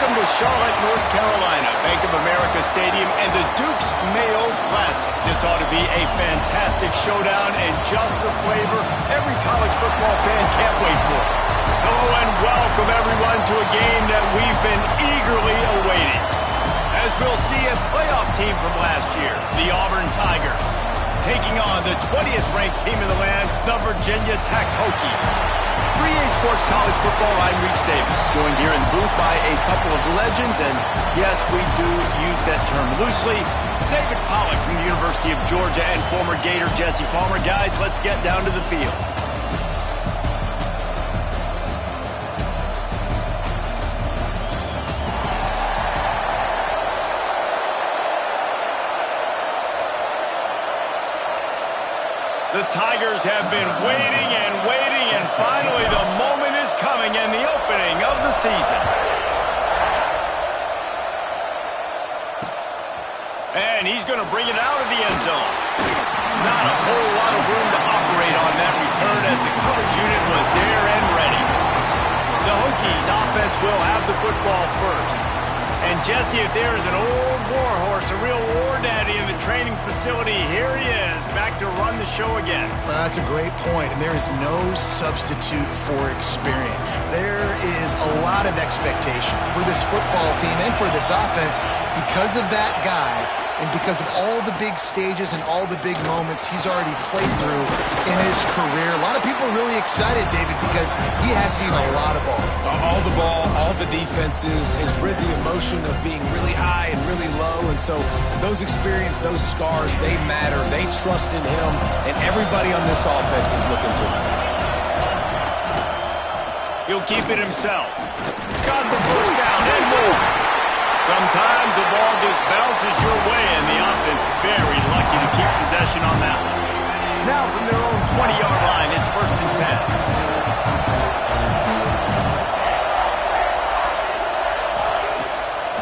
Welcome to Charlotte, North Carolina, Bank of America Stadium, and the Duke's Mayo Classic. This ought to be a fantastic showdown and just the flavor every college football fan can't wait for. Hello and welcome everyone to a game that we've been eagerly awaiting. As we'll see, a playoff team from last year, the Auburn Tigers, taking on the 20th ranked team in the land, the Virginia Tech Hokies. 3A Sports College Football, I'm Reese Davis, joined here in the booth by a couple of legends, and yes, we do use that term loosely. David Pollack from the University of Georgia and former Gator Jesse Palmer. Guys, let's get down to the field. The Tigers have been waiting and waiting, and finally the moment is coming and the opening of the season. And he's going to bring it out of the end zone. Not a whole lot of room to operate on that return as the coverage unit was there and ready. The Hokies offense will have the football first. And Jesse, if there is an old warhorse, a real war daddy in the training facility, here he is, back to run the show again. Well, that's a great point, and there is no substitute for experience. There is a lot of expectation for this football team and for this offense because of that guy and because of all the big stages and all the big moments he's already played through in his career. A lot of people really excited, David, because he has seen a lot of ball. All the ball, all the defenses, has rid the emotion of being really high and really low, and so those experiences, those scars, they matter. They trust in him, and everybody on this offense is looking to him. He'll keep it himself. Got the first down and more. Sometimes the ball just bounces your way, and the offense very lucky to keep possession on that one. Now from their own 20-yard line, it's 1st and 10.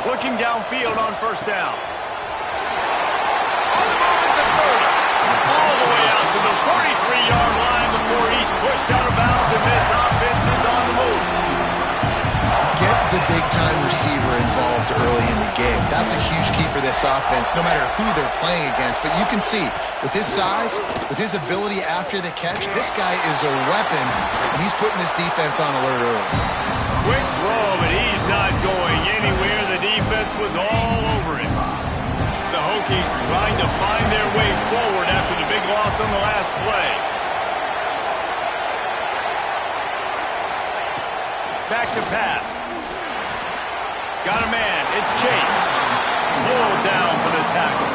Looking downfield on 1st down. On the move at the 30. All the way out to the 43-yard line before he's pushed out of bounds, and this offense is on the move. Get the big-time receiver involved early in the game. That's a huge key for this offense, no matter who they're playing against. But you can see, with his size, with his ability after the catch, this guy is a weapon, and he's putting this defense on alert early. Quick throw, but he's not going anywhere. The defense was all over him. The Hokies trying to find their way forward after the big loss on the last play. Back to pass. Got a man. It's Chase. Pulled down for the tackle.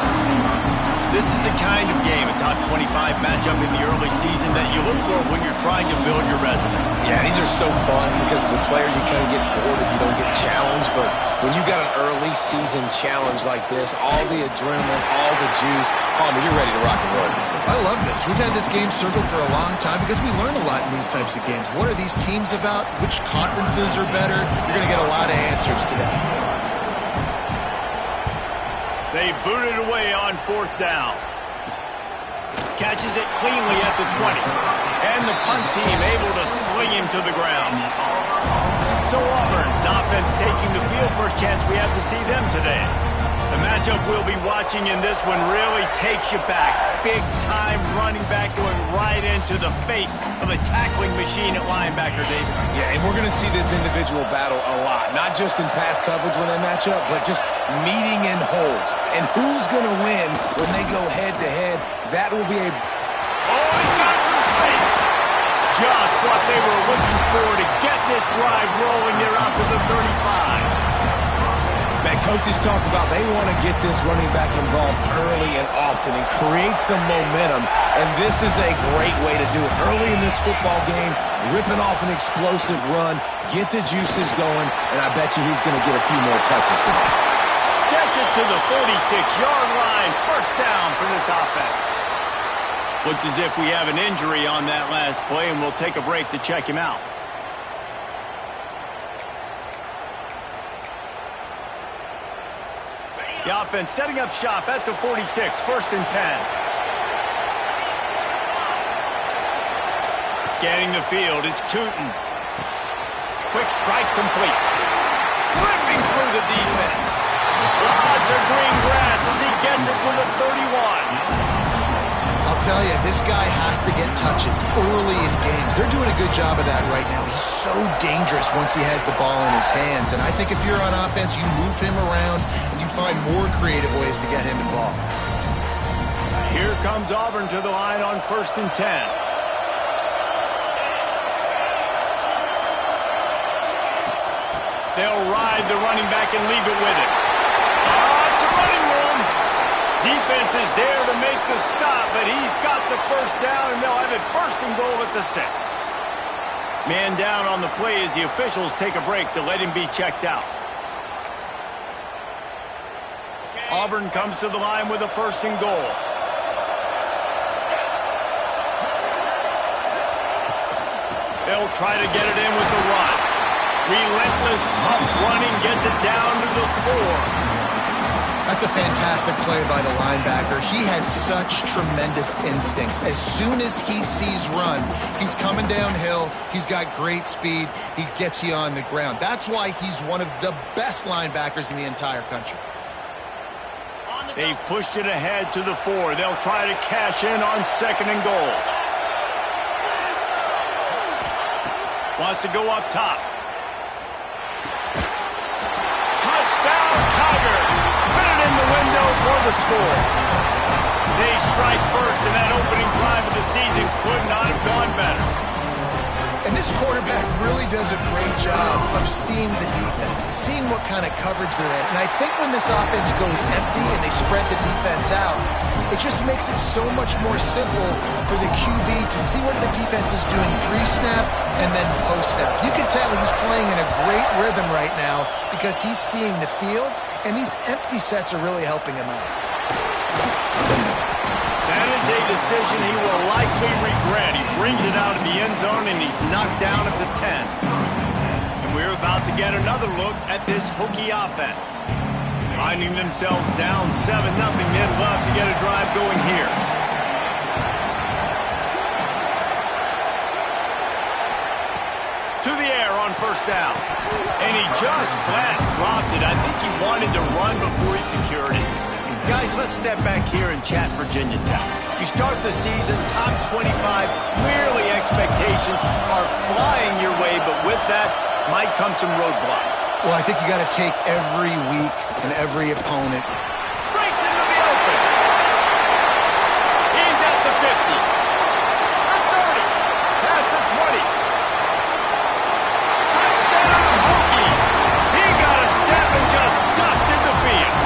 This is the kind of game, a top 25 matchup in the early season, that you look for when you're trying to build your resume. Yeah, these are so fun because as a player you kind of get bored if you don't get challenged, but when you got an early season challenge like this, all the adrenaline, all the juice, Tommy, you're ready to rock and roll. I love this. We've had this game circled for a long time because we learn a lot in these types of games. What are these teams about? Which conferences are better? You're going to get a lot of answers today. They booted away on 4th down. Catches it cleanly at the 20. And the punt team able to sling him to the ground. So Auburn's offense taking the field. First chance we have to see them today. The matchup we'll be watching in this one really takes you back. Big-time running back going right into the face of a tackling machine at linebacker, David. Yeah, and we're going to see this individual battle a lot. Not just in pass coverage when they match up, but just meeting in holes. And who's going to win when they go head-to-head? That will be a... Oh, he's got some space. Just what they were looking for to get this drive rolling. They're out to the 35. Man, coaches talked about they want to get this running back involved early and often and create some momentum, and this is a great way to do it. Early in this football game, ripping off an explosive run, get the juices going, and I bet you he's going to get a few more touches today. Gets it to the 46-yard line. 1st down for this offense. Looks as if we have an injury on that last play, and we'll take a break to check him out. The offense setting up shop at the 46, 1st and 10. Scanning the field, it's Tootin. Quick strike complete. ripping through the defense. Lots of green grass as he gets it to the 31. I'll tell you, this guy has to get touches early in games. They're doing a good job of that right now. He's so dangerous once he has the ball in his hands. And I think if you're on offense, you move him around and you find more creative ways to get him involved. Here comes Auburn to the line on 1st and 10. They'll ride the running back and leave it with it. It's a running room. Defense is there to make the stop, but he's got the first down, and they'll have it 1st and goal at the 6. Man down on the play as the officials take a break to let him be checked out. Auburn comes to the line with a 1st and goal. They'll try to get it in with the run. Relentless, tough running gets it down to the 4. That's a fantastic play by the linebacker. He has such tremendous instincts. As soon as he sees run, he's coming downhill. He's got great speed. He gets you on the ground. That's why he's one of the best linebackers in the entire country. They've pushed it ahead to the 4. They'll try to cash in on 2nd and goal. Wants to go up top. Touchdown, Tiger! Fit it in the window for the score. They strike first, and that opening drive of the season could not have gone better. And this quarterback really does a great job of seeing the defense, seeing what kind of coverage they're in. And I think when this offense goes empty and they spread the defense out, it just makes it so much more simple for the QB to see what the defense is doing pre-snap and then post-snap. You can tell he's playing in a great rhythm right now because he's seeing the field, and these empty sets are really helping him out. That is a decision he will likely regret. He brings it out of the end zone, and he's knocked down at the 10. And we're about to get another look at this Hokie offense. Finding themselves down 7-0, they'd love to get a drive going here. To the air on 1st down. And he just flat dropped it. I think he wanted to run before he secured it. Guys, let's step back here and chat Virginia Tech. You start the season top 25, clearly expectations are flying your way, but with that might come some roadblocks. Well, I think you got to take every week and every opponent. Breaks into the open. He's at the 50. The 30. Past the 20. Touchdown, Hokie. He got a step and just dusted the field.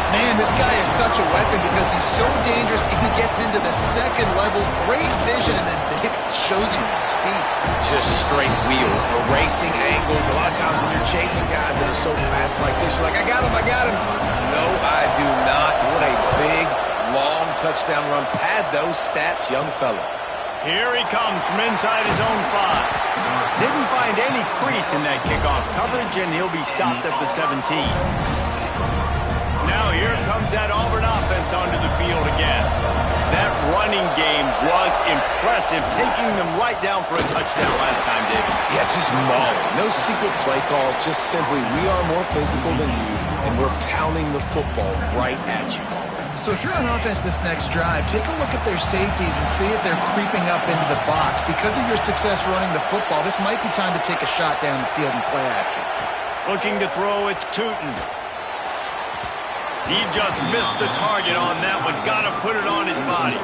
Man, this guy is such a weapon because he's so dangerous. If he gets into the 2nd level, great vision, and then David shows you the speed. Just straight wheels, erasing angles. A lot of times when you're chasing guys that are so fast like this, you're like, I got him. No, I do not. What a big, long touchdown run. Pad those stats, young fella. Here he comes from inside his own 5. Didn't find any crease in that kickoff coverage, and he'll be stopped at the 17. Now here comes that Auburn offense onto the field again. That running game was impressive, taking them right down for a touchdown last time, David. Yeah, just mauling. No secret play calls, just simply we are more physical than you, and we're pounding the football right at you. So if you're on offense this next drive, take a look at their safeties and see if they're creeping up into the box. Because of your success running the football, this might be time to take a shot down the field and play action. Looking to throw, it's Tootin. He just missed the target on that one. Got to put it on his body.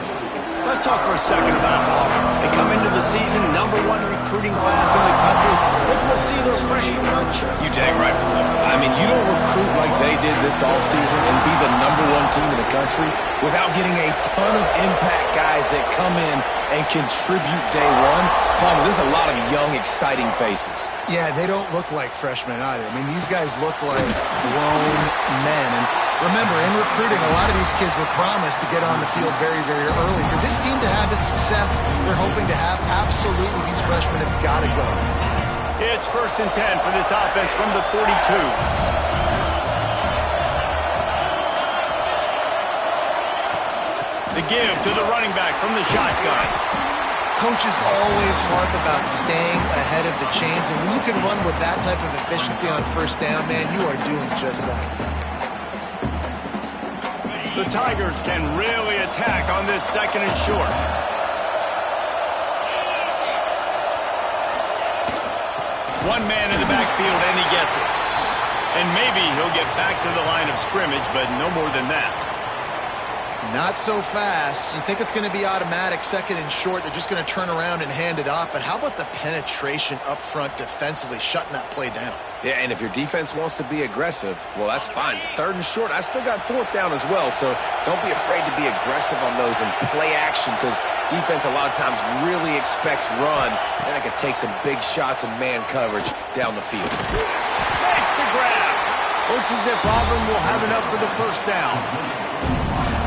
Let's talk for a second about Auburn. They come into the season #1 recruiting class in the country. Think we'll see those freshmen much? You dang right, Will. I mean, you don't recruit like they did this offseason and be the #1 team in the country without getting a ton of impact guys that come in and contribute day one. Palmer, there's a lot of young, exciting faces. Yeah, they don't look like freshmen either. I mean, these guys look like grown men. And remember, in recruiting, a lot of these kids were promised to get on the field very, very early. For this team to have the success they're hoping to have, absolutely these freshmen have got to go. It's 1st and 10 for this offense from the 42. The give to the running back from the shotgun. Coaches always harp about staying ahead of the chains, and when you can run with that type of efficiency on first down, man, you are doing just that. The Tigers can really attack on this 2nd and short. One man in the backfield, and he gets it. And maybe he'll get back to the line of scrimmage, but no more than that. Not so fast. You think it's going to be automatic 2nd and short. They're just going to turn around and hand it off. But how about the penetration up front defensively, shutting that play down? Yeah, and if your defense wants to be aggressive, well, that's fine. 3rd and short, I still got 4th down as well. So don't be afraid to be aggressive on those and play action, because defense a lot of times really expects run. Then it can take some big shots and man coverage down the field. Makes the grab. Looks as if Auburn will have enough for the 1st down.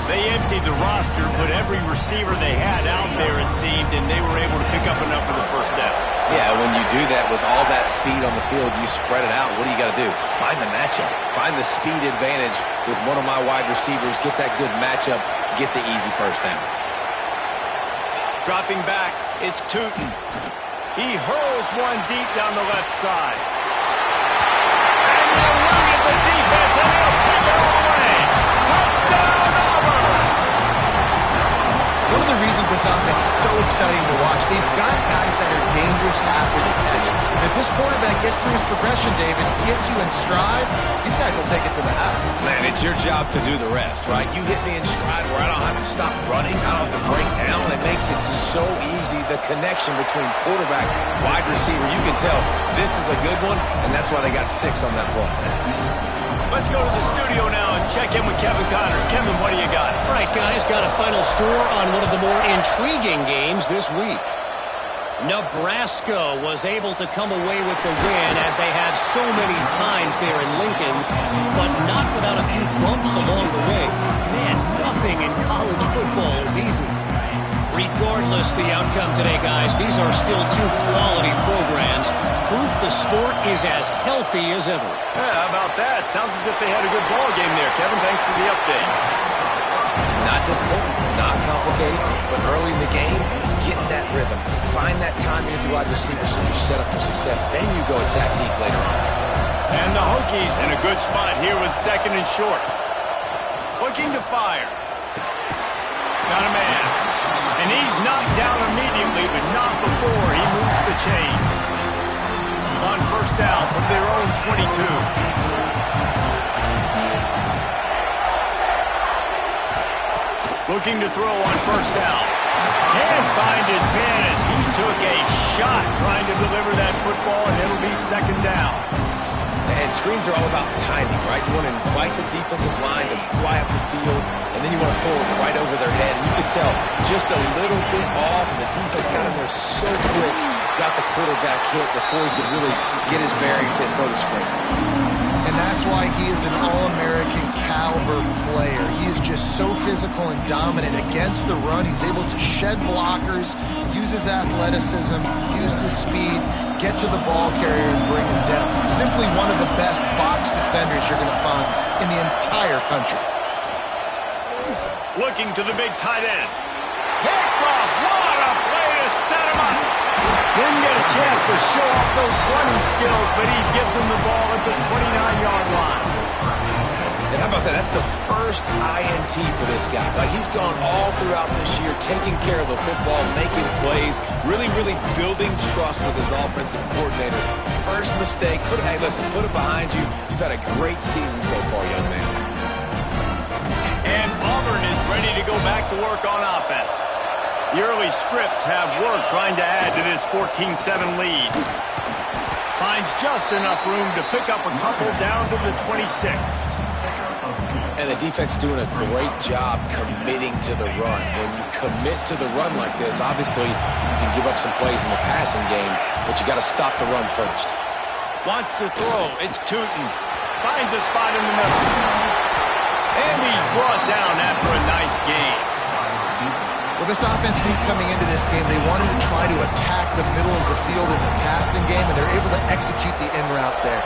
They emptied the roster, put every receiver they had out there, it seemed, and they were able to pick up enough for the 1st down. Yeah, when you do that with all that speed on the field, you spread it out. What do you got to do? Find the matchup. Find the speed advantage with one of my wide receivers. Get that good matchup. Get the easy 1st down. Dropping back, it's Tootin. He hurls one deep down the left side. And they eluded the defense, and they'll take it all away. Touchdown, Auburn! One of the reasons this offense is so exciting to watch, they've got guys that are dangerous after the catch. And if this quarterback gets through his progression, David, gets you in stride, these guys will take it to the house. Man, it's your job to do the rest, right? You hit me in stride where I don't have to stop running. I don't have to break down. It makes it so easy. The connection between quarterback, wide receiver, you can tell this is a good one, and that's why they got 6 on that play. Let's go to the studio now and check in with Kevin Connors. Kevin, what do you got? All right, guys, got a final score on one of the more intriguing games this week. Nebraska was able to come away with the win, as they had so many times there in Lincoln, but not without a few bumps along the way. Man, nothing in college football is easy. Regardless the outcome today, guys, these are still 2 quality programs. Proof the sport is as healthy as ever. Yeah, how about that? Sounds as if they had a good ball game there. Kevin, thanks for the update. Not difficult, not complicated, but early in the game, get in that rhythm. Find that timing with your wide receiver so you're set up for success. Then you go attack deep later on. And the Hokies in a good spot here with 2nd and short. Looking to fire. Got a man. And he's knocked down immediately, but not before he moves the chains. On 1st down from their own 22. Looking to throw on 1st down. Can't find his man as he took a shot trying to deliver that football, and it'll be 2nd down. And screens are all about timing, right? You want to invite the defensive line to fly up the field, and then you want to throw it right over their head. And you can tell just a little bit off, and the defense got in there so quick, got the quarterback hit before he could really get his bearings and throw the screen. And that's why he is an All-American caliber player. He is just so physical and dominant against the run. He's able to shed blockers, use his athleticism, use his speed, get to the ball carrier and bring him down. Simply one of the best box defenders you're going to find in the entire country. Looking to the big tight end. Picked off. What a play to set him up. Didn't get a chance to show off those running skills, but he gives him the ball at the 29-yard line. And how about that? That's the first INT for this guy. Like, he's gone all throughout this year, taking care of the football, making plays, really building trust with his offensive coordinator. First mistake, hey, listen, put it behind you. You've had a great season so far, young man. And Auburn is ready to go back to work on offense. The early scripts have worked trying to add to this 14-7 lead. Finds just enough room to pick up a couple down to the 26. And the defense doing a great job committing to the run. When you commit to the run like this, obviously you can give up some plays in the passing game, but you got to stop the run first. Wants to throw. It's Tootin. Finds a spot in the middle. And he's brought down after a nice game. Well, this offense knew coming into this game they wanted to try to attack the middle of the field in the passing game, and they're able to execute the in route there.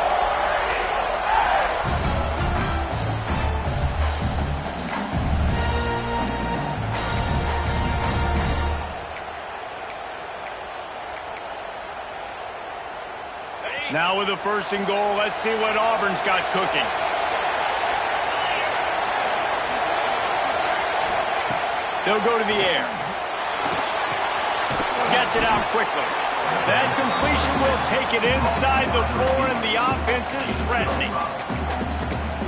Now with a 1st and goal, let's see what Auburn's got cooking. They'll go to the air. Gets it out quickly. That completion will take it inside the 4, and the offense is threatening.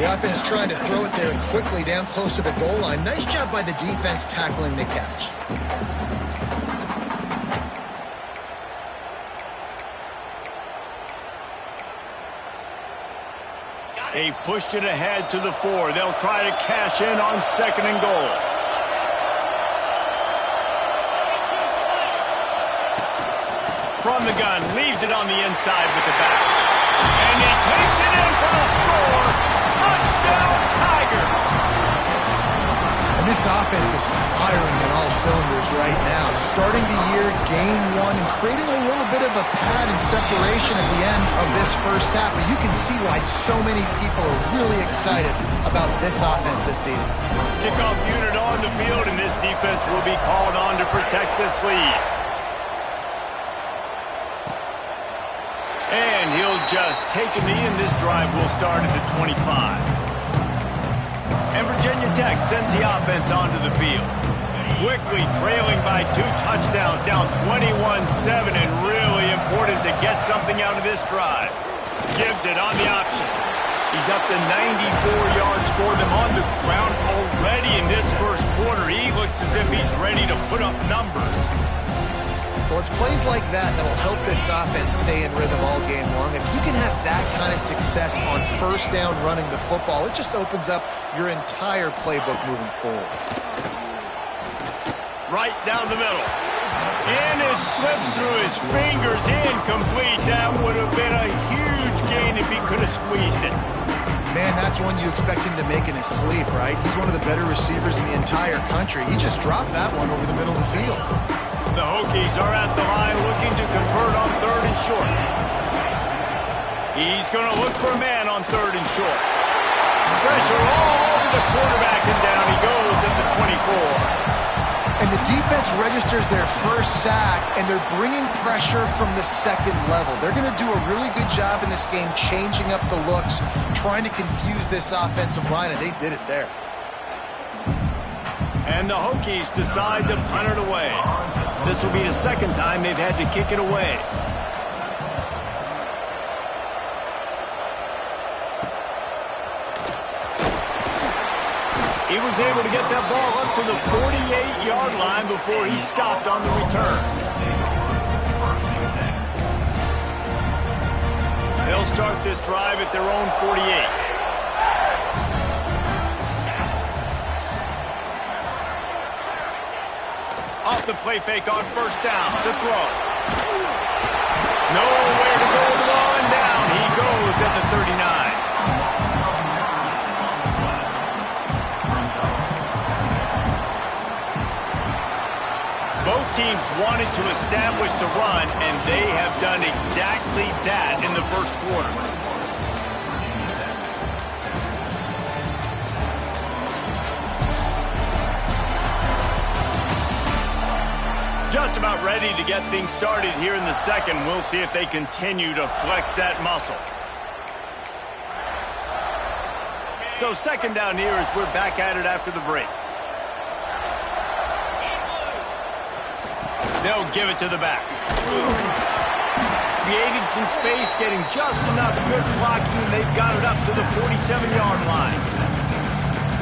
The offense trying to throw it there quickly down close to the goal line. Nice job by the defense tackling the catch. They've pushed it ahead to the 4. They'll try to cash in on 2nd and goal. From the gun, leaves it on the inside with the back. And he takes it in for the score. Touchdown, Tiger! And this offense is firing on all cylinders right now. Starting the year, game 1, and creating a little bit of a pad and separation at the end of this first half. But you can see why so many people are really excited about this offense this season. Kickoff unit on the field, and this defense will be called on to protect this lead. And he'll just take a knee, and this drive will start at the 25. And Virginia Tech sends the offense onto the field. Quickly trailing by 2 touchdowns, down 21-7, and really important to get something out of this drive. Gives it on the option. He's up to 94 yards for them on the ground already in this first quarter. He looks as if he's ready to put up numbers. Well, it's plays like that that'll help this offense stay in rhythm all game long. If you can have that kind of success on 1st down running the football, it just opens up your entire playbook moving forward. Right down the middle. And it slips through his fingers, incomplete. That would have been a huge gain if he could have squeezed it. Man, that's one you expect him to make in his sleep, right? He's one of the better receivers in the entire country. He just dropped that one over the middle of the field. The Hokies are at the line looking to convert on 3rd and short. He's going to look for a man on 3rd and short. Pressure all over the quarterback, and down he goes at the 24. And the defense registers their 1st sack, and they're bringing pressure from the 2nd level. They're going to do a really good job in this game changing up the looks, trying to confuse this offensive line, and they did it there. And the Hokies decide to punt it away. This will be the 2nd time they've had to kick it away. He was able to get that ball up to the 48-yard line before he stopped on the return. They'll start this drive at their own 48. Off the play fake on 1st down. The throw. Nowhere to go with the ball, and down he goes at the 39. Both teams wanted to establish the run, and they have done exactly that in the first quarter. Just about ready to get things started here in the 2nd. We'll see if they continue to flex that muscle. So 2nd down here as we're back at it after the break. They'll give it to the back. Creating some space, getting just enough good blocking, and they've got it up to the 47-yard line.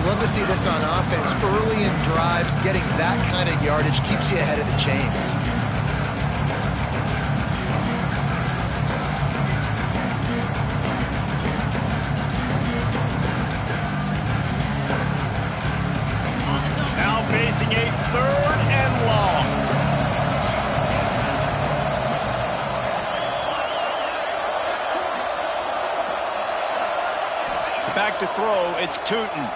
You love to see this on offense. Early in drives, getting that kind of yardage keeps you ahead of the chains. Now facing a 3rd and long. Back to throw, it's Tootin.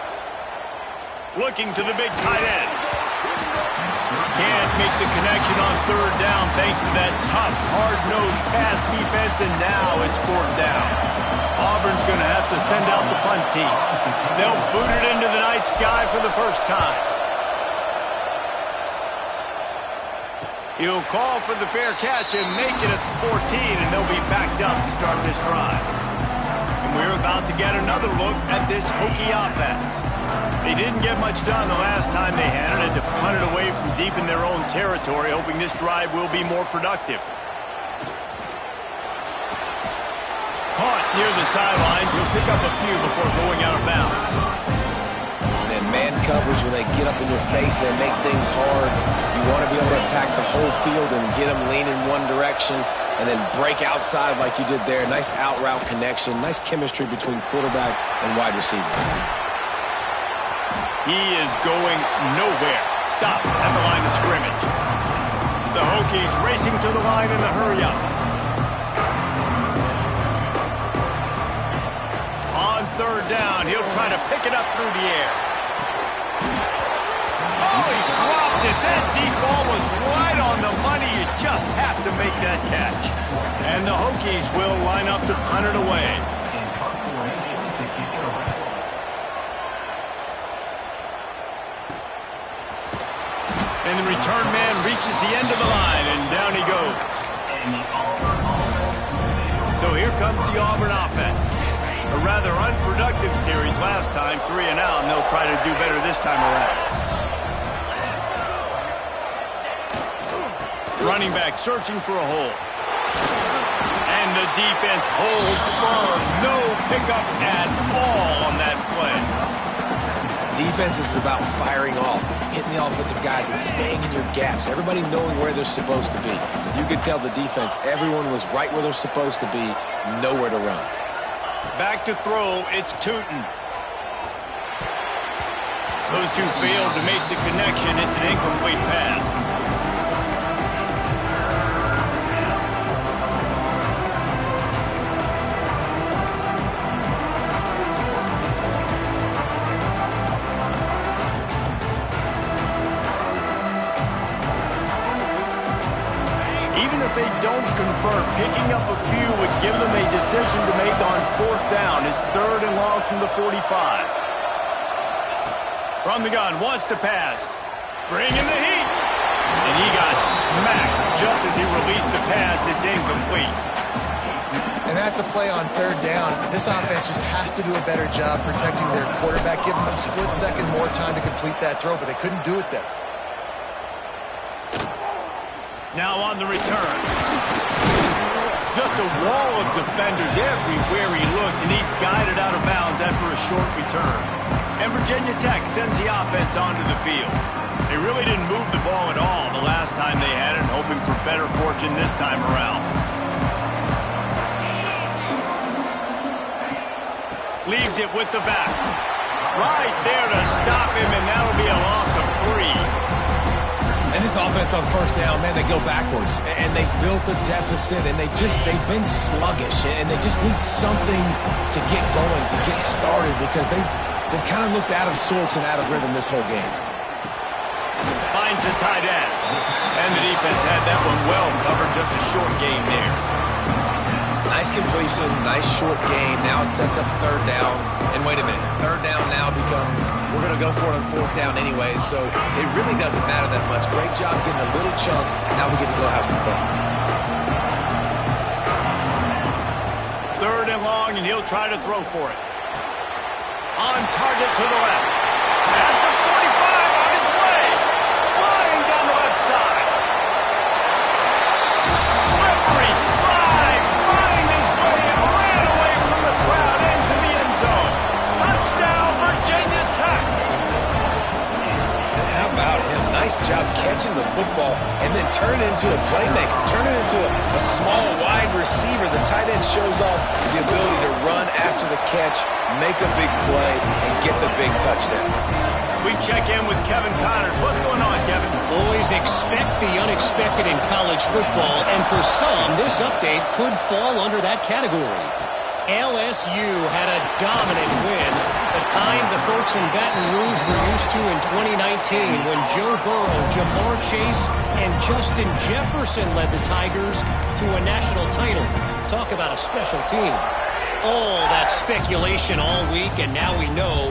Looking to the big tight end. Can't make the connection on 3rd down thanks to that tough, hard-nosed pass defense, and now it's 4th down. Auburn's going to have to send out the punt team. They'll boot it into the night sky for the first time. He'll call for the fair catch and make it at the 14, and they'll be backed up to start this drive. And we're about to get another look at this Hokie offense. They didn't get much done the last time they had it, and to punt it away from deep in their own territory, hoping this drive will be more productive. Caught near the sidelines. He'll pick up a few before going out of bounds. And man coverage, when they get up in your face, they make things hard. You want to be able to attack the whole field and get them lean in one direction and then break outside like you did there. Nice out route connection. Nice chemistry between quarterback and wide receiver. He is going nowhere. Stop at the line of scrimmage. The Hokies racing to the line in a hurry-up. On third down, he'll try to pick it up through the air. Oh, he dropped it. That deep ball was right on the money. You just have to make that catch. And the Hokies will line up to punt it away. And the return man reaches the end of the line, and down he goes. So here comes the Auburn offense. A rather unproductive series last time, 3 and out, and they'll try to do better this time around. Running back searching for a hole. And the defense holds firm. No pickup at all on that play. Defense is about firing off, hitting the offensive guys and staying in your gaps. Everybody knowing where they're supposed to be. You could tell the defense, everyone was right where they're supposed to be, nowhere to run. Back to throw, it's Tootin. Those two failed to make the connection. It's an incomplete pass. Even if they don't convert, picking up a few would give them a decision to make on fourth down. It's 3rd and long from the 45. From the gun, wants to pass. Bring in the heat. And he got smacked just as he released the pass. It's incomplete. And that's a play on 3rd down. This offense just has to do a better job protecting their quarterback. Give them a split second more time to complete that throw, but they couldn't do it there. Now on the return. Just a wall of defenders everywhere he looks, and he's guided out of bounds after a short return. And Virginia Tech sends the offense onto the field. They really didn't move the ball at all the last time they had it, hoping for better fortune this time around. Leaves it with the back. Right there to stop him, and that'll be a loss of 3. And this offense on first down, man, they go backwards. And they built a deficit, and they've been sluggish. And they just need something to get going, to get started, because they've kind of looked out of sorts and out of rhythm this whole game. Finds the tight end. And the defense had that one well covered, just a short gain there. Nice completion, nice short gain. Now it sets up 3rd down. And wait a minute, 3rd down now becomes, we're going to go for it on 4th down anyway, so it really doesn't matter that much. Great job getting a little chunk. Now we get to go have some fun. 3rd and long, and he'll try to throw for it. On target to the left. At the 45, on his way. Flying down the left side. Slippery slide. Find his way and ran away from the crowd into the end zone. Touchdown, Virginia Tech. And how about him? Nice job catching the football and then turn it into a playmaker. Turn it into a small wide receiver. The tight end shows off the ability to run after the catch, make a big play, and get the big touchdown. We check in with Kevin Connors. What's going on, Kevin? Always expect the unexpected in college football, and for some, this update could fall under that category. LSU had a dominant win, the kind the folks in Baton Rouge were used to in 2019 when Joe Burrow, Jamar Chase, and Justin Jefferson led the Tigers to a national title. Talk about a special team. All that speculation all week, and now we know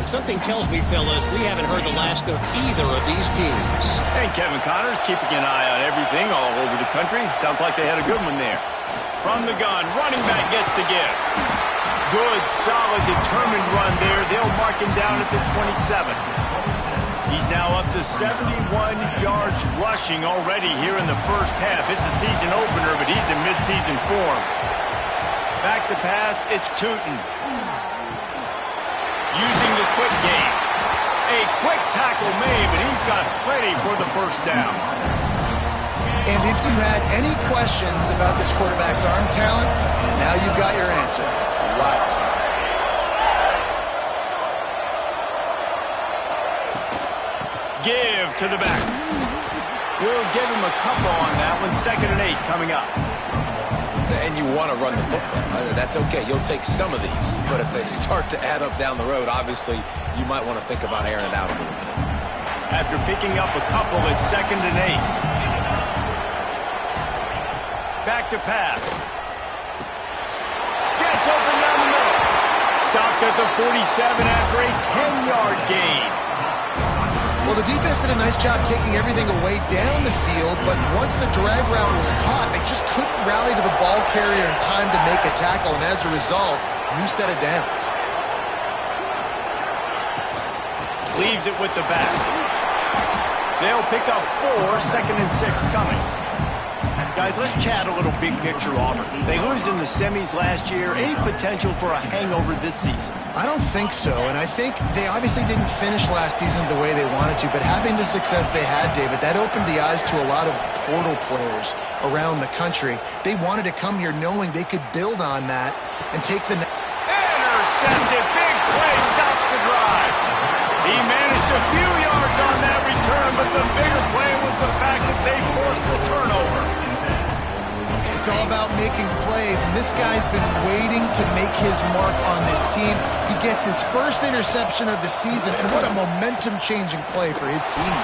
But something tells me, fellas, we haven't heard the last of either of these teams. And Kevin Connors keeping an eye on everything all over the country. Sounds like they had a good one there. From the gun, running back gets to give. Good, solid, determined run there. They'll mark him down at the 27. He's now up to 71 yards rushing already here in the first half. It's a season opener, but he's in midseason form. Back to pass, it's Tootin. Using the quick game. A quick tackle made, but he's got plenty for the first down. And if you had any questions about this quarterback's arm talent, now you've got your answer. Wow. Give to the back. We'll give him a couple on that one. 2nd and 8 coming up. And you want to run the football. That's okay. You'll take some of these. But if they start to add up down the road, obviously, you might want to think about airing it out a little bit. After picking up a couple, it's 2nd and 8. Back to pass. Gets open down the middle. Stopped at the 47 after a 10-yard gain. Well, the defense did a nice job taking everything away down the field, but once the drag route was caught, they just couldn't rally to the ball carrier in time to make a tackle, and as a result, new set of downs. Leaves it with the back. They'll pick up 4, 2nd and 6 coming. Guys, let's chat a little big picture Auburn. They lose in the semis last year. Any potential for a hangover this season? I don't think so, and I think they obviously didn't finish last season the way they wanted to, but having the success they had, David, that opened the eyes to a lot of portal players around the country. They wanted to come here knowing they could build on that and take the... Intercepted. Big play. Stops the drive. He managed a few yards on that return, but the bigger play was the fact that they forced the turnover. It's all about making plays, and this guy's been waiting to make his mark on this team. He gets his first interception of the season, and what a momentum-changing play for his team.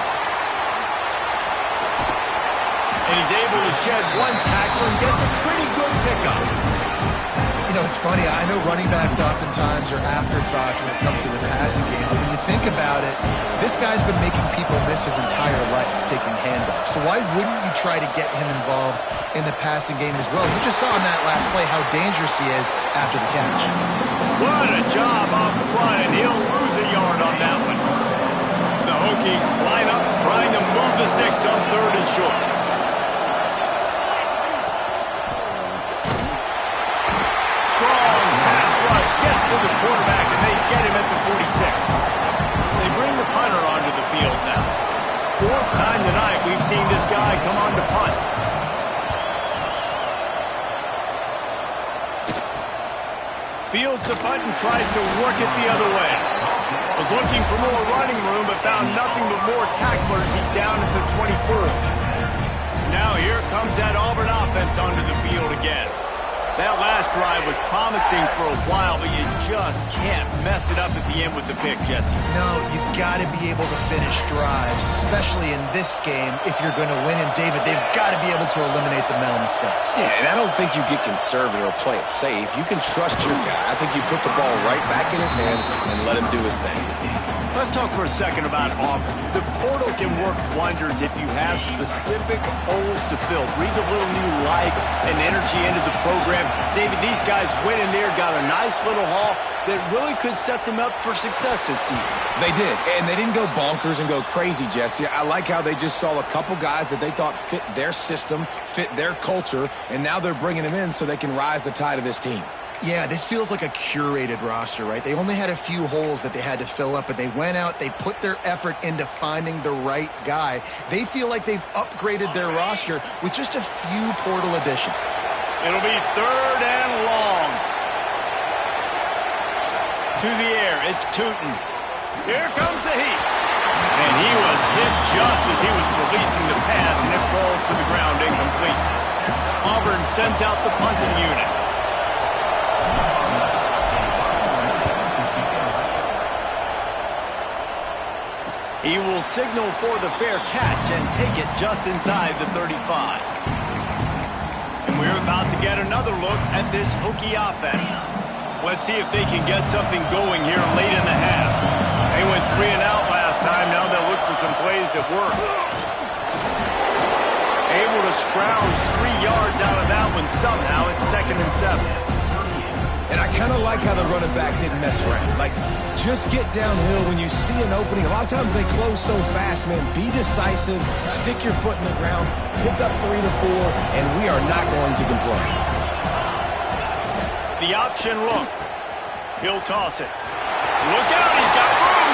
And he's able to shed one tackle and gets a pretty good pickup. You know, it's funny. I know running backs oftentimes are afterthoughts when it comes to the passing game, but when you think about it, this guy's been making people miss his entire life taking handoffs. So why wouldn't you try to get him involved in the passing game as well? You just saw in that last play how dangerous he is after the catch. What a job up front, and he'll lose a yard on that one. The Hokies line up trying to move the sticks on 3rd and short. Gets to the quarterback, and they get him at the 46. They bring the punter onto the field now. 4th time tonight we've seen this guy come on to punt. Fields the punt and tries to work it the other way. Was looking for more running room, but found nothing but more tacklers. He's down at the 24. Now here comes that Auburn offense onto the field again. That last drive was promising for a while, but you just can't mess it up at the end with the pick, Jesse. No, you got to be able to finish drives, especially in this game if you're going to win. And, David, they've got to be able to eliminate the mental mistakes. Yeah, and I don't think you get conservative or play it safe. You can trust your guy. I think you put the ball right back in his hands and let him do his thing. Let's talk for a second about Auburn. The portal can work wonders if you have specific holes to fill. Breathe a little new life and energy into the program. David, these guys went in there, got a nice little haul that really could set them up for success this season. They did, and they didn't go bonkers and go crazy, Jesse. I like how they just saw a couple guys that they thought fit their system, fit their culture, and now they're bringing them in so they can rise the tide of this team. Yeah, this feels like a curated roster, right? They only had a few holes that they had to fill up, but they went out, they put their effort into finding the right guy. They feel like they've upgraded their roster with just a few portal additions. It'll be 3rd and long. To the air, it's Tootin. Here comes the heat. And he was hit just as he was releasing the pass, and it falls to the ground incomplete. Auburn sends out the punting unit. He will signal for the fair catch and take it just inside the 35. And we're about to get another look at this Hokie offense. Let's see if they can get something going here late in the half. They went 3 and out last time. Now they'll look for some plays that work. Able to scrounge 3 yards out of that one somehow. It's 2nd and 7. And I kind of like how the running back didn't mess around. Like, just get downhill when you see an opening. A lot of times they close so fast, man. Be decisive, stick your foot in the ground, pick up 3 to 4, and we are not going to complain. The option look. He'll toss it. Look out, he's got room.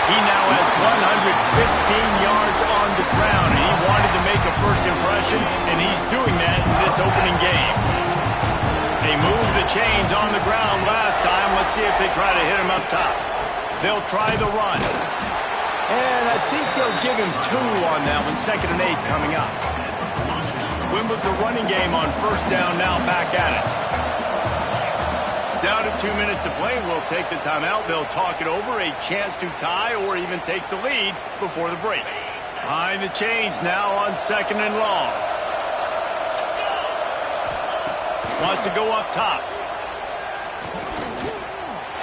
He now has 115 yards on the ground, and he wanted to make a first impression, and he's doing that in this opening game. They moved the chains on the ground last time. Let's see if they try to hit him up top. They'll try the run. And I think they'll give him 2 on that one. 2nd and 8 coming up. Win with the running game on 1st down now, back at it. Down to 2 minutes to play. We'll take the timeout. They'll talk it over. A chance to tie or even take the lead before the break. Behind the chains now on 2nd and long. Wants to go up top.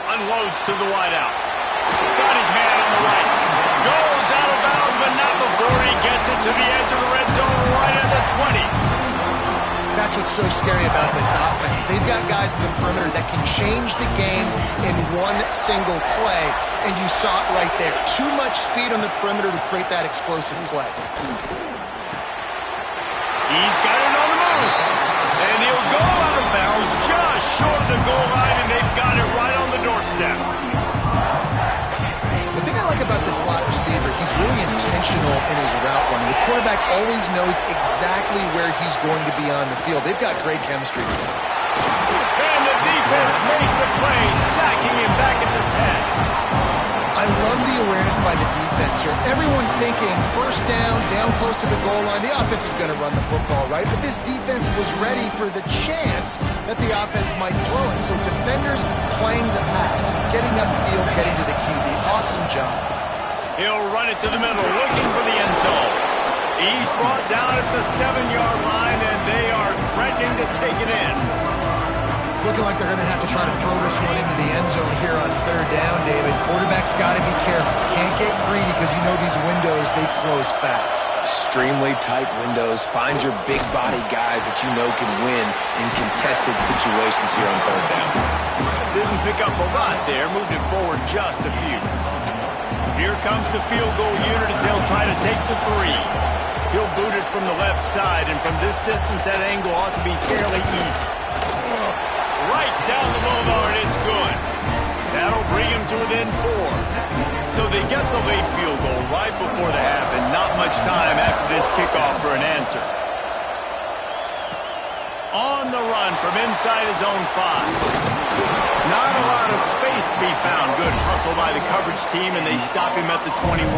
Unloads to the wideout. Got his man on the right. Goes out of bounds, but not before he gets it to the edge of the red zone right at the 20. That's what's so scary about this offense. They've got guys in the perimeter that can change the game in one single play, and you saw it right there. Too much speed on the perimeter to create that explosive play. He's got it on the move. And he'll go out of bounds just short of the goal line, and they've got it right on the doorstep. The thing I like about the slot receiver, he's really intentional in his route running. The quarterback always knows exactly where he's going to be on the field. They've got great chemistry. And the defense makes a play, sacking him back at the 10. I love the awareness by the defense here. Everyone thinking 1st down, down close to the goal line. The offense is going to run the football, right? But this defense was ready for the chance that the offense might throw it. So defenders playing the pass, getting upfield, getting to the QB. Awesome job. He'll run it to the middle, looking for the end zone. He's brought down at the 7-yard line, and they are threatening to take it in. It's looking like they're going to have to try to throw this one into the end zone here on 3rd down, David. Quarterback's got to be careful. Can't get greedy because you know these windows, they close fast. Extremely tight windows. Find your big body guys that you know can win in contested situations here on 3rd down. Didn't pick up a lot there. Moved it forward just a few. Here comes the field goal unit as they'll try to take the 3. He'll boot it from the left side, and from this distance, that angle ought to be fairly easy. Right down the boulevard, it's good. That'll bring him to within 4. So they get the late field goal right before the half, and not much time after this kickoff for an answer. On the run from inside his own 5. Not a lot of space to be found. Good hustle by the coverage team, and they stop him at the 21.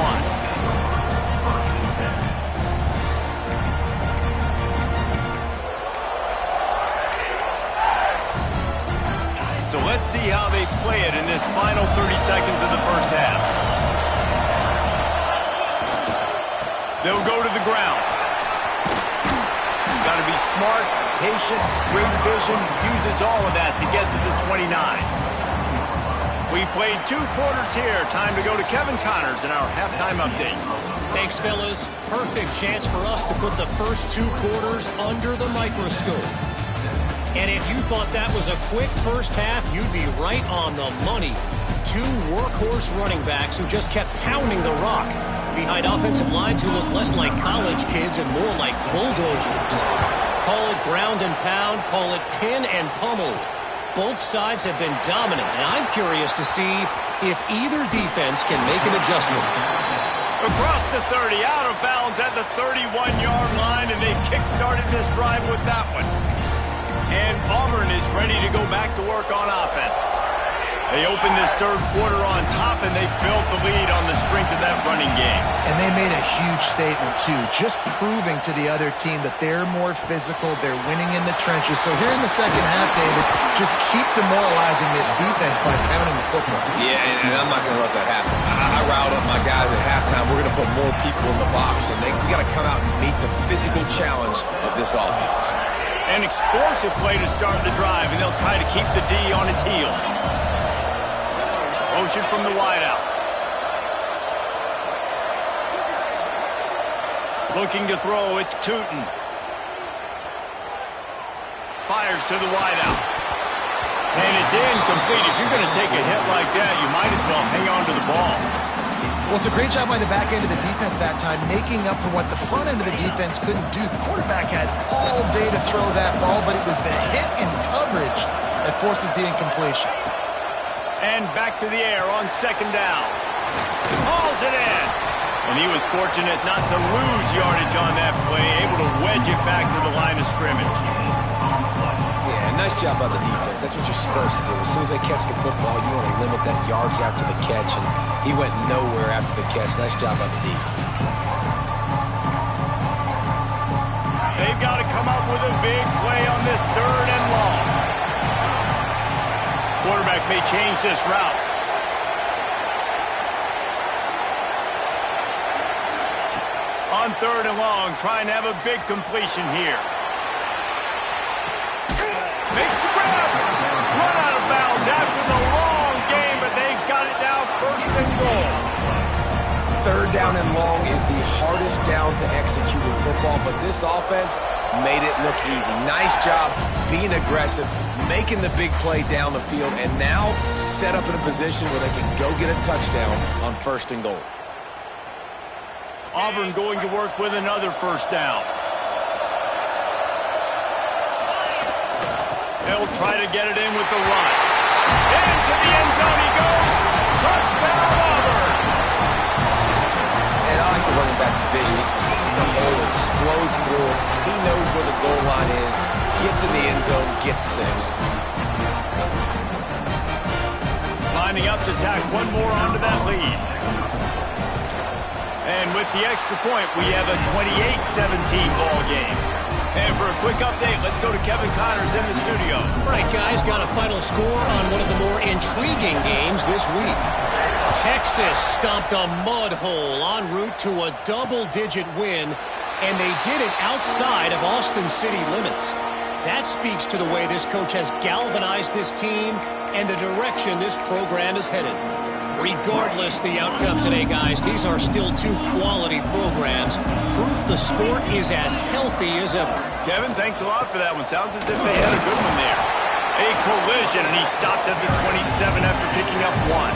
So let's see how they play it in this final 30 seconds of the 1st half. They'll go to the ground. Got to be smart, patient, great vision, uses all of that to get to the 29. We've played 2 quarters here. Time to go to Kevin Connors in our halftime update. Thanks, fellas. Perfect chance for us to put the first 2 quarters under the microscope. And if you thought that was a quick first half, you'd be right on the money. 2 workhorse running backs who just kept pounding the rock behind offensive lines who look less like college kids and more like bulldozers. Call it ground and pound, call it pin and pummel. Both sides have been dominant, and I'm curious to see if either defense can make an adjustment. Across the 30, out of bounds at the 31-yard line, and they've kick-started this drive with that one. And Auburn is ready to go back to work on offense. They opened this 3rd quarter on top, and they built the lead on the strength of that running game. And they made a huge statement, too, just proving to the other team that they're more physical, they're winning in the trenches. So here in the 2nd half, David, just keep demoralizing this defense by pounding the football. Yeah, and I'm not going to let that happen. I riled up my guys at halftime. We're going to put more people in the box, and we got to come out and meet the physical challenge of this offense. An explosive play to start the drive, and they'll try to keep the D on its heels. Motion from the wideout. Looking to throw, it's Tootin. Fires to the wideout. And it's incomplete. If you're going to take a hit like that, you might as well hang on to the ball. Well, it's a great job by the back end of the defense that time, making up for what the front end of the defense couldn't do. The quarterback had all day to throw that ball, but it was the hit and coverage that forces the incompletion. And back to the air on second down. Hauls it in. And he was fortunate not to lose yardage on that play, able to wedge it back to the line of scrimmage. Nice job by the defense. That's what you're supposed to do. As soon as they catch the football, you want to limit that yards after the catch, and he went nowhere after the catch. Nice job by the defense. They've got to come up with a big play on this 3rd and long. Quarterback may change this route. On 3rd and long, trying to have a big completion here. Makes the grab. Run out of bounds after the long game, but they've got it now 1st and goal. 3rd down and long is the hardest down to execute in football, but this offense made it look easy. Nice job being aggressive, making the big play down the field, and now set up in a position where they can go get a touchdown on 1st and goal. Auburn going to work with another 1st down. They'll try to get it in with the run. Into the end zone he goes. Touchdown, Auburn. And I like the running back's vision. He sees the hole, explodes through it. He knows where the goal line is, gets in the end zone, gets 6. Lining up to tack one more onto that lead. And with the extra point, we have a 28-17 ball game. And for a quick update, let's go to Kevin Connors in the studio. All right, guys, got a final score on one of the more intriguing games this week. Texas stomped a mud hole en route to a double-digit win, and they did it outside of Austin city limits. That speaks to the way this coach has galvanized this team and the direction this program is headed. Regardless the outcome today, guys, these are still 2 quality programs. Proof the sport is as healthy as ever. Kevin, thanks a lot for that one. Sounds as if they had a good one there. A collision, and he stopped at the 27 after picking up 1.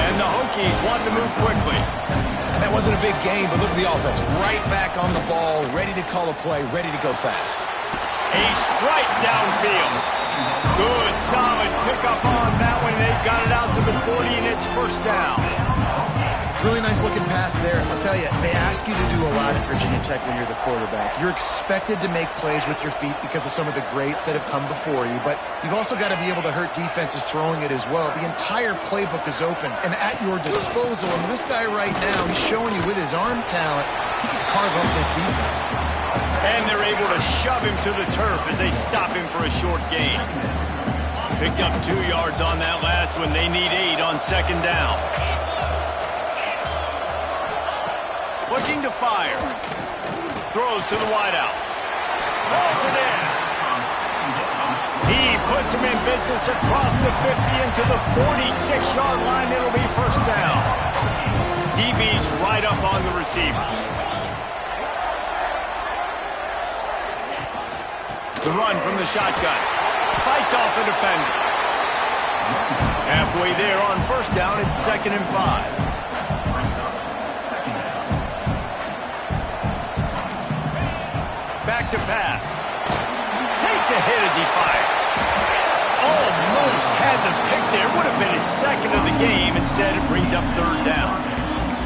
And the Hokies want to move quickly. And that wasn't a big game, but look at the offense. Right back on the ball, ready to call a play, ready to go fast. A strike downfield. Good, solid pickup on that one. They've got it out to the 40, and it's 1st down. Really nice looking pass there. I'll tell you, they ask you to do a lot at Virginia Tech when you're the quarterback. You're expected to make plays with your feet because of some of the greats that have come before you, but you've also got to be able to hurt defenses throwing it as well. The entire playbook is open and at your disposal, and this guy right now, he's showing you with his arm talent, he can carve up this defense. And they're able to shove him to the turf as they stop him for a short gain. Picked up 2 yards on that last one. They need 8 on 2nd down. Looking to fire. Throws to the wideout. Rolls it in. He puts him in business across the 50 into the 46-yard line. It'll be 1st down. DB's right up on the receivers. The run from the shotgun. Fights off a defender. Halfway there on 1st down, it's 2nd and 5. Back to pass. Takes a hit as he fires. Almost had the pick there. Would have been his 2nd of the game. Instead, it brings up 3rd down.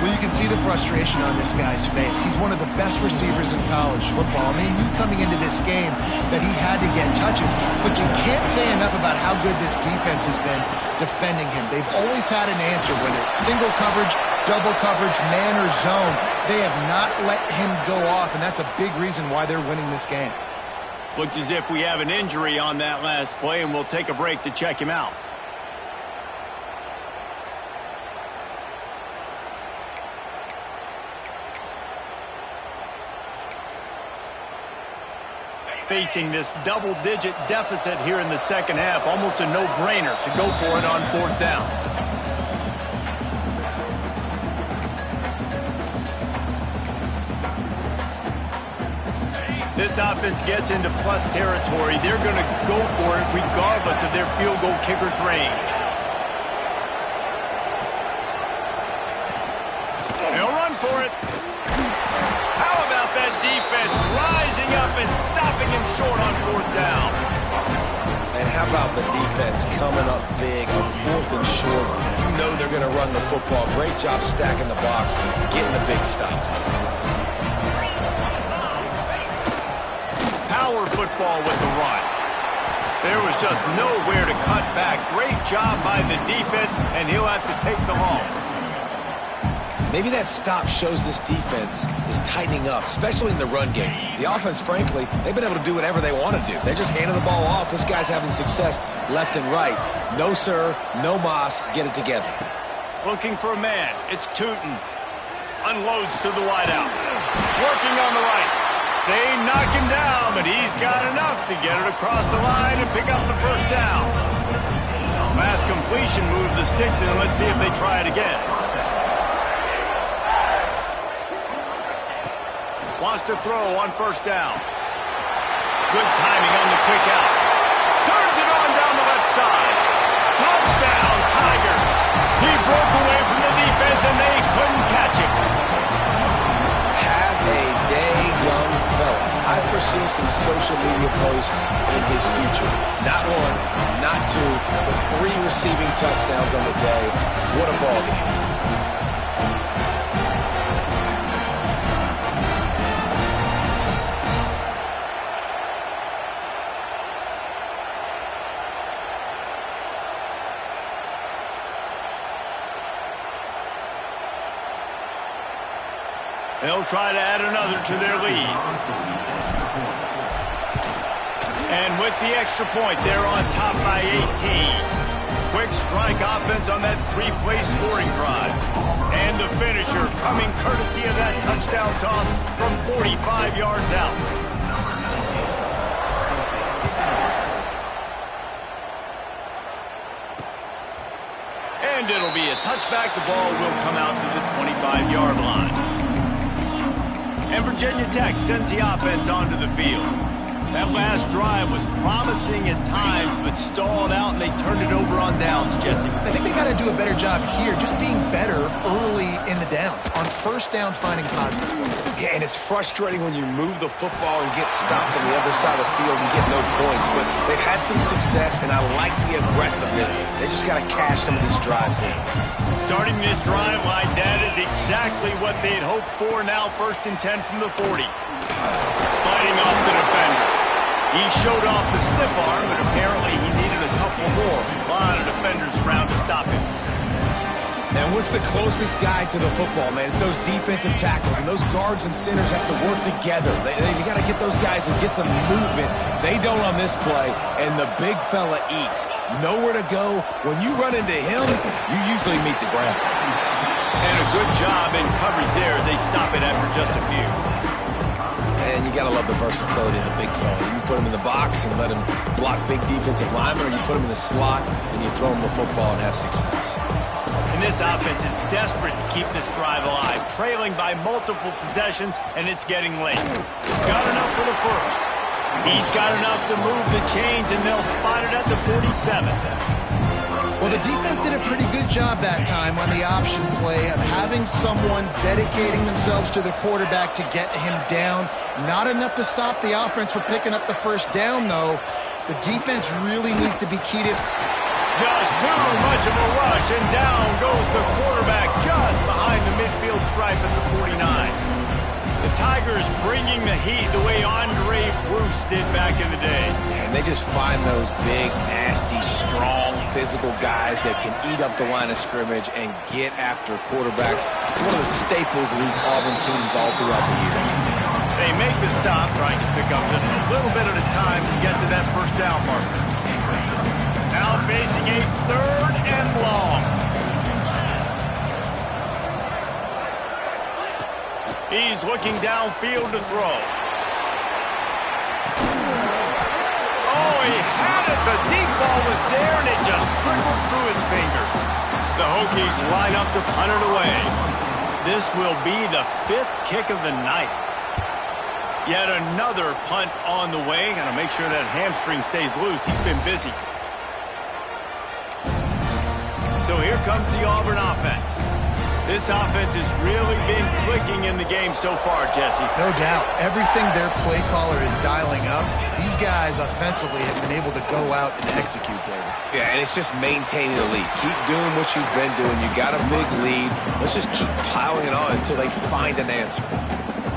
Well, you can see the frustration on this guy's face. He's one of the best receivers in college football. I mean, you coming into this game that he had to get touches, but you can't say enough about how good this defense has been defending him. They've always had an answer, whether it's single coverage, double coverage, man or zone. They have not let him go off, and that's a big reason why they're winning this game. Looks as if we have an injury on that last play, and we'll take a break to check him out. Facing this double-digit deficit here in the 2nd half, almost a no-brainer to go for it on 4th down. This offense gets into plus territory. They're going to go for it regardless of their field goal kicker's range. They'll run for it. How about that defense rising up and stopping him short on 4th down? And how about the defense coming up big on 4th and short? You know they're going to run the football. Great job stacking the box, getting the big stop. Power football with the run. There was just nowhere to cut back. Great job by the defense, and he'll have to take the loss. Maybe that stop shows this defense is tightening up, especially in the run game. The offense, frankly, they've been able to do whatever they want to do. They're just handing the ball off. This guy's having success left and right. No, sir, no mas, get it together. Looking for a man. It's Tootin. Unloads to the wideout. Working on the right. They knock him down, but he's got enough to get it across the line and pick up the 1st down. Last completion moved the sticks in. Let's see if they try it again. Wants to throw on 1st down. Good timing on the quick out. Turns it on down the left side. Touchdown, Tigers. He broke away from the defense, and they couldn't catch him. Have a day, young fella. I foresee some social media posts in his future. Not 1, not 2, but 3 receiving touchdowns on the day. What a ball game. They'll try to add another to their lead. And with the extra point, they're on top by 18. Quick strike offense on that 3-play scoring drive. And the finisher coming courtesy of that touchdown toss from 45 yards out. And it'll be a touchback. The ball will come out to the 25-yard line. And Virginia Tech sends the offense onto the field. That last drive was promising at times, but stalled out, and they turned it over on downs, Jesse. I think they got to do a better job here, just being better early in the downs. On 1st down, finding positive plays. Yeah, and it's frustrating when you move the football and get stopped on the other side of the field and get no points. But they've had some success, and I like the aggressiveness. They just got to cash some of these drives in. Starting this drive like that is exactly what they'd hoped for. Now 1st and 10 from the 40. Fighting off the defender. He showed off the stiff arm, but apparently he needed a couple more. A lot of defenders around to stop him. And what's the closest guy to the football, man? It's those defensive tackles, and those guards and centers have to work together. They got to get those guys and get some movement. They don't on this play, and the big fella eats. Nowhere to go. When you run into him, you usually meet the ground. And a good job in coverage there as they stop it after just a few. And you got to love the versatility of the big fella. You can put him in the box and let him block big defensive linemen, or you put him in the slot and you throw him the football and have success. And this offense is desperate to keep this drive alive, trailing by multiple possessions, and it's getting late. Got enough for the 1st. He's got enough to move the chains, and they'll spot it at the 47. Well, the defense did a pretty good job that time on the option play of having someone dedicating themselves to the quarterback to get him down. Not enough to stop the offense from picking up the 1st down, though. The defense really needs to be keyed in. Just too much of a rush, and down goes the quarterback just behind the midfield stripe at the 49. The Tigers bringing the heat the way Andre Bruce did back in the day. And they just find those big, nasty, strong, physical guys that can eat up the line of scrimmage and get after quarterbacks. It's one of the staples of these Auburn teams all throughout the years. They make the stop, trying to pick up just a little bit at a time to get to that 1st down marker. Now facing a 3rd and long. He's looking downfield to throw. Oh, he had it. The deep ball was there, and it just trickled through his fingers. The Hokies line up to punt it away. This will be the 5th kick of the night. Yet another punt on the way. Got to make sure that hamstring stays loose. He's been busy. So here comes the Auburn offense. This offense has really been clicking in the game so far, Jesse. No doubt. Everything their play caller is dialing up, these guys offensively have been able to go out and execute, David. Yeah, and it's just maintaining the lead. Keep doing what you've been doing. You got a big lead. Let's just keep piling it on until they find an answer.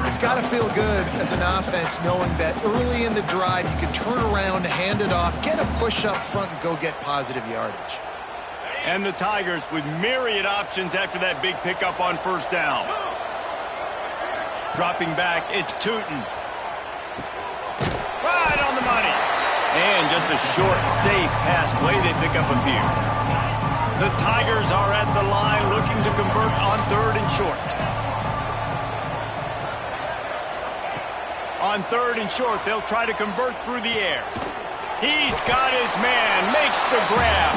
It's got to feel good as an offense knowing that early in the drive you can turn around, hand it off, get a push up front, and go get positive yardage. And the Tigers with myriad options after that big pickup on first down. Dropping back, it's Tootin. Right on the money. And just a short, safe pass play. They pick up a few. The Tigers are at the line looking to convert on 3rd and short. On 3rd and short, they'll try to convert through the air. He's got his man, makes the grab.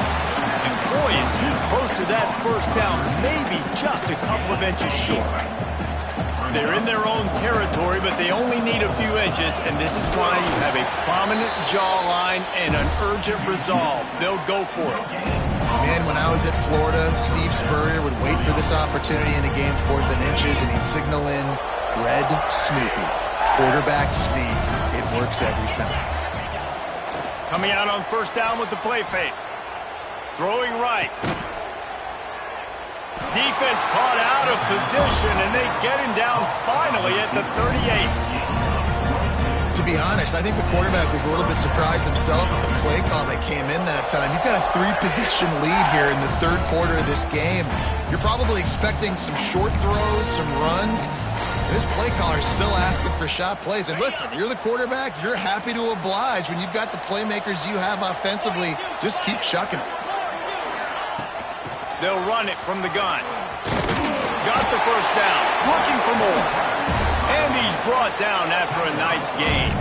And boy, is he close to that first down, maybe just a couple of inches short. They're in their own territory, but they only need a few inches, and this is why you have a prominent jawline and an urgent resolve. They'll go for it. Man, when I was at Florida, Steve Spurrier would wait for this opportunity in a game 4th and inches, and he'd signal in Red Snoopy. Quarterback sneak. It works every time. Coming out on first down with the play fake. Throwing right. Defense caught out of position, and they get him down finally at the 38. To be honest, I think the quarterback was a little bit surprised himself with the play call that came in that time. You've got a 3-possession lead here in the 3rd quarter of this game. You're probably expecting some short throws, some runs. This play caller is still asking for shot plays. And listen, you're the quarterback. You're happy to oblige. When you've got the playmakers you have offensively, just keep chucking it. They'll run it from the gun. Got the first down. Looking for more. And he's brought down after a nice gain.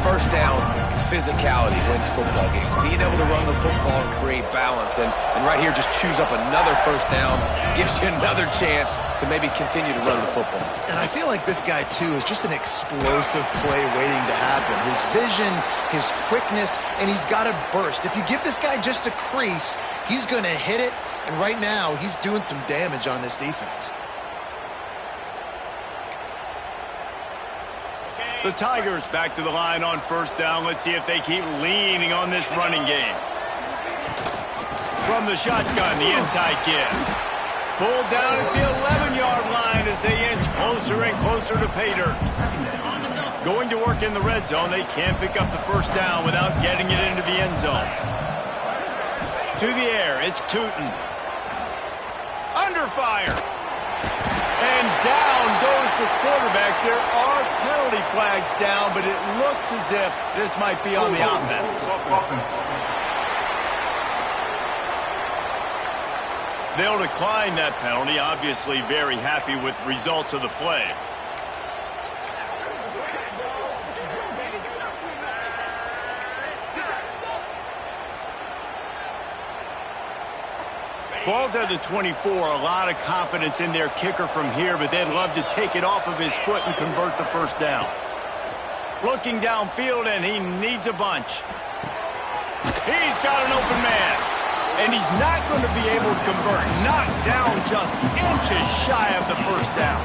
First down, physicality wins football games. Being able to run the football and create balance. And right here, just choose up another first down. Gives you another chance to maybe continue to run the football. And I feel like this guy, too, is just an explosive play waiting to happen. His vision, his quickness, and he's got a burst. If you give this guy just a crease, he's going to hit it. And right now, he's doing some damage on this defense. The Tigers back to the line on first down. Let's see if they keep leaning on this running game. From the shotgun, the inside give. Pulled down at the 11-yard line as they inch closer and closer to pay dirt. Going to work in the red zone. They can't pick up the first down without getting it into the end zone. To the air, it's Tootin. Under fire. And down goes the quarterback. There are penalty flags down, but it looks as if this might be on the offense. They'll decline that penalty, obviously very happy with results of the play. Ball's at the 24, a lot of confidence in their kicker from here, but they'd love to take it off of his foot and convert the first down. Looking downfield, and he needs a bunch. He's got an open man, and he's not going to be able to convert. Knocked down just inches shy of the first down.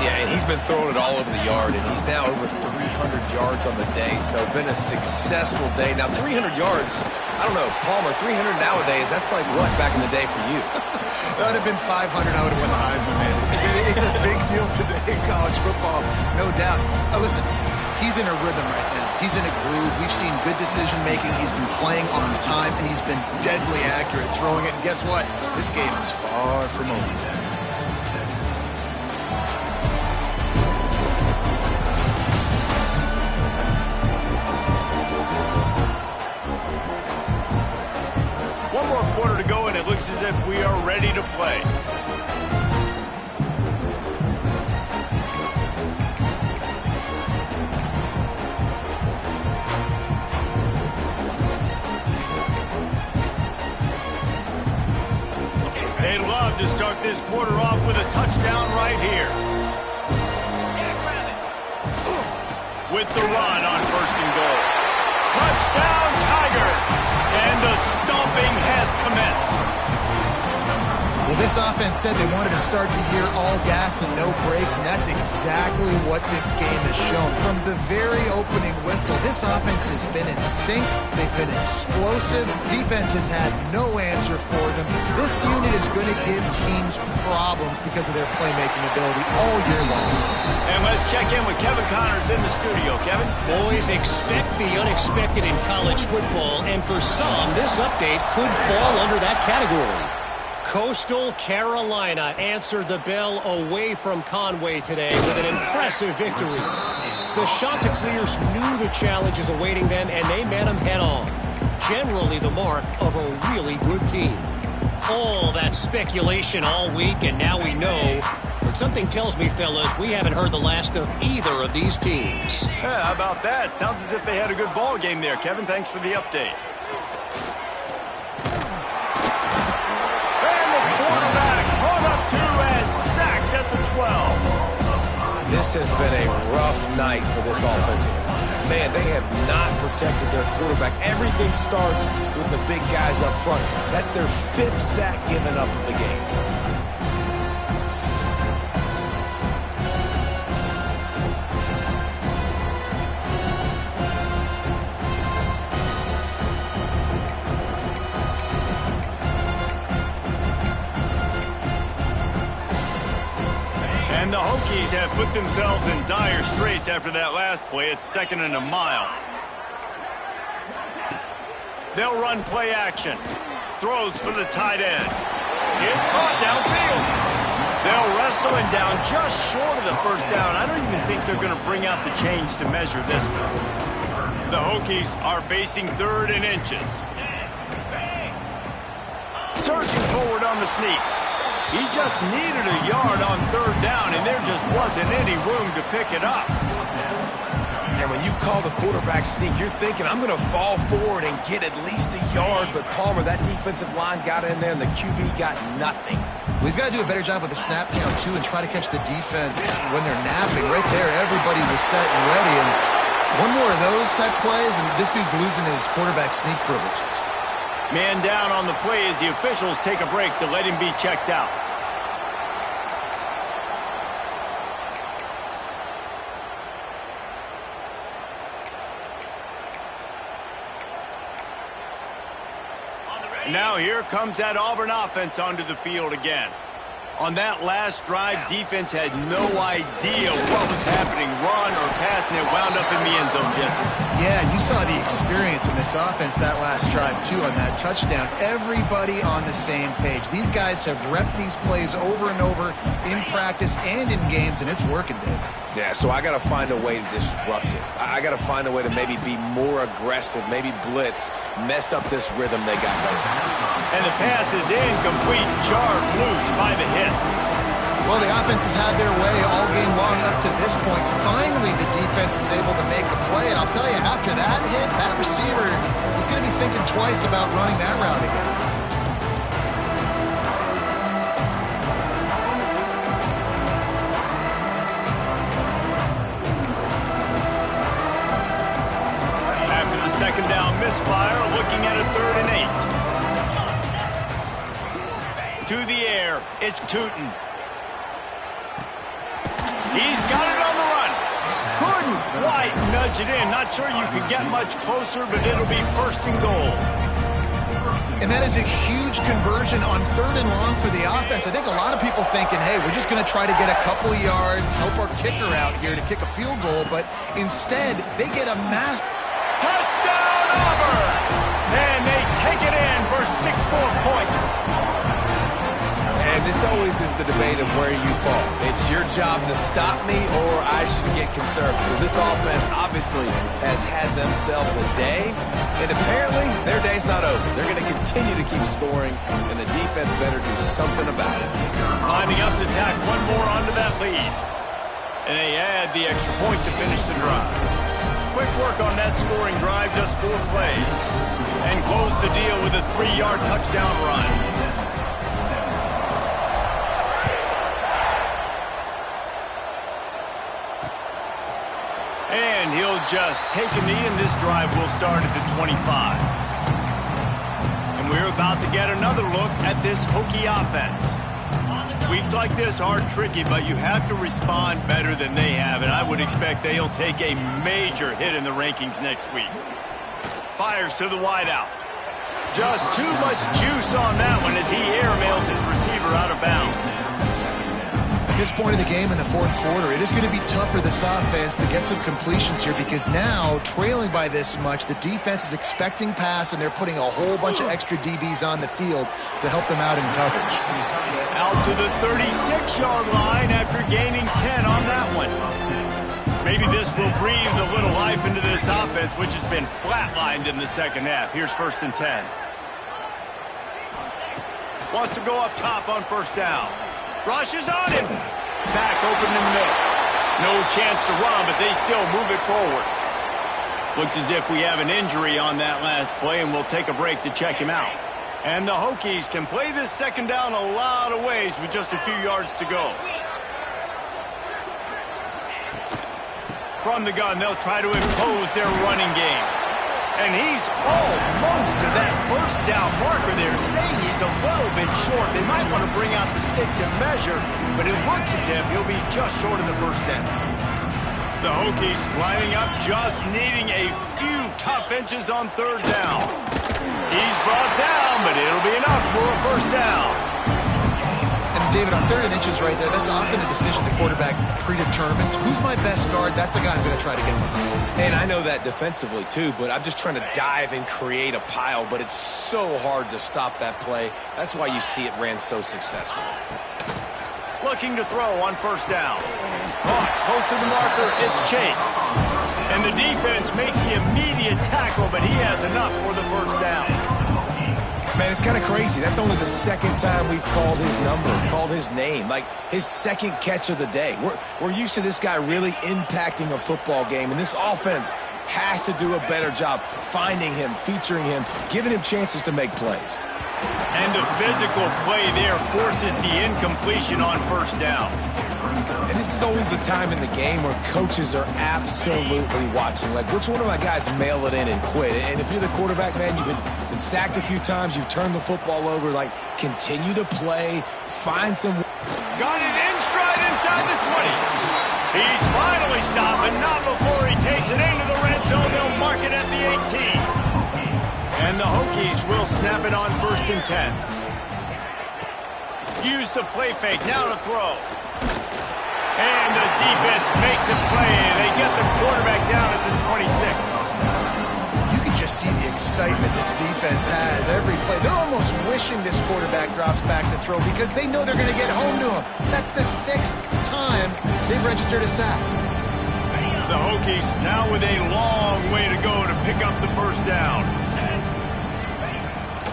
Yeah, and he's been throwing it all over the yard, and he's now over 300 yards on the day, so been a successful day. Now, 300 yards, I don't know, Palmer, 300 nowadays, that's like what back in the day for you? That would have been 500, I would have won the Heisman, man. It's a big deal today in college football, no doubt. Now, listen, he's in a rhythm right now. He's in a groove. We've seen good decision-making. He's been playing on time, and he's been deadly accurate throwing it. And guess what? This game is far from over. One more quarter to go, and it looks as if we are ready to play. They'd love to start this quarter off with a touchdown right here. with the run on 1st and goal. Touchdown, Tigers! And the stomping has commenced. Well, this offense said they wanted to start the year all gas and no brakes, and that's exactly what this game has shown. From the very opening whistle, this offense has been in sync. They've been explosive. Defense has had no answer for them. This unit is going to give teams problems because of their playmaking ability all year long. And let's check in with Kevin Connors in the studio. Kevin? Boys, expect the unexpected in college football, and for some, this update could fall under that category. Coastal Carolina answered the bell away from Conway today with an impressive victory. The Chanticleers knew the challenges awaiting them, and they met them head-on. Generally the mark of a really good team. All that speculation all week, and now we know. But something tells me, fellas, we haven't heard the last of either of these teams. Yeah, how about that? Sounds as if they had a good ball game there. Kevin, thanks for the update. This has been a rough night for this offensive. Man, they have not protected their quarterback. Everything starts with the big guys up front. That's their 5th sack given up of the game. And the Hokies have put themselves in dire straits after that last play. It's 2nd and a mile. They'll run play action. Throws for the tight end. It's caught downfield. They'll wrestle him down just short of the 1st down. I don't even think they're going to bring out the chains to measure this one. The Hokies are facing 3rd and inches. Surging forward on the sneak. He just needed a yard on 3rd down, and there just wasn't any room to pick it up. And when you call the quarterback sneak, you're thinking, I'm going to fall forward and get at least a yard. But Palmer, that defensive line got in there, and the QB got nothing. Well, he's got to do a better job with the snap count, too, and try to catch the defense when they're napping. Right there, everybody was set and ready. And one more of those type plays, and this dude's losing his quarterback sneak privileges. Man down on the play as the officials take a break to let him be checked out. Now here comes that Auburn offense onto the field again. On that last drive, defense had no idea what was happening, run or pass, and it wound up in the end zone, Jesse. Yeah, you saw the experience in this offense that last drive, too, on that touchdown. Everybody on the same page. These guys have repped these plays over and over in practice and in games, and it's working, Dave. Yeah, so I got to find a way to disrupt it. I got to find a way to maybe be more aggressive, maybe blitz, mess up this rhythm they got going. And the pass is incomplete, jarred loose by the hit. Well, the offense has had their way all game long up to this point. Finally, the defense is able to make a play. And I'll tell you, after that hit, that receiver is going to be thinking twice about running that route again. After the 2nd down misfire, looking at a 3rd and 8. To the air, it's Tootin. He's got it on the run. Couldn't quite nudge it in. Not sure you could get much closer, but it'll be 1st and goal. And that is a huge conversion on 3rd and long for the offense. I think a lot of people thinking, hey, we're just going to try to get a couple yards, help our kicker out here to kick a field goal. But instead, they get a massive touchdown, Auburn! And they take it in for 6 more points. And this always is the debate of where you fall. It's your job to stop me or I should get concerned because this offense obviously has had themselves a day, and apparently their day's not over. They're going to continue to keep scoring, and the defense better do something about it. Lining up to tack one more onto that lead. And they add the extra point to finish the drive. Quick work on that scoring drive, just 4 plays. And close the deal with a 3-yard touchdown run. And he'll just take a knee, and this drive will start at the 25. And we're about to get another look at this Hokie offense. Weeks like this are tricky, but you have to respond better than they have, and I would expect they'll take a major hit in the rankings next week. Fires to the wideout. Just too much juice on that one as he airmails his receiver out of bounds. At this point in the game in the fourth quarter, it is going to be tough for this offense to get some completions here because now, trailing by this much, the defense is expecting pass, and they're putting a whole bunch of extra DBs on the field to help them out in coverage. Out to the 36-yard line after gaining 10 on that one. Maybe this will breathe a little life into this offense, which has been flatlined in the second half. Here's 1st and 10. Wants to go up top on first down. Rushes on him. Back open in the middle. No chance to run, but they still move it forward. Looks as if we have an injury on that last play, and we'll take a break to check him out. And the Hokies can play this second down a lot of ways with just a few yards to go. From the gun, they'll try to impose their running game. And he's almost to that first down marker there, saying he's a little bit short. They might want to bring out the sticks and measure, but it looks as if he'll be just short of the first down. The Hokies lining up, just needing a few tough inches on third down. He's brought down, but it'll be enough for a first down. And David, on 3rd and inches right there, that's often a decision the quarterback predetermines. Who's my best guard? That's the guy I'm going to try to get behind. And I know that defensively too, but I'm just trying to dive and create a pile, but it's so hard to stop that play. That's why you see it ran so successfully. Looking to throw on first down. Caught close to the marker, it's Chase. And the defense makes the immediate tackle, but he has enough for the first down. Man, it's kind of crazy. That's only the second time we've called his number, called his name, like his second catch of the day. We're used to this guy really impacting a football game, and this offense has to do a better job finding him, featuring him, giving him chances to make plays. And the physical play there forces the incompletion on first down. And this is always the time in the game where coaches are absolutely watching. Like, which one of my guys mail it in and quit? And if you're the quarterback, man, you've been sacked a few times, you've turned the football over, like, continue to play, find some... Got it in stride inside the 20. He's finally stopped, but not before he takes it into the red zone. They'll mark it at the 18. And the Hokies will snap it on 1st and 10. Use the play fake, now to throw. And the defense makes a play. They get the quarterback down at the 26. You can just see the excitement this defense has every play. They're almost wishing this quarterback drops back to throw because they know they're going to get home to him. That's the 6th time they've registered a sack. The Hokies now with a long way to go to pick up the first down.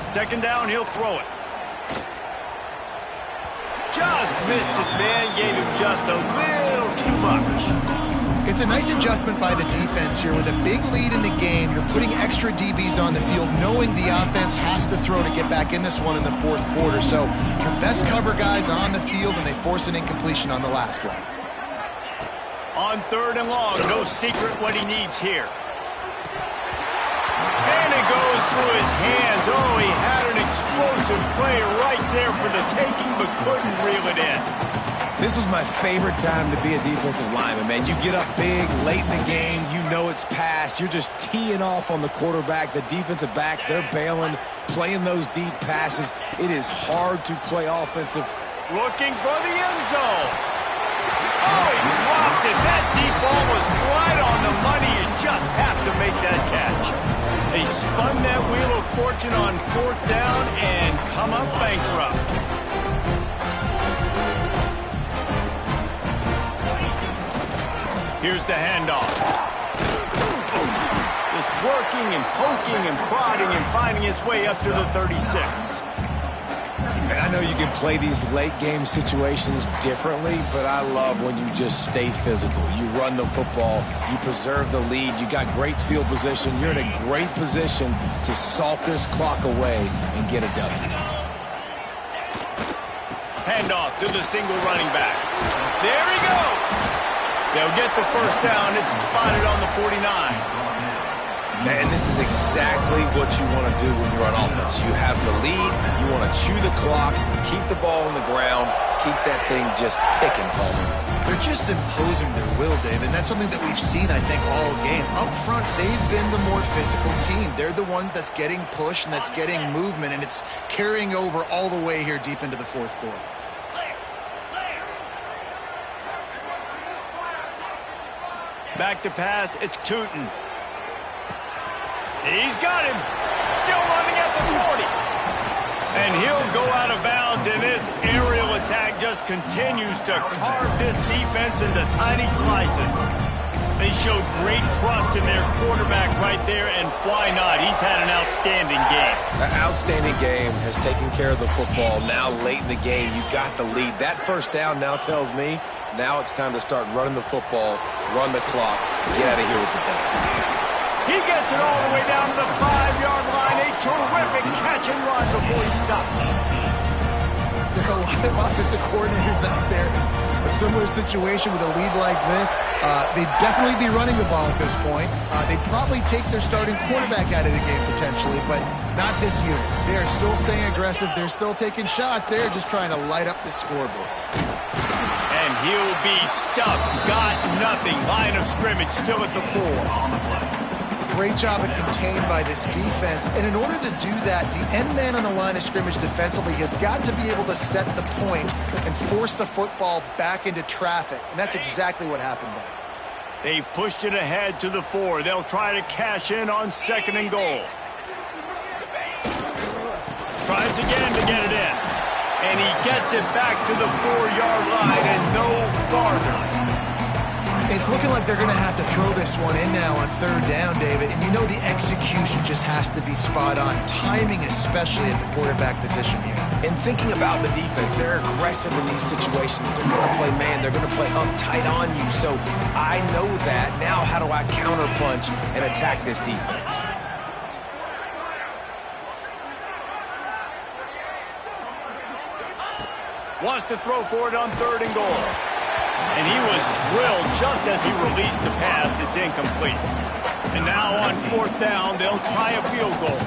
Second down, he'll throw it. Just missed his man, gave him just a little too much. It's a nice adjustment by the defense here. With a big lead in the game, you're putting extra DBs on the field, knowing the offense has to throw to get back in this one in the fourth quarter. So your best cover guys on the field, and they force an incompletion on the last one. On 3rd and long, no secret what he needs here. And it goes through his hands. Oh, he had an explosive play right there for the taking, but couldn't reel it in. This was my favorite time to be a defensive lineman, man. You get up big, late in the game, you know it's past. You're just teeing off on the quarterback. The defensive backs, they're bailing, playing those deep passes. It is hard to play offensive. Looking for the end zone. Oh, he dropped it. That deep ball was right on the money. You just have to make that catch. They spun that wheel of fortune on 4th down and come up bankrupt. Here's the handoff. Just working and poking and prodding and finding his way up to the 36. And I know you can play these late game situations differently, but I love when you just stay physical. You run the football, you preserve the lead, you got great field position, you're in a great position to salt this clock away and get a W. Handoff to the single running back. There he goes. They'll get the first down. It's spotted on the 49. And this is exactly what you want to do when you're on offense. You have the lead. You want to chew the clock, keep the ball on the ground, keep that thing just ticking, Palmer. They're just imposing their will, Dave, and that's something that we've seen, I think, all game. Up front, they've been the more physical team. They're the ones that's getting pushed and that's getting movement, and it's carrying over all the way here deep into the fourth quarter. Back to pass, it's Tootin. He's got him. Still running at the 40. And he'll go out of bounds, and this aerial attack just continues to carve this defense into tiny slices. They showed great trust in their quarterback right there, and why not? He's had an outstanding game. An outstanding game, has taken care of the football. Now late in the game, you got the lead. That first down now tells me now it's time to start running the football, run the clock, get out of here with the day. He gets it all the way down to the 5-yard line. A terrific catch and run before he stopped. There are a lot of offensive coordinators out there. A similar situation with a lead like this. They'd definitely be running the ball at this point. They'd probably take their starting quarterback out of the game potentially, but not this unit. They are still staying aggressive. They're still taking shots. They're just trying to light up the scoreboard. And he'll be stuffed. Got nothing. Line of scrimmage still at the 4. Great job at contained by this defense. And in order to do that, the end man on the line of scrimmage defensively has got to be able to set the point and force the football back into traffic. And that's exactly what happened there. They've pushed it ahead to the 4. They'll try to cash in on 2nd and goal. Tries again to get it in. And he gets it back to the 4-yard line and no farther. It's looking like they're going to have to throw this one in now on 3rd down, David. And you know the execution just has to be spot on. Timing, especially at the quarterback position here. And thinking about the defense, they're aggressive in these situations. They're going to play man. They're going to play up tight on you. So I know that. Now how do I counterpunch and attack this defense? Wants to throw for it on 3rd and goal. And he was drilled just as he released the pass. It's incomplete. And now on 4th down, they'll try a field goal.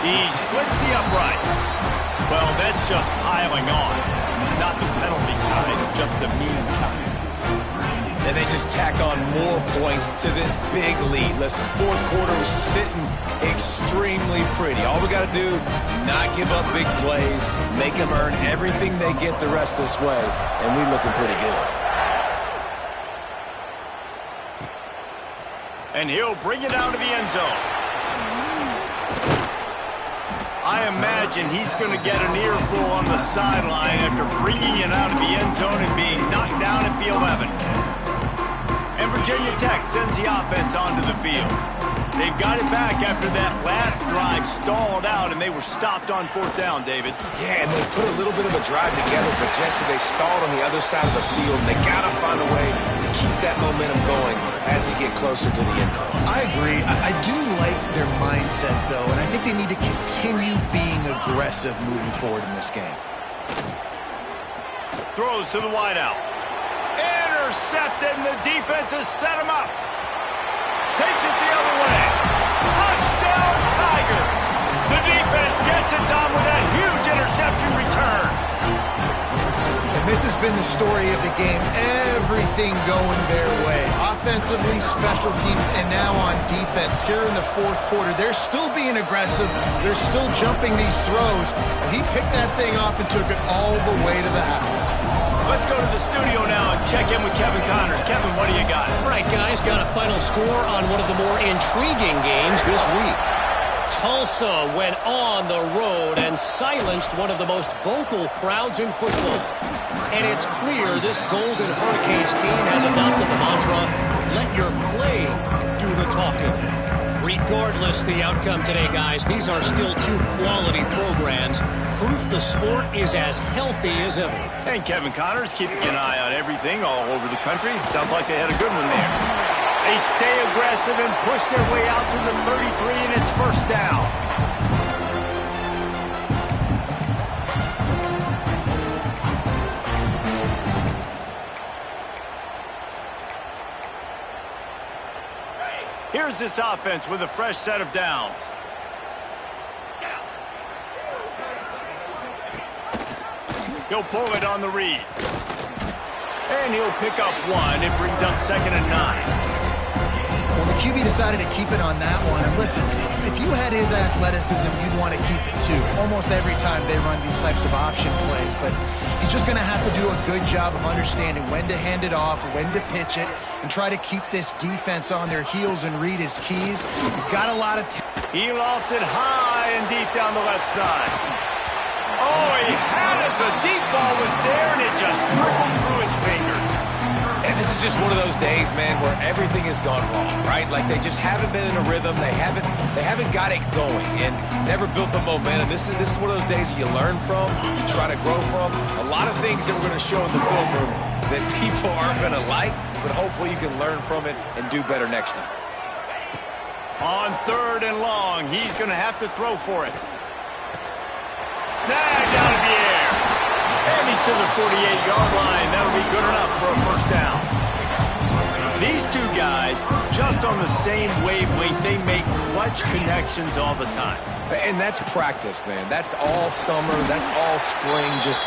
He splits the upright. Well, that's just piling on. Not the penalty kind, just the mean kind. And they just tack on more points to this big lead. Listen, 4th quarter was sitting extremely pretty. All we got to do, not give up big plays, make them earn everything they get the rest this way, and we're looking pretty good. And he'll bring it down to the end zone. I imagine he's going to get an earful on the sideline after bringing it out of the end zone and being knocked down at the 11. And Virginia Tech sends the offense onto the field. They've got it back after that last drive stalled out, and they were stopped on 4th down, David. Yeah, and they put a little bit of a drive together, but Jesse, they stalled on the other side of the field, and they got to find a way to keep that momentum going as they get closer to the end zone. I agree. I do like their mindset, though, and I think they need to continue being aggressive moving forward in this game. Throws to the wideout. Intercepted, and the defense has set him up. Takes it the other way. Touchdown, Tigers. The defense gets it done with a huge interception return. And this has been the story of the game. Everything going their way. Offensively, special teams, and now on defense. Here in the 4th quarter, they're still being aggressive. They're still jumping these throws. And he picked that thing off and took it all the way to the house. Let's go to the studio now and check in with Kevin Connors. Kevin, what do you got? All right, guys, got a final score on one of the more intriguing games this week. Tulsa went on the road and silenced one of the most vocal crowds in football. And it's clear this Golden Hurricanes team has adopted the mantra, let your play do the talking. Regardless the outcome today, guys, these are still 2 quality programs. Proof the sport is as healthy as ever. And Kevin Connors keeping an eye on everything all over the country. Sounds like they had a good one there. They stay aggressive and push their way out to the 33, and it's 1st down. Here's this offense with a fresh set of downs. He'll pull it on the read. And he'll pick up one. It brings up 2nd and 9. Well, the QB decided to keep it on that one. And listen, if you had his athleticism, you'd want to keep it too. Almost every time they run these types of option plays. But he's just going to have to do a good job of understanding when to hand it off, when to pitch it, and try to keep this defense on their heels and read his keys. He's got a lot of He lofts it high and deep down the left side. Oh, he had it. The deep ball was there, and it just trickled through his fingers. And this is just one of those days, man, where everything has gone wrong, right? Like they just haven't been in a rhythm. They haven't got it going and never built the momentum. This is one of those days that you learn from, you try to grow from. A lot of things that we're going to show in the film room that people aren't going to like, but hopefully you can learn from it and do better next time. On 3rd and long, he's going to have to throw for it. Snagged out of the air. And he's to the 48-yard line. That'll be good enough for a first down. These two guys, just on the same wavelength, they make clutch connections all the time. And that's practice, man. That's all summer. That's all spring. Just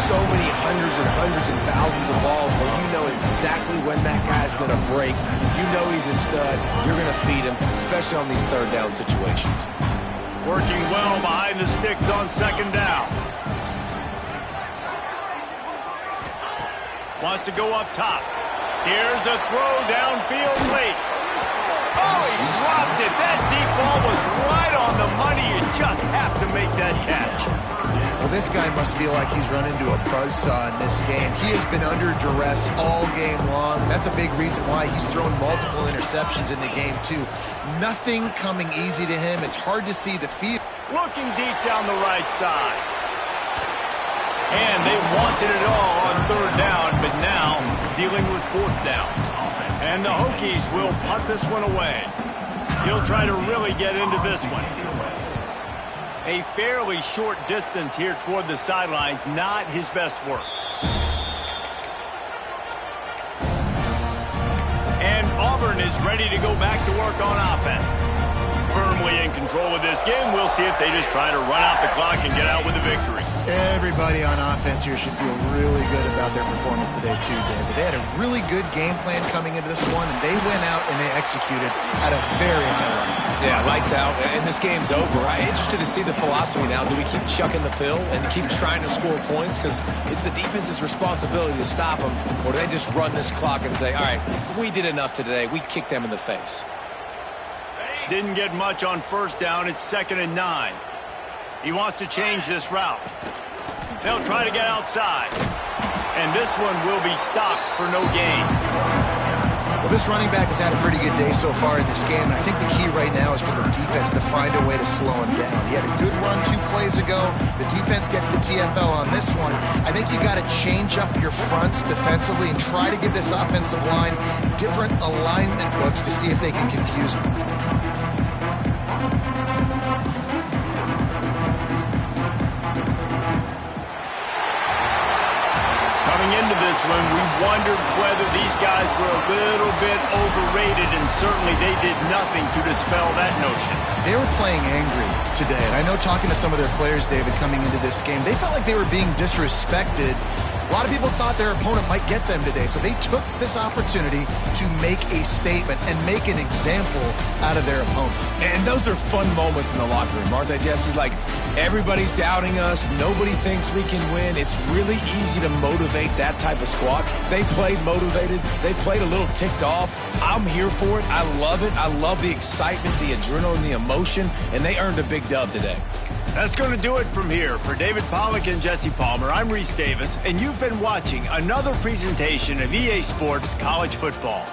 so many hundreds and thousands of balls where you know exactly when that guy's going to break. You know he's a stud. You're going to feed him, especially on these 3rd down situations. Working well behind the sticks on 2nd down. Wants to go up top. Here's a throw downfield late. Oh, he dropped it. That deep ball was right on the money. You just have to make that catch. Well, this guy must feel like he's run into a buzzsaw in this game. He has been under duress all game long, and that's a big reason why he's thrown multiple interceptions in the game, too. Nothing coming easy to him. It's hard to see the field. Looking deep down the right side. And they wanted it all on 3rd down, but now dealing with 4th down. And the Hokies will punt this one away. He'll try to really get into this one. A fairly short distance here toward the sidelines, not his best work. And Auburn is ready to go back to work on offense. Firmly in control of this game. We'll see if they just try to run out the clock and get out with a victory. Everybody on offense here should feel really good about their performance today, too, David. They had a really good game plan coming into this one, and they went out and they executed at a very high level. Yeah, lights out, and this game's over. I'm interested to see the philosophy now. Do we keep chucking the pill and keep trying to score points? Because it's the defense's responsibility to stop them, or do they just run this clock and say, all right, we did enough today. We kicked them in the face. Didn't get much on 1st down. It's 2nd and 9. He wants to change this route. They'll try to get outside. And this one will be stopped for no gain. Well, this running back has had a pretty good day so far in this game, and I think the key right now is for the defense to find a way to slow him down. He had a good run 2 plays ago. The defense gets the TFL on this one. I think you got to change up your fronts defensively and try to give this offensive line different alignment looks to see if they can confuse him. Into this one, we wondered whether these guys were a little bit overrated, and certainly they did nothing to dispel that notion. They were playing angry today, and I know talking to some of their players, David, coming into this game, they felt like they were being disrespected. A lot of people thought their opponent might get them today, so they took this opportunity to make a statement and make an example out of their opponent. And those are fun moments in the locker room, aren't they, Jesse? Like, everybody's doubting us. Nobody thinks we can win. It's really easy to motivate that type of squad. They played motivated. They played a little ticked off. I'm here for it. I love it. I love the excitement, the adrenaline, the emotion, and they earned a big dub today. That's going to do it from here. For David Pollack and Jesse Palmer, I'm Reese Davis, and you've been watching another presentation of EA Sports College Football.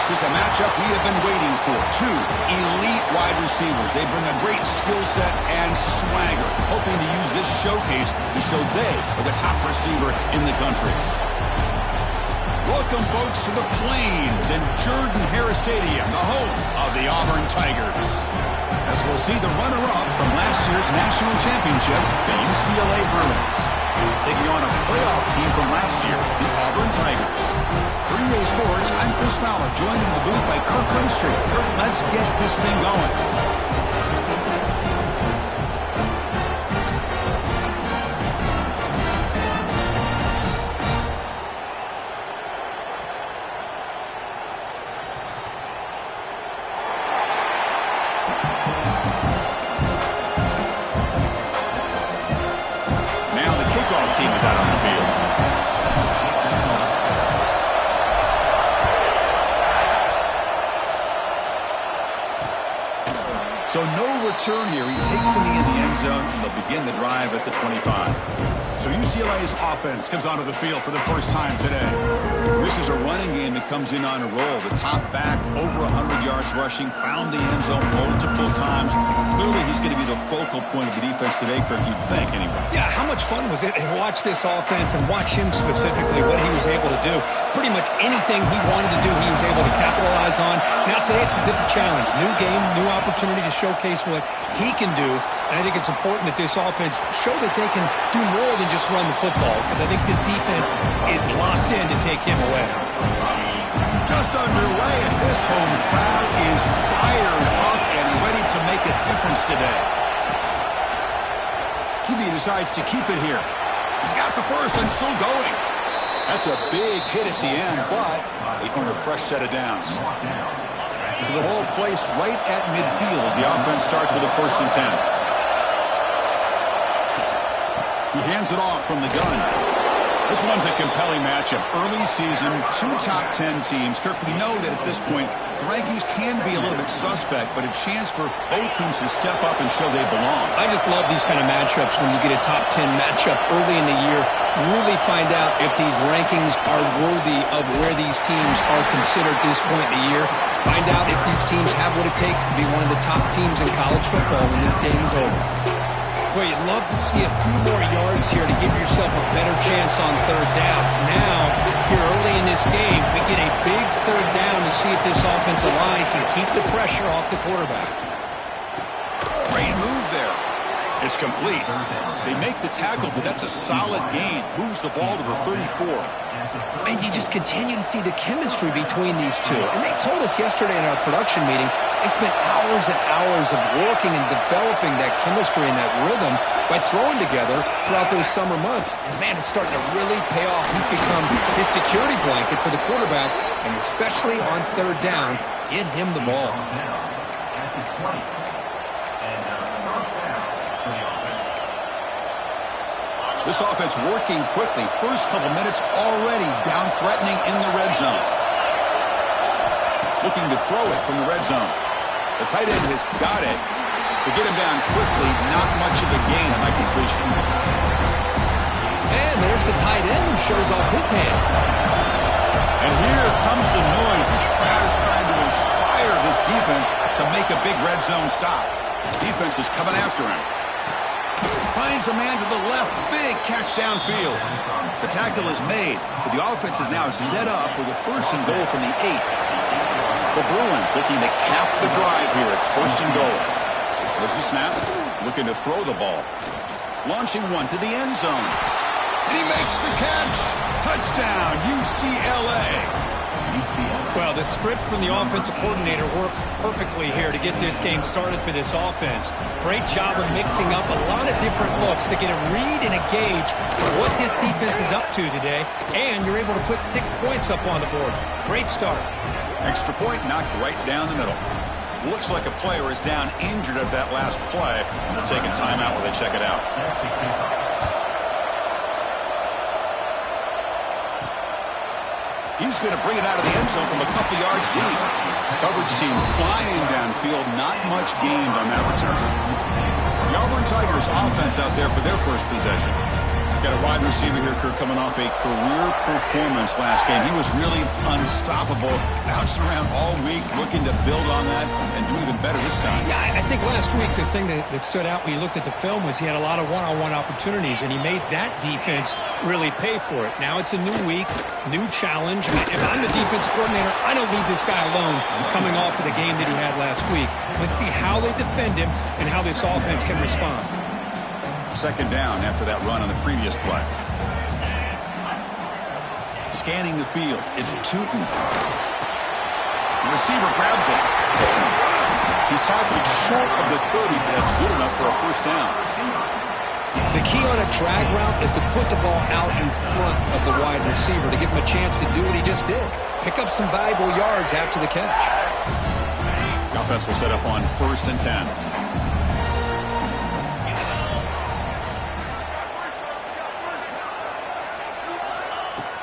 This is a matchup we have been waiting for. Two elite wide receivers. They bring a great skill set and swagger, hoping to use this showcase to show they are the top receiver in the country. Welcome, folks, to the Plains and Jordan-Hare Stadium, the home of the Auburn Tigers. As we'll see the runner-up from last year's national championship, the UCLA Bruins, taking on a playoff team from last year, the Auburn Tigers. Green Day Sports, I'm Chris Fowler, joined in the booth by Kirk Herbstreit. Kirk, let's get this thing going. Team is out on the field. So no return here. He takes it in the end zone, and they'll begin the drive at the 25. So UCLA's offense comes onto the field for the first time today. This is a running game that comes in on a roll. The top back, over 100 yards rushing, found the end zone multiple times. Clearly, he's going to be the focal point of the defense today, Kirk, you'd think, anyway. Yeah, how much fun was it to watch this offense and watch him specifically, what he was able to do. Pretty much anything he wanted to do, he was able to capitalize on. Now today, it's a different challenge. New game, new opportunity to showcase what he can do. And I think it's important that this offense show that they can do more than just run the football, because I think this defense is locked in to take him away. Just underway, and this home crowd is fired up and ready to make a difference today. QB decides to keep it here. He's got the first and still going. That's a big hit at the end, but they earn a fresh set of downs. So the ball placed right at midfield as the offense starts with a 1st and 10. He hands it off from the gun. This one's a compelling matchup. Early season, 2 top 10 teams. Kirk, we know that at this point, the rankings can be a little bit suspect, but a chance for both teams to step up and show they belong. I just love these kind of matchups when you get a top 10 matchup early in the year. Really find out if these rankings are worthy of where these teams are considered at this point in the year. Find out if these teams have what it takes to be one of the top teams in college football when this game is over. Boy, you'd love to see a few more yards here to give yourself a better chance on 3rd down. Now, here early in this game, we get a big 3rd down to see if this offensive line can keep the pressure off the quarterback. Great move there. It's complete. They make the tackle, but that's a solid gain. Moves the ball to the 34. And you just continue to see the chemistry between these two. And they told us yesterday in our production meeting, they spent hours and hours of working and developing that chemistry and that rhythm by throwing together throughout those summer months. And, man, it's starting to really pay off. He's become his security blanket for the quarterback, and especially on 3rd down, get him the ball. This offense working quickly. First couple minutes already down threatening in the red zone. Looking to throw it from the red zone. The tight end has got it. To get him down quickly, not much of a gain on that completion. And there's the tight end who shows off his hands. And here comes the noise. This crowd is trying to inspire this defense to make a big red zone stop. Defense is coming after him. Finds a man to the left. Big catch downfield. The tackle is made, but the offense is now set up with a 1st and goal from the 8. The Bruins looking to cap the drive here. It's 1st and goal. There's the snap. Looking to throw the ball. Launching one to the end zone. And he makes the catch. Touchdown, UCLA. Well, the script from the offensive coordinator works perfectly here to get this game started for this offense. Great job of mixing up a lot of different looks to get a read and a gauge of what this defense is up to today, and you're able to put 6 points up on the board. Great start. Extra point knocked right down the middle. Looks like a player is down injured at that last play. They'll take a timeout while they check it out. He's going to bring it out of the end zone from a couple yards deep. Coverage team flying downfield. Not much gained on that return. The Auburn Tigers offense out there for their first possession. Got a wide receiver here, Kirk, coming off a career performance last game. He was really unstoppable, bouncing around all week, looking to build on that and do even better this time. Yeah, I think last week the thing that stood out when you looked at the film was he had a lot of one-on-one opportunities, and he made that defense really pay for it. Now it's a new week, new challenge. If I'm the defensive coordinator, I don't leave this guy alone coming off of the game that he had last week. Let's see how they defend him and how this offense can respond. Second down after that run on the previous play. Scanning the field. It's Tootin. The receiver grabs it. He's tackled short of the 30, but that's good enough for a first down. The key on a drag route is to put the ball out in front of the wide receiver to give him a chance to do what he just did. Pick up some valuable yards after the catch. The offense will set up on 1st and 10.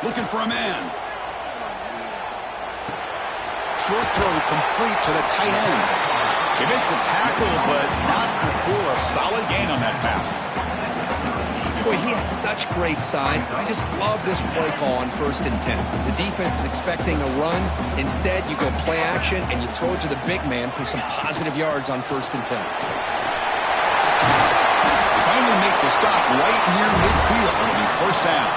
Looking for a man. Short throw complete to the tight end. They make the tackle, but not before a solid gain on that pass. Boy, he has such great size. I just love this play call on 1st and 10. The defense is expecting a run. Instead, you go play action, and you throw it to the big man for some positive yards on 1st and 10. Finally make the stop right near midfield. It'll be first down.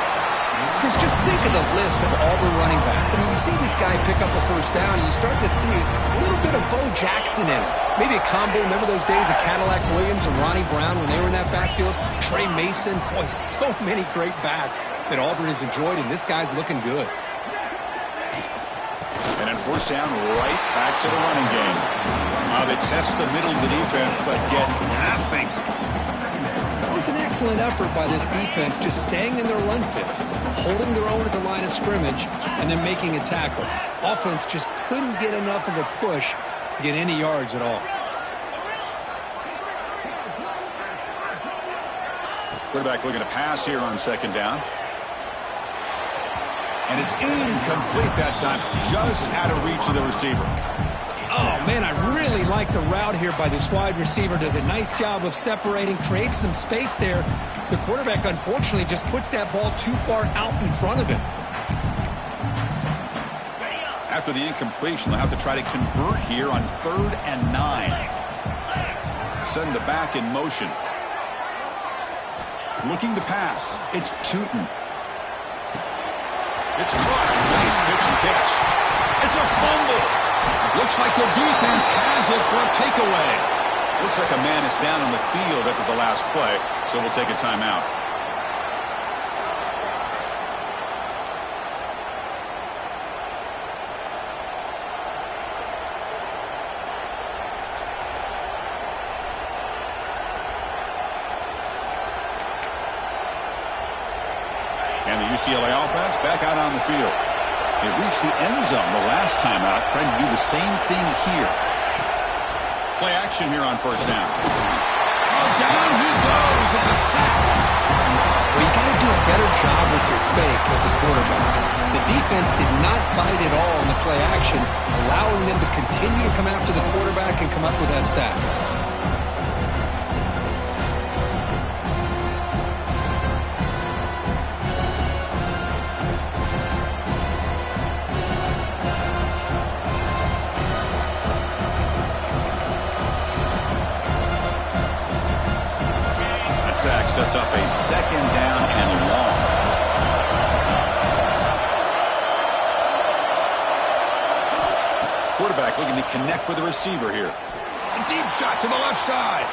Chris, just think of the list of Auburn running backs. I mean, you see this guy pick up a first down, and you start to see a little bit of Bo Jackson in it. Maybe a combo. Remember those days of Cadillac Williams and Ronnie Brown when they were in that backfield? Trey Mason. Boy, so many great backs that Auburn has enjoyed, and this guy's looking good. And then first down, right back to the running game. They test the middle of the defense, but get nothing. It was an excellent effort by this defense, just staying in their run fits, holding their own at the line of scrimmage, and then making a tackle. Offense just couldn't get enough of a push to get any yards at all. Quarterback looking to pass here on 2nd down. And it's incomplete that time, just out of reach of the receiver. Oh, man, I really like the route here by this wide receiver. Does a nice job of separating, creates some space there. The quarterback, unfortunately, just puts that ball too far out in front of him. After the incompletion, they'll have to try to convert here on 3rd and 9. Send the back in motion. Looking to pass. It's Tootin. It's caught. Nice pitch and catch. It's a fumble. Looks like the defense has it for a takeaway. Looks like a man is down on the field after the last play, so we'll take a timeout. And the UCLA offense back out on the field. They reached the end zone the last time out, trying to do the same thing here. Play action here on 1st down. Oh, down he goes. It's a sack. Well, you got to do a better job with your fake as a quarterback. The defense did not bite at all in the play action, allowing them to continue to come after the quarterback and come up with that sack. Sack sets up a 2nd down and long. Quarterback looking to connect with the receiver here. A deep shot to the left side.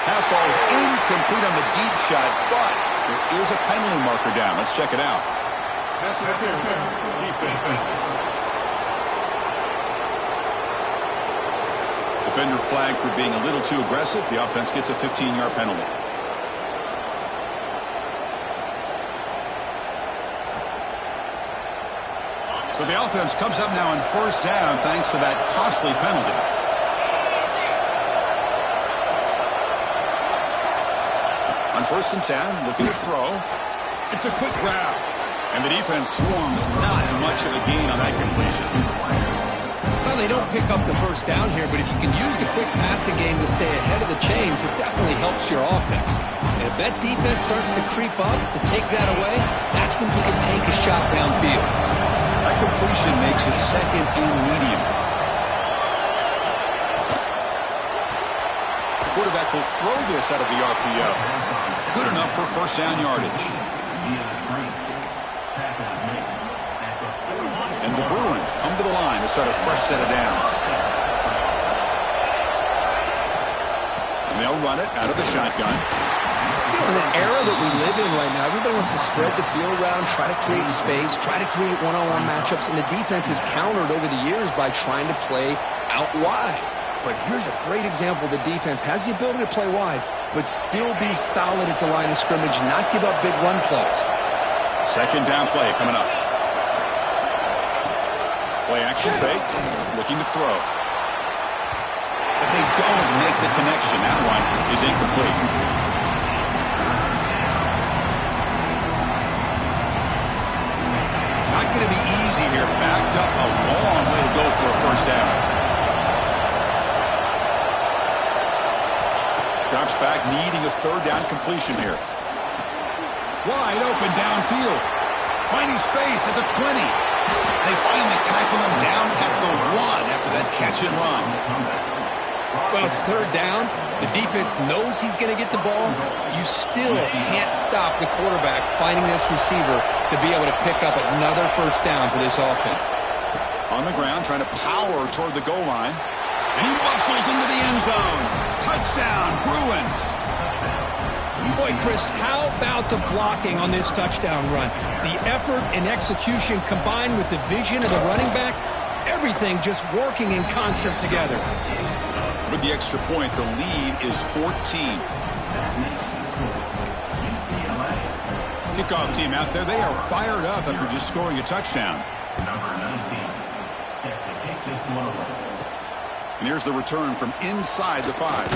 Pass ball is incomplete on the deep shot, but there is a penalty marker down. Let's check it out. Defender flagged for being a little too aggressive. The offense gets a 15-yard penalty. So the offense comes up now on 1st down thanks to that costly penalty. On 1st and 10, looking to throw. It's a quick grab. And the defense swarms not much of a gain on that completion. Well, they they don't pick up the first down here, but if you can use the quick passing game to stay ahead of the chains, it definitely helps your offense. And if that defense starts to creep up to take that away, that's when you can take a shot downfield. That completion makes it second and medium. Quarterback will throw this out of the RPO. Good enough for first down yardage. And the Bruins come to the line to start a fresh set of downs. And they'll run it out of the shotgun. You know, in the era that we live in right now, everybody wants to spread the field around, try to create space, try to create one-on-one matchups, and the defense has countered over the years by trying to play out wide. But here's a great example. The defense has the ability to play wide, but still be solid at the line of scrimmage, not give up big run plays. Second down play coming up. Play action fake, looking to throw. But they don't make the connection. That one is incomplete. Not going to be easy here. Backed up a long way to go for a first down. Drops back, needing a third down completion here. Wide open downfield. Finding space at the 20. They finally tackle him down at the 1 after that catch and run. Well, it's third down. The defense knows he's going to get the ball. You still can't stop the quarterback finding this receiver to be able to pick up another first down for this offense. On the ground, trying to power toward the goal line. And he muscles into the end zone. Touchdown, Bruins. Boy, Chris, how about the blocking on this touchdown run? The effort and execution combined with the vision of the running back, everything just working in concert together. With the extra point, the lead is 14. Kickoff team out there, they are fired up after just scoring a touchdown. And here's the return from inside the 5.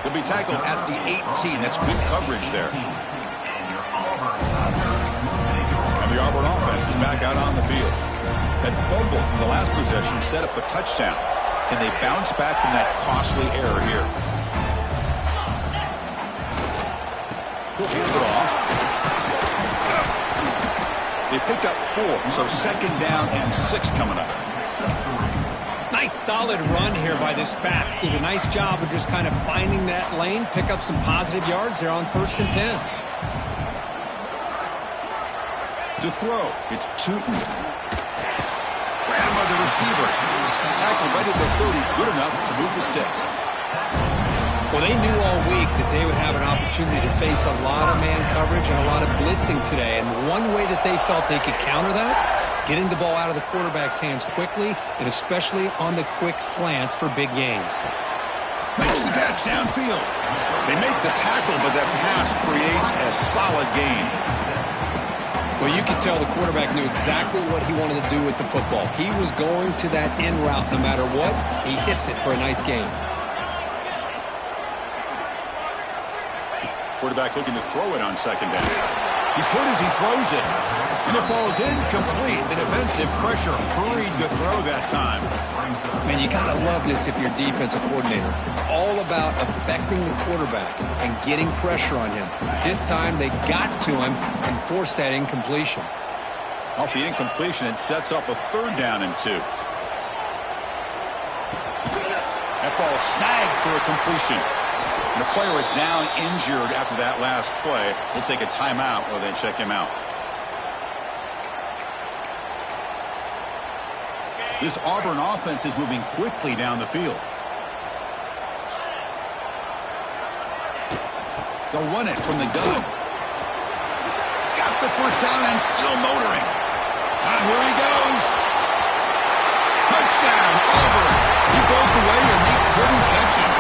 They'll be tackled at the 18. That's good coverage there. And the Auburn offense is back out on the field. That fumble in the last possession set up a touchdown. Can they bounce back from that costly error here? He'll hand it off. They picked up 4, so second down and 6 coming up. Nice solid run here by this back. Did a nice job of just kind of finding that lane, pick up some positive yards there on 1st and 10. To throw, it's Tootin. Grabbed by the receiver. Tackled right at the 30, good enough to move the sticks. Well, they knew all week that they would have an opportunity to face a lot of man coverage and a lot of blitzing today. And one way that they felt they could counter that, getting the ball out of the quarterback's hands quickly, and especially on the quick slants for big gains. Makes the catch downfield. They make the tackle, but that pass creates a solid gain. Well, you could tell the quarterback knew exactly what he wanted to do with the football. He was going to that in route no matter what. He hits it for a nice gain. Quarterback looking to throw it on second down. He's hit as he throws it. And it falls incomplete. The defensive pressure hurried to throw that time. Man, you got to love this if you're a defensive coordinator. It's all about affecting the quarterback and getting pressure on him. This time they got to him and forced that incompletion. Off the incompletion, it sets up a third down and 2. That ball snagged for a completion. And the player is down injured after that last play. We'll take a timeout while they check him out. This Auburn offense is moving quickly down the field. They'll run it from the gun. He's got the first down and still motoring. Here he goes. Touchdown, Auburn. He broke away and they couldn't catch him.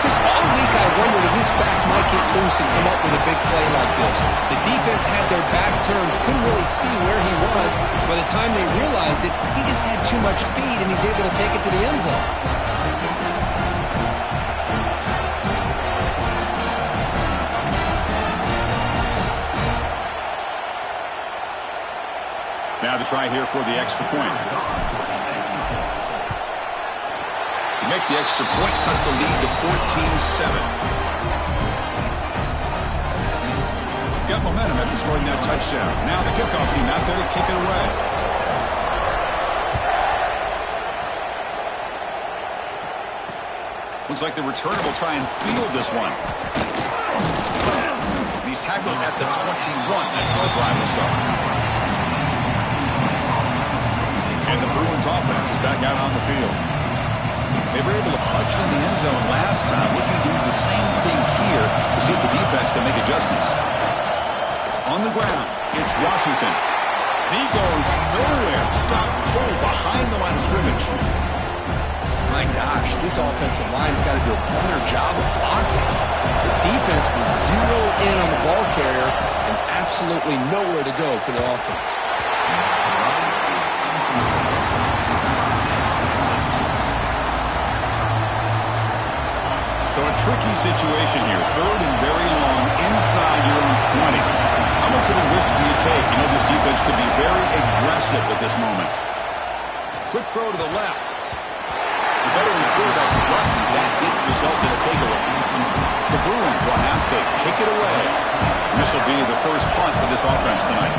This all week I wondered if this back might get loose and come up with a big play like this. The defense had their back turned, couldn't really see where he was. By the time they realized it, he just had too much speed and he's able to take it to the end zone. Now the try here for the extra point. To make the extra point, cut the lead to 14-7. Got momentum after scoring that touchdown. Now the kickoff team out there to kick it away. Looks like the returner will try and field this one. He's tackled at the 21. That's where the drive will start. And the Bruins offense is back out on the field. They were able to punch it in the end zone last time. Looking to do the same thing here to see if the defense can make adjustments. On the ground, it's Washington. He goes nowhere. Stop cold behind the line of scrimmage. My gosh, this offensive line's got to do a better job of blocking. The defense was zeroed in on the ball carrier and absolutely nowhere to go for the offense. So a tricky situation here. Third and very long inside your own 20. How much of a risk do you take? You know this defense could be very aggressive at this moment. Quick throw to the left. The veteran quarterback was lucky that didn't result in a takeaway. The Bruins will have to kick it away. And this will be the first punt for this offense tonight.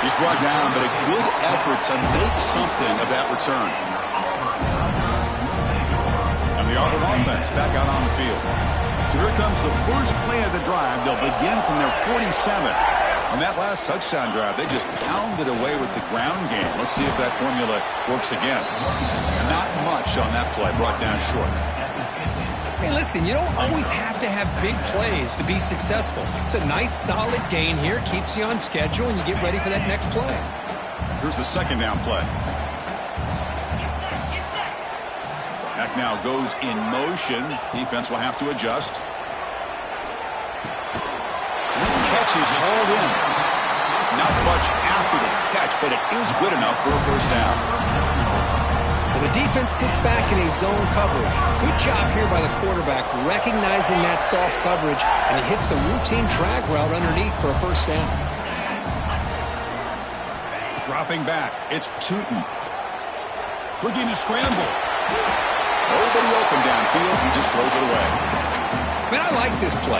He's brought down, but a good effort to make something of that return. And the Auburn offense back out on the field. So here comes the first play of the drive. They'll begin from their 47. On that last touchdown drive, they just pounded away with the ground game. Let's see if that formula works again. Not much on that play, brought down short. Hey, listen, you don't always have to have big plays to be successful. It's a nice, solid gain here. Keeps you on schedule, and you get ready for that next play. Here's the second down play. Back now goes in motion. Defense will have to adjust. The catch is hauled in. Not much after the catch, but it is good enough for a first down. Well, the defense sits back in a zone coverage. Good job here by the quarterback recognizing that soft coverage, and he hits the routine drag route underneath for a first down. Dropping back, it's Tootin. Looking to scramble. Nobody open downfield, he just throws it away. Man, I like this play.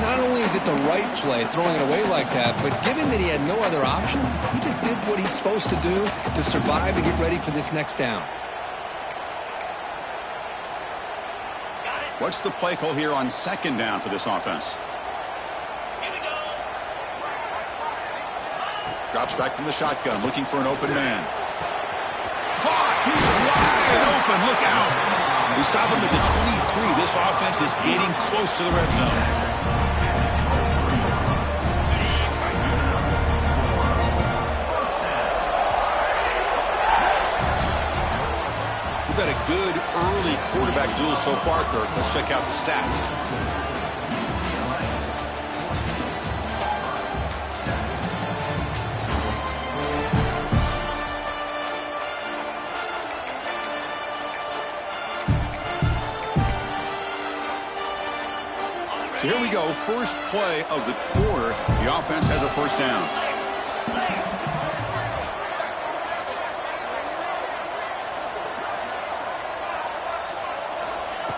Not only is it the right play, throwing it away like that, but given that he had no other option, he just did what he's supposed to do to survive and get ready for this next down. What's the play call here on second down for this offense? Drops back from the shotgun, looking for an open man. Caught! He's wide open, look out! We saw them at the 23. This offense is getting close to the red zone. We've had a good early quarterback duel so far, Kirk. Let's check out the stats. So here we go, first play of the quarter. The offense has a first down.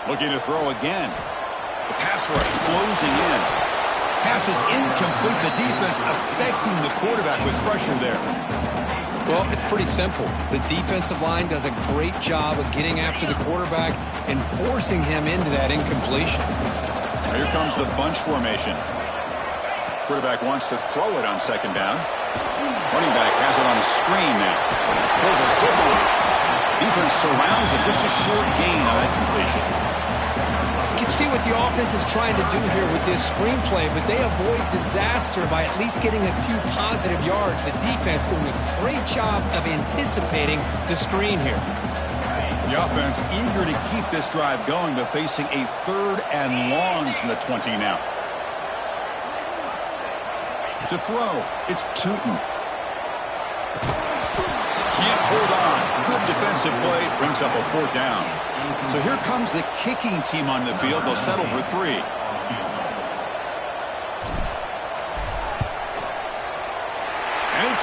Looking to throw again. The pass rush closing in. Pass is incomplete. The defense affecting the quarterback with pressure there. Well, it's pretty simple. The defensive line does a great job of getting after the quarterback and forcing him into that incompletion. Here comes the bunch formation. Quarterback wants to throw it on second down. Running back has it on a screen now. Pulls a stiff one. Defense surrounds it. Just a short gain on that completion. You can see what the offense is trying to do here with this screenplay, but they avoid disaster by at least getting a few positive yards. The defense doing a great job of anticipating the screen here. The offense eager to keep this drive going, but facing a third and long from the 20 now. To throw, it's Tootin. Can't hold on. Good defensive play, brings up a fourth down. So here comes the kicking team on the field. They'll settle for 3.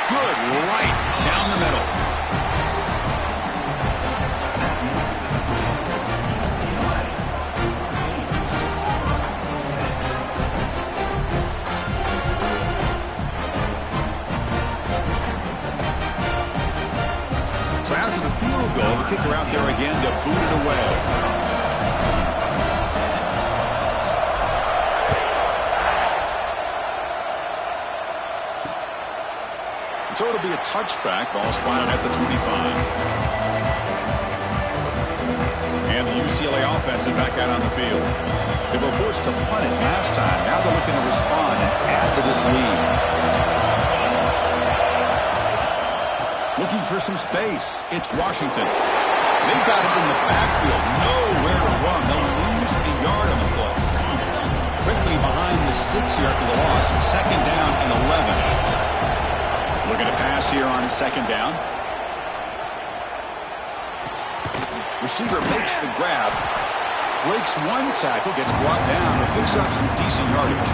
good right down the middle. So after the field goal, the kicker out there again to boot it away. So it'll be a touchback. Ball spotted at the 25. And the UCLA offense is back out on the field. They were forced to punt it last time. Now they're looking to respond and add to this lead. Looking for some space. It's Washington. They've got it in the backfield. Nowhere to run. They'll lose a yard on the play. Quickly behind the sticks here after the loss. Second down and 11. Looking to pass here on second down. Receiver makes the grab. Breaks one tackle, gets brought down, but picks up some decent yardage.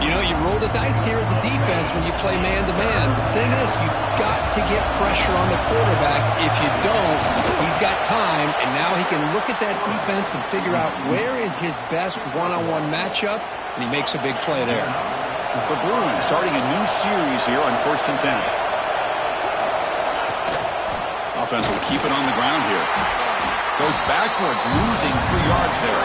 You know, you roll the dice here as a defense when you play man-to-man. The thing is, you've got to get pressure on the quarterback. If you don't, he's got time, and now he can look at that defense and figure out where is his best one-on-one matchup, and he makes a big play there. The Bruins starting a new series here on 1st and 10. Offense will keep it on the ground here. Goes backwards, losing 3 yards there.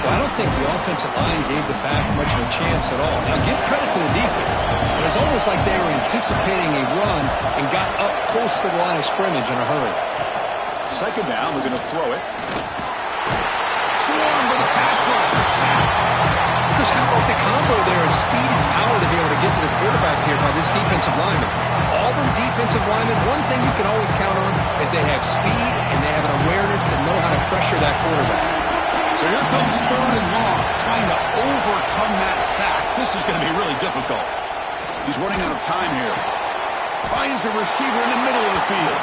Well, I don't think the offensive line gave the back much of a chance at all. Now, give credit to the defense. It was almost like they were anticipating a run and got up close to the line of scrimmage in a hurry. Second down, we're going to throw it. Swarm with a pass rush, a sack. Because how about the combo there of speed and power to be able to get to the quarterback here by this defensive lineman? Auburn defensive linemen, one thing you can always count on is they have speed and they have an awareness to know how to pressure that quarterback. So here comes 3rd and long, trying to overcome that sack. This is going to be really difficult. He's running out of time here. Finds a receiver in the middle of the field.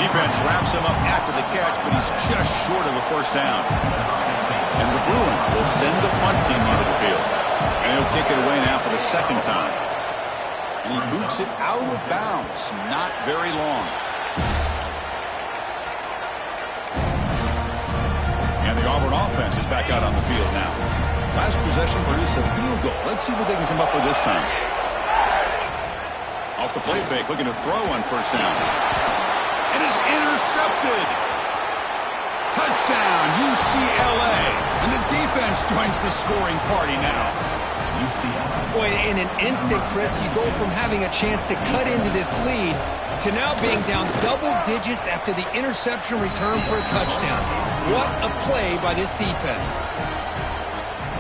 Defense wraps him up after the catch, but he's just short of a first down. And the Bruins will send the punt team onto the field. And he'll kick it away now for the second time. And he boots it out of bounds. Not very long. And the Auburn offense is back out on the field now. Last possession produced a field goal. Let's see what they can come up with this time. Off the play fake, looking to throw on first down. It is intercepted. Touchdown, UCLA. And the defense joins the scoring party now. Boy, in an instant, Chris, you go from having a chance to cut into this lead to now being down double digits after the interception return for a touchdown. What a play by this defense.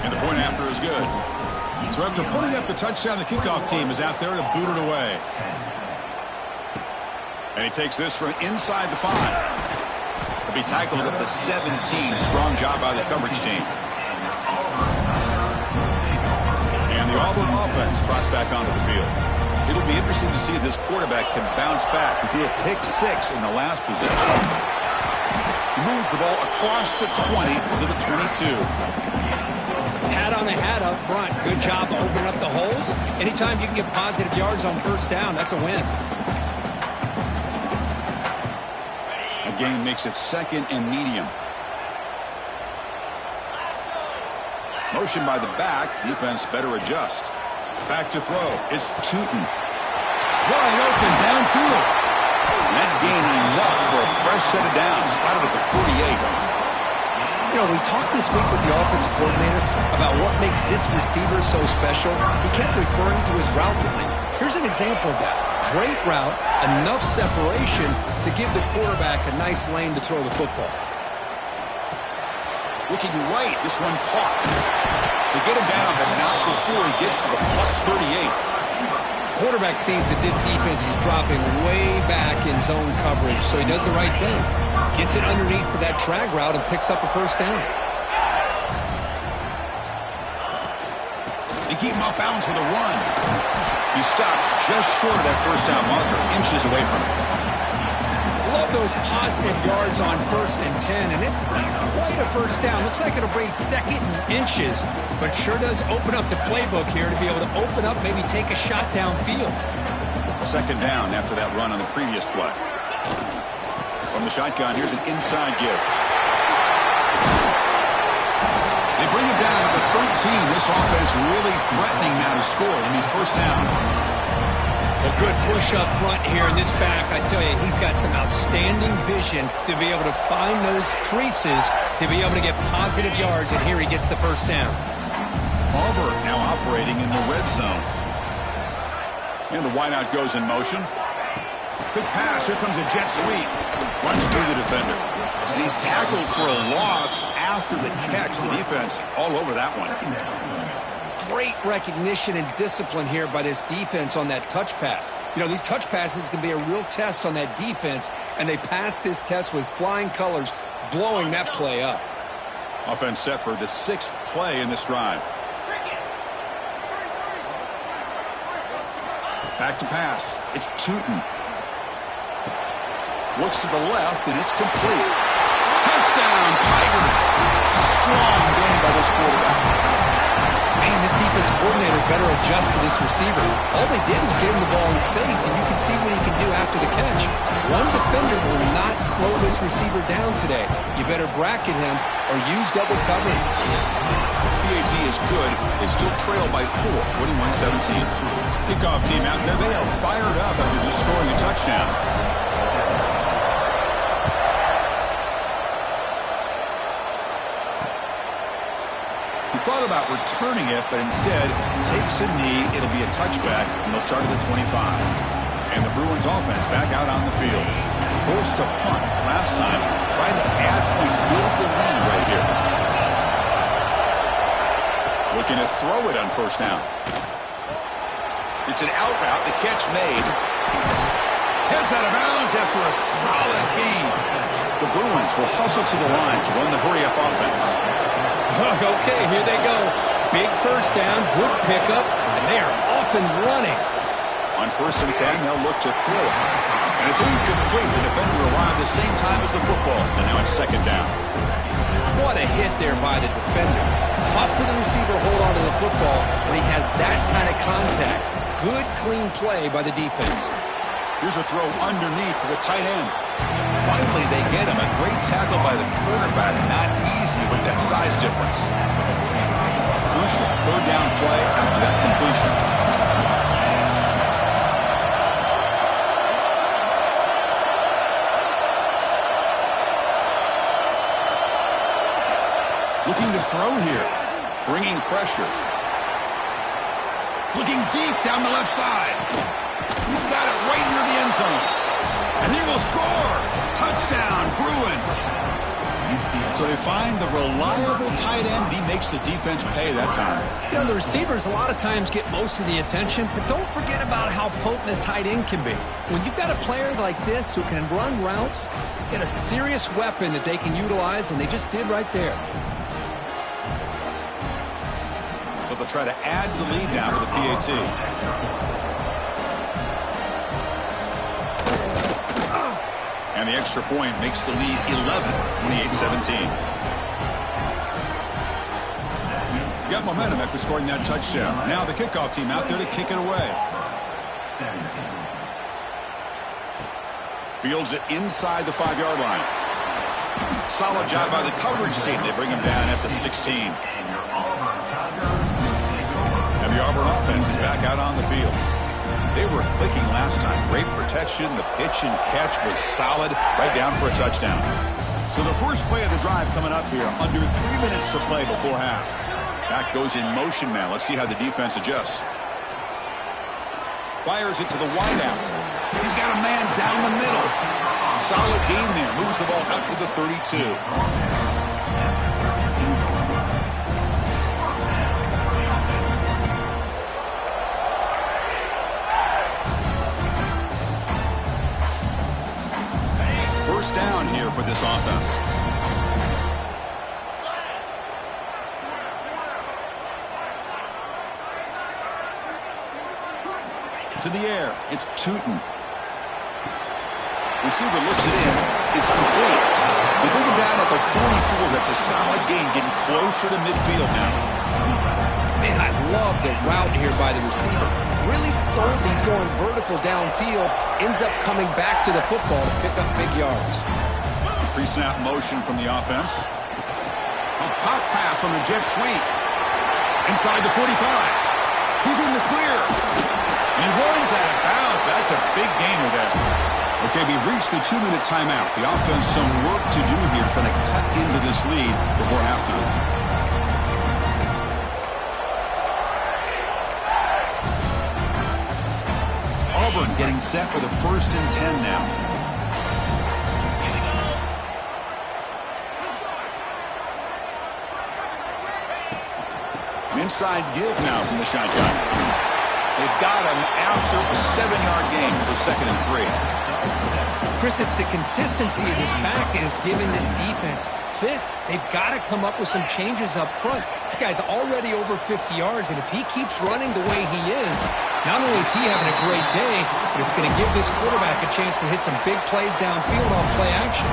And the point after is good. So after putting up the touchdown, the kickoff team is out there to boot it away. And he takes this from inside the 5. He'll be tackled at the 17. Strong job by the coverage team. And the Auburn offense trots back onto the field. It'll be interesting to see if this quarterback can bounce back. He threw a pick-6 in the last possession. He moves the ball across the 20 to the 22. Hat on a hat up front. Good job opening up the holes. Anytime you can get positive yards on first down, that's a win. A gain makes it 2nd and medium. Motion by the back. Defense better adjust. Back to throw. It's Tootin. Wide open downfield. That gain enough for a fresh set of downs. Spotted at the 48. You know, we talked this week with the offensive coordinator about what makes this receiver so special. He kept referring to his route running. Here's an example of that. Great route, enough separation to give the quarterback a nice lane to throw the football. Looking right, this one caught. They get him down, but not before he gets to the +38. Quarterback sees that this defense is dropping way back in zone coverage, so he does the right thing. Gets it underneath to that drag route and picks up a first down. They keep him off bounds with a run. He stopped just short of that first down marker, inches away from it. Love those positive yards on 1st and 10, and it's not quite a first down. Looks like it'll bring 2nd and inches, but sure does open up the playbook here to be able to open up, maybe take a shot downfield. Second down after that run on the previous play. From the shotgun, here's an inside give. They bring him down at the 13. This offense really threatening now to score. I mean, first down. A good push up front here in this back. I tell you, he's got some outstanding vision to be able to find those creases, to be able to get positive yards, and here he gets the first down. Auburn now operating in the red zone. And the wideout goes in motion. Quick pass. Here comes a jet sweep. Runs through the defender. And he's tackled for a loss after the catch. The defense all over that one. Great recognition and discipline here by this defense on that touch pass. You know, these touch passes can be a real test on that defense, and they passed this test with flying colors, blowing that play up. Offense set for the 6th play in this drive. Back to pass. It's Tootin. Looks to the left, and it's complete. Touchdown, Tigers. Strong game by this quarterback. Man, this defense coordinator better adjust to this receiver. All they did was give him the ball in space, and you can see what he can do after the catch. One defender will not slow this receiver down today. You better bracket him or use double coverage. PAT is good. They still trail by 4, 21-17. Kickoff team out there. They are fired up after just scoring a touchdown. He thought about returning it, but instead takes a knee. It'll be a touchback, and they'll start at the 25. And the Bruins offense back out on the field. Forced to punt last time. Trying to add points, build the lead right here. Looking to throw it on first down. It's an out route. The catch made. Heads out of bounds after a solid gain. The Bruins will hustle to the line to run the hurry-up offense. Okay, here they go. Big first down, good pickup, and they are off and running. On 1st and 10, they'll look to throw it. And it's incomplete. The defender arrived the same time as the football, and now it's 2nd down. What a hit there by the defender. Tough for the receiver to hold on to the football when he has that kind of contact. Good, clean play by the defense. Here's a throw underneath to the tight end. Finally, they get him. A great tackle by the quarterback. Not easy with that size difference. Crucial 3rd down play after that completion. Looking to throw here. Bringing pressure. Looking deep down the left side. He's got it right near the end zone. And he will score. Touchdown, Bruins. So they find the reliable tight end, and he makes the defense pay that time. You know, the receivers a lot of times get most of the attention, but don't forget about how potent a tight end can be. When you've got a player like this who can run routes, get a serious weapon that they can utilize, and they just did right there. So they'll try to add to the lead now to the PAT. And the extra point makes the lead 11, 28-17. Got momentum after scoring that touchdown. Now the kickoff team out there to kick it away. Fields it inside the 5-yard line. Solid job by the coverage team. They bring him down at the 16. And the Auburn offense is back out on the field. They were clicking last time. Great protection. The pitch and catch was solid. Right down for a touchdown. So the first play of the drive coming up here. Under 3 minutes to play before half. Back goes in motion now. Let's see how the defense adjusts. Fires it to the wideout. He's got a man down the middle. Solid gain there. Moves the ball out to the 32. First down here for this offense. To the air. It's Tootin. Receiver looks it in. It's complete. They bring him down at the 44. That's a solid gain, getting closer to midfield now. Man, I love the route here by the receiver. Really sold he's going vertical downfield, ends up coming back to the football to pick up big yards. Pre-snap motion from the offense. A pop pass on the jet sweep. Inside the 45. He's in the clear. And he runs out of bounds. That's a big gainer there. Okay, we've reached the 2-minute timeout. The offense some work to do here trying to cut into this lead before halftime. Auburn getting set for the 1st and 10 now. Inside give now from the shotgun. They've got him after a 7-yard gain, so 2nd and 3. Chris, it's the consistency of his back is giving this defense fits. They've got to come up with some changes up front. This guy's already over 50 yards, and if he keeps running the way he is, not only is he having a great day, but it's going to give this quarterback a chance to hit some big plays downfield off play action.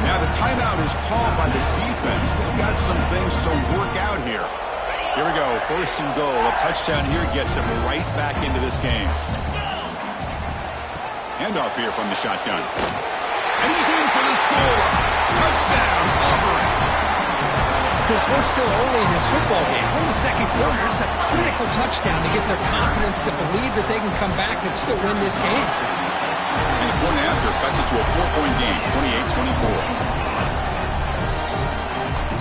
Now the timeout is called by the defense. They've got some things to work out here. Here we go, 1st and goal. A touchdown here gets him right back into this game. Handoff here from the shotgun. And he's in for the score. Touchdown, Auburn. Chris, we're still early in this football game. We're in the 2nd quarter. It's a critical touchdown to get their confidence to believe that they can come back and still win this game. And the point after cuts it to a 4-point game, 28-24.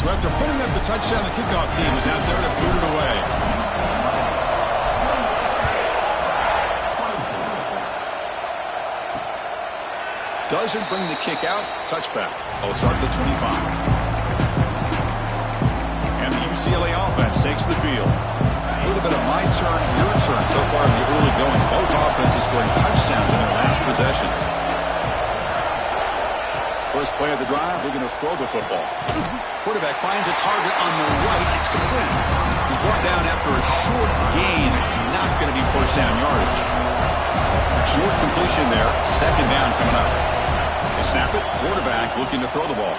So after putting up the touchdown, the kickoff team is out there to put it away. Doesn't bring the kick out. Touchback. They'll start at the 25. And the UCLA offense takes the field. A little bit of my turn, your turn so far in the early going. Both offenses scoring touchdowns in their last possessions. First play of the drive, they're going to throw the football. Quarterback finds a target on the right. It's complete. He's brought down after a short gain. It's not going to be 1st down yardage. Short completion there. 2nd down coming up. They snap it. Quarterback looking to throw the ball.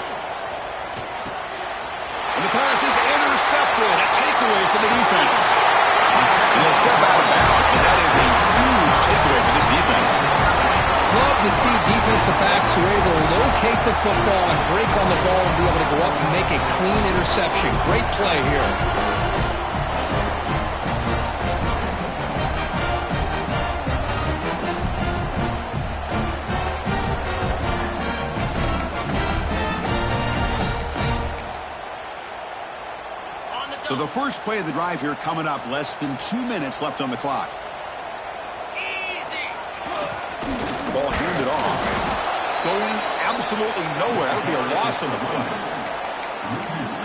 And the pass is intercepted. A takeaway for the defense. And he'll step out of bounds, but that is a huge takeaway for this defense. Love to see defensive backs who are able to locate the football and break on the ball and be able to go up and make a clean interception. Great play here. So the first play of the drive here coming up. Less than 2 minutes left on the clock. Ball handed off. Going absolutely nowhere. That would be a loss on the play.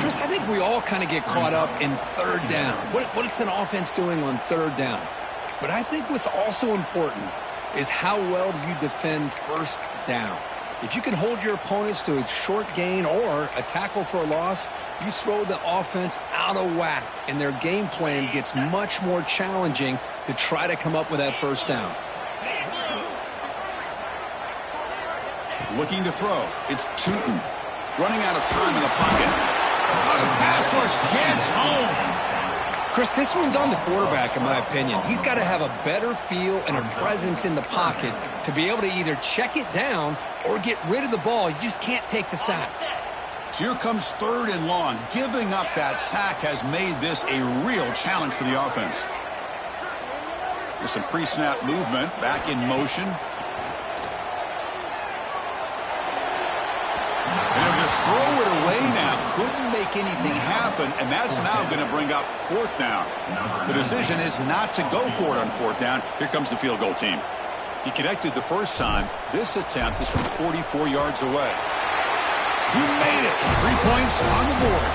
Chris, I think we all kind of get caught up in 3rd down. What's an offense doing on 3rd down? But I think what's also important is how well do you defend 1st down. If you can hold your opponents to a short gain or a tackle for a loss, you throw the offense out of whack, and their game plan gets much more challenging to try to come up with that 1st down. Looking to throw. It's Tootin. Running out of time in the pocket. The pass rush gets home. Chris, this one's on the quarterback, in my opinion. He's got to have a better feel and a presence in the pocket to be able to either check it down or get rid of the ball. You just can't take the sack. So here comes 3rd and long. Giving up that sack has made this a real challenge for the offense. There's some pre-snap movement. Back in motion. And he'll just throw it away now. Couldn't make anything happen, and that's now going to bring up 4th down. The decision is not to go for it on 4th down. Here comes the field goal team. He connected the first time. This attempt is from 44 yards away. He made it. 3 points on the board.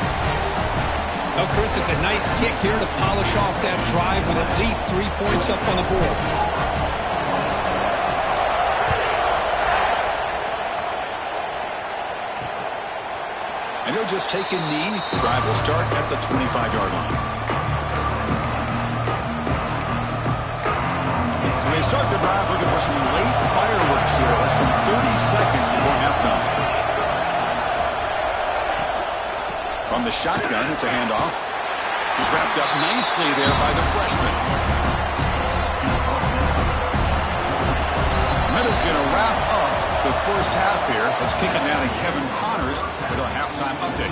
Well, Chris, it's a nice kick here to polish off that drive with at least 3 points up on the board. And he'll just take a knee. The drive will start at the 25-yard line. So they start the drive looking for some late fireworks here. Less than 30 seconds before halftime. From the shotgun, it's a handoff. He's wrapped up nicely there by the freshman. Minutes going to wrap up the first half here. Let's kick it down to Kevin Connors with our halftime update.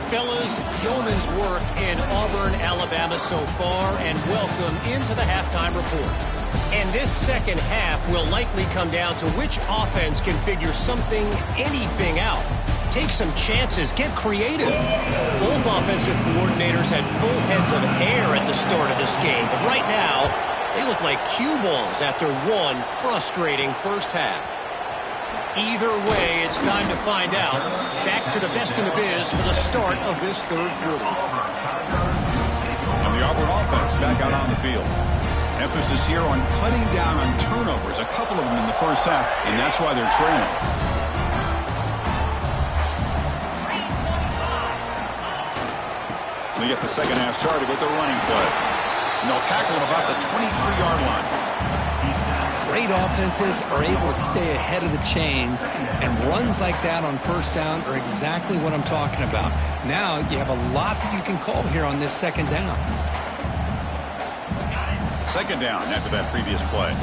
Fellas, yeoman's work in Auburn, Alabama so far, and welcome into the halftime report. And this second half will likely come down to which offense can figure something, anything out. Take some chances, get creative. Both offensive coordinators had full heads of hair at the start of this game, but right now, they look like cue balls after one frustrating first half. Either way, it's time to find out. Back to the best in the biz for the start of this third quarter. And the Auburn offense back out on the field. Emphasis here on cutting down on turnovers, a couple of them in the first half, and that's why they're trailing. They get the second half started with the running play. And they'll tackle him about the 23-yard line. Great offenses are able to stay ahead of the chains, and runs like that on first down are exactly what I'm talking about. Now you have a lot that you can call here on this second down. Second down after that previous play.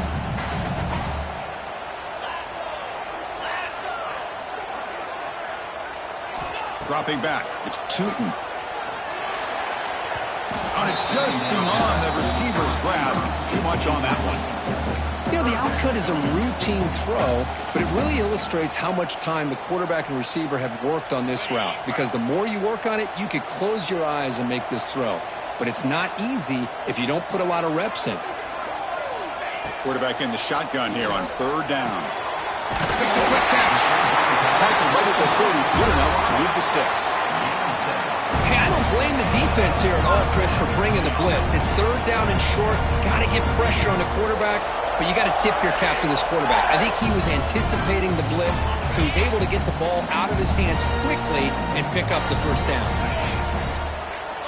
Dropping back, it's Tootin. And it's just beyond the receiver's grasp. Too much on that one. You know, the outcut is a routine throw, but it really illustrates how much time the quarterback and receiver have worked on this route. Because the more you work on it, you could close your eyes and make this throw. But it's not easy if you don't put a lot of reps in. Quarterback in the shotgun here on third down. Makes a quick catch. Tackle right at the 30, good enough to leave the sticks. Hey, I don't blame the defense here at all, Chris, for bringing the blitz. It's third down and short. Got to get pressure on the quarterback, but you got to tip your cap to this quarterback. I think he was anticipating the blitz, so he's able to get the ball out of his hands quickly and pick up the first down.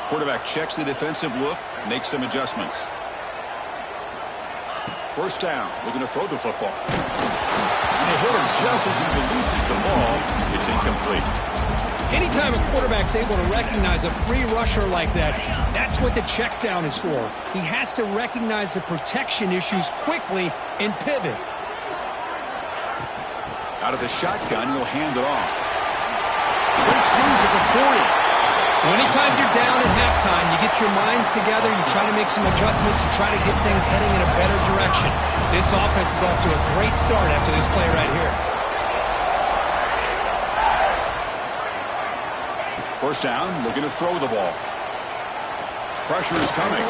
Quarterback checks the defensive look, makes some adjustments. First down, looking to throw the football. And they hit him just as he releases the ball. It's incomplete. Anytime a quarterback's able to recognize a free rusher like that, that's what the check down is for. He has to recognize the protection issues quickly and pivot. Out of the shotgun, he'll hand it off. Breaks loose at the 40. Anytime you're down at halftime, you get your minds together, you try to make some adjustments, you try to get things heading in a better direction. This offense is off to a great start after this play right here. First down, looking to throw the ball. Pressure is coming.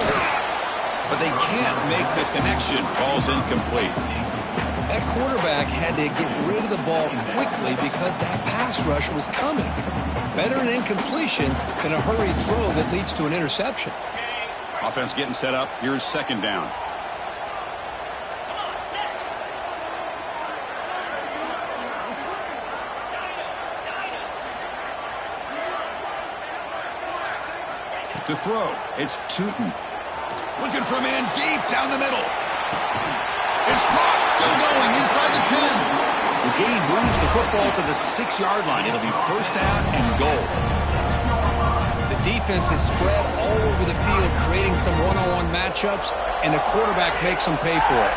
But they can't make the connection. Ball's incomplete. That quarterback had to get rid of the ball quickly because that pass rush was coming. Better an incompletion than a hurried throw that leads to an interception. Offense getting set up. Here's second down. To throw, it's Tootin. Looking for a man deep down the middle. It's caught, still going inside the 10. The gain moves the football to the 6-yard line. It'll be first down and goal. The defense is spread all over the field, creating some one-on-one matchups, and the quarterback makes them pay for it.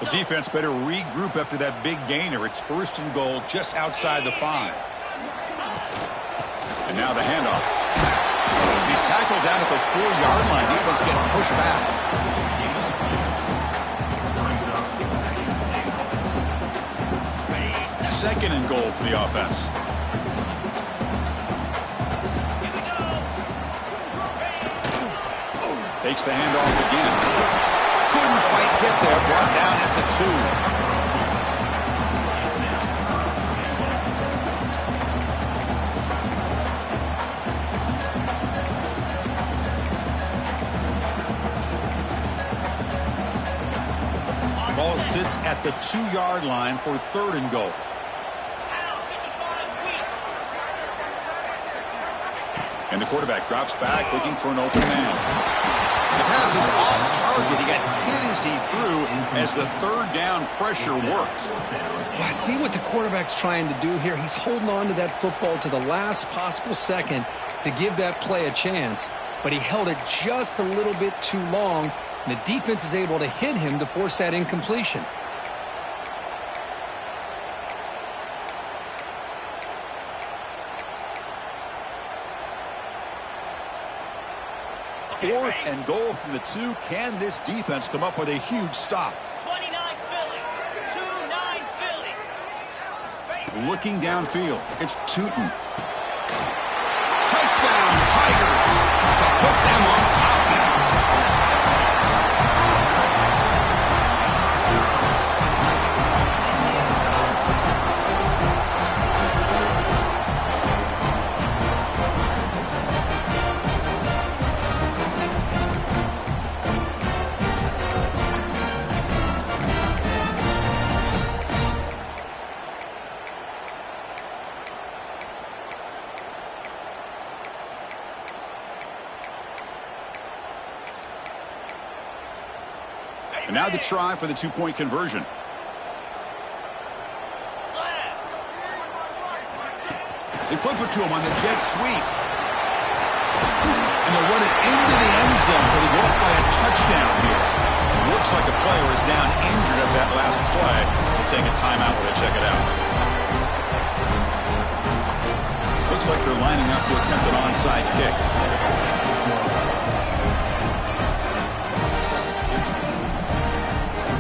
The defense better regroup after that big gainer. It's first and goal just outside the 5. And now the handoff. He's tackled down at the 4-yard line. Defense getting pushed back. Second and goal for the offense. Takes the handoff again. Couldn't quite get there. Brought down at the 2. Ball sits at the 2-yard line for third and goal. And the quarterback drops back looking for an open man. The pass is off target. He got hit as he threw as the third down pressure worked. Yeah, see what the quarterback's trying to do here. He's holding on to that football to the last possible second to give that play a chance. But he held it just a little bit too long. And the defense is able to hit him to force that incompletion. Fourth and goal from the 2. Can this defense come up with a huge stop? 29 Philly. 2-9 Philly. Looking downfield. It's Tootin. Touchdown, Tigers, to put them on top now. And now the try for the 2-point conversion. They flip it to him on the jet sweep. And they'll run it into the end zone so they go up by a touchdown here. Looks like the player is down injured at that last play. We'll take a timeout while they check it out. Looks like they're lining up to attempt an onside kick.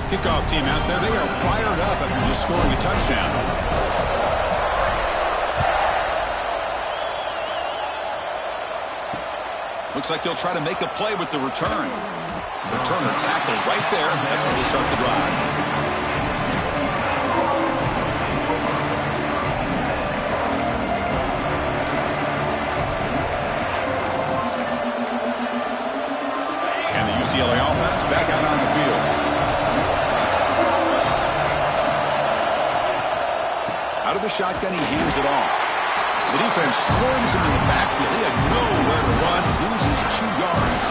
Kickoff team out there. They are fired up after just scoring a touchdown. Looks like he'll try to make a play with the return. Returner tackled right there. That's where they start the drive. And the UCLA offense back out on the field. Out of the shotgun, he hands it off. The defense swarms him in the backfield. He had nowhere to run, loses 2 yards.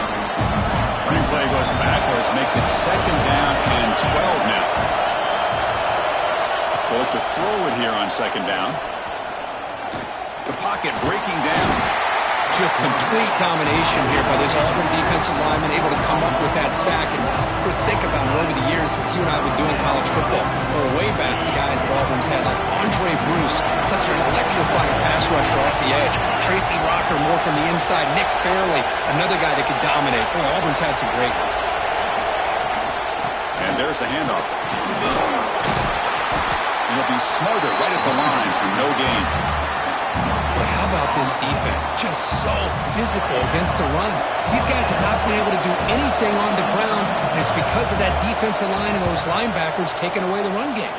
Running play goes backwards, makes it 2nd down and 12 now. They'll look to throw it here on 2nd down. The pocket breaking down. Just complete domination here by this Auburn defensive lineman, able to come up with that sack. And Chris, think about it over the years since you and I have been doing college football. Or way back, the guys that Auburn's had, like Andre Bruce, such an electrifying pass rusher off the edge. Tracy Rocker, more from the inside. Nick Fairley, another guy that could dominate. Boy, Auburn's had some great ones. And there's the handoff. And he'll be smothered right at the line for no gain. But how about this defense? Just so physical against the run. These guys have not been able to do anything on the ground, and it's because of that defensive line and those linebackers taking away the run game.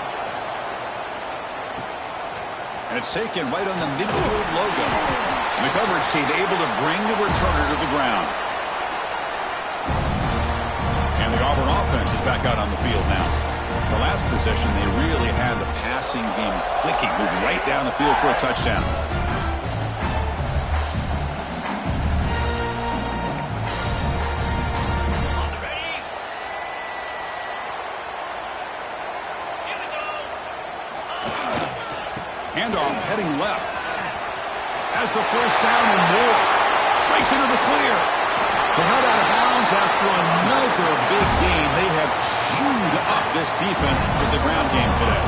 And it's taken right on the midfield logo. And the coverage team able to bring the returner to the ground. And the Auburn offense is back out on the field now. The last possession, they really had the passing game clicking, moving right down the field for a touchdown. Handoff heading left. Has the first down and more. Breaks into the clear. They're held out of bounds after another big game. They have chewed up this defense with the ground game today.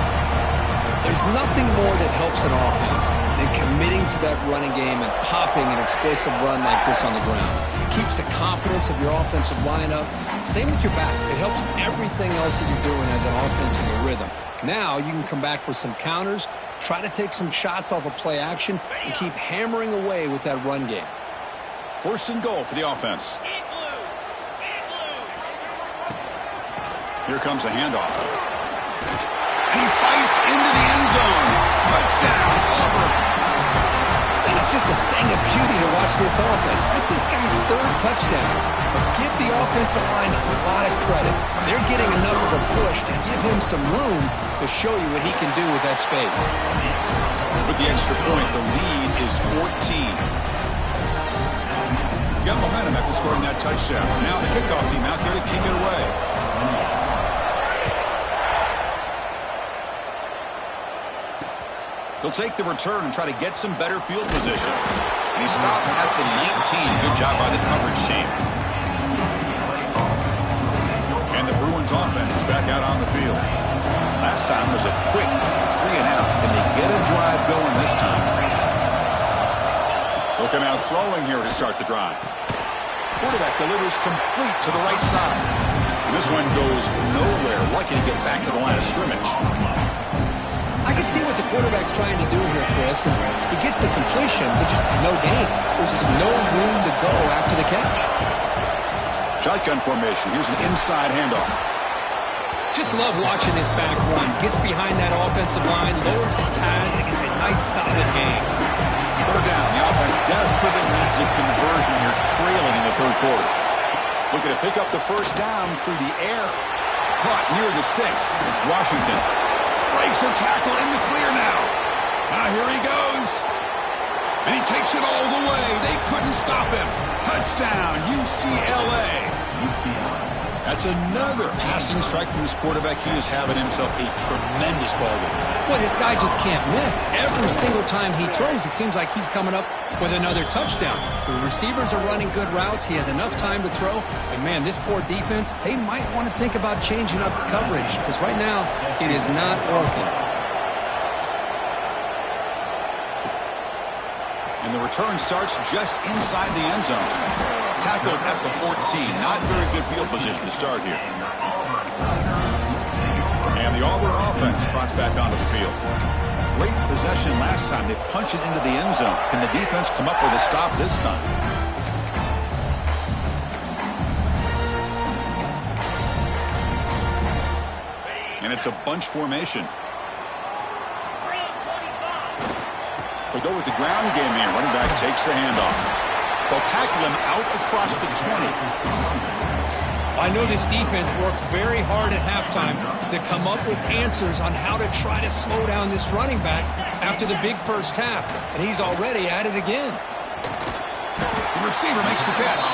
There's nothing more that helps an offense than committing to that running game and popping an explosive run like this on the ground. It keeps the confidence of your offensive lineup. Same with your back. It helps everything else that you're doing as an offense in your rhythm. Now you can come back with some counters, try to take some shots off of play action, and keep hammering away with that run game. 1st and goal for the offense. Here comes a handoff. And he fights into the end zone. Touchdown, Auburn. And it's just a thing of beauty to watch this offense. That's this guy's 3rd touchdown. But give the offensive line a lot of credit. They're getting enough of a push to give him some room to show you what he can do with that space. With the extra point, the lead is 14. got momentum after scoring that touchdown. Now the kickoff team out there to kick it away. He'll take the return and try to get some better field position. And he stopped at the 19. Good job by the coverage team. And the Bruins offense is back out on the field. Last time was a quick 3-and-out. Can they get a drive going this time? He'll come out throwing here to start the drive. Quarterback delivers complete to the right side. And this one goes nowhere. Lucky to get back to the line of scrimmage. I can see what the quarterback's trying to do here, Chris. And he gets the completion, but just no gain. There's just no room to go after the catch. Shotgun formation. Here's an inside handoff. Just love watching this back run. Gets behind that offensive line, lowers his pads, and gets a nice solid gain. Third down. The offense desperately needs a conversion here, trailing in the third quarter. Looking to pick up the first down through the air. Caught near the sticks. It's Washington. Breaks a tackle in the clear now. Here he goes. And he takes it all the way. They couldn't stop him. Touchdown, UCLA. That's another passing strike from this quarterback. He is having himself a tremendous ballgame. Well, this guy just can't miss. Every single time he throws, it seems like he's coming up with another touchdown. The receivers are running good routes. He has enough time to throw. And, man, this poor defense, they might want to think about changing up coverage because right now it is not working. And the return starts just inside the end zone. Tackled at the 14. Not very good field position to start here. And the Auburn offense trots back onto the field. Great possession last time. They punch it into the end zone. Can the defense come up with a stop this time? And it's a bunch formation. They go with the ground game here. Running back takes the handoff. They'll tackle him out across the 20. I know this defense works very hard at halftime to come up with answers on how to try to slow down this running back after the big first half. And he's already at it again. The receiver makes the catch.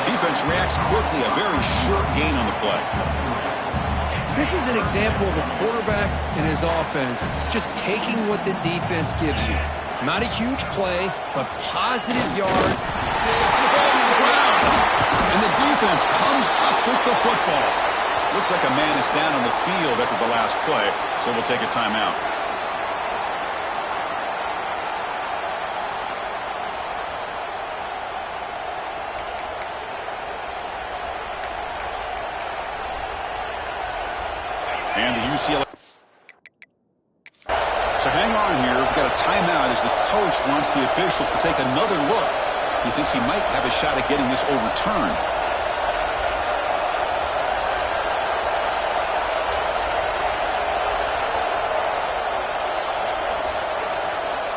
Defense reacts quickly. A very short gain on the play. This is an example of a quarterback and his offense just taking what the defense gives you. Not a huge play, but positive yard. The ball to the ground. And the defense comes up with the football. Looks like a man is down on the field after the last play, so we'll take a timeout. And the UCLA. So hang on here. We've got a timeout as the coach wants the officials to take another look. He thinks he might have a shot at getting this overturned.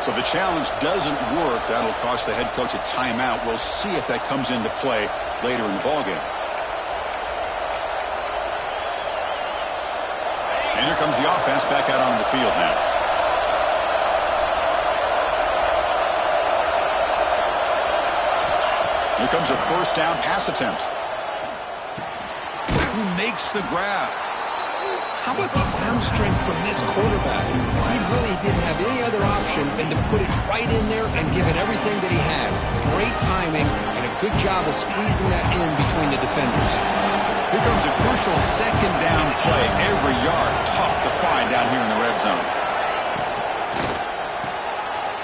So the challenge doesn't work. That'll cost the head coach a timeout. We'll see if that comes into play later in the ballgame. And here comes the offense back out on the field now. Here comes a first down pass attempt. Who makes the grab? How about the arm strength from this quarterback? He really didn't have any other option than to put it right in there and give it everything that he had. Great timing and a good job of squeezing that in between the defenders. Here comes a crucial second down play. Every yard tough to find down here in the red zone.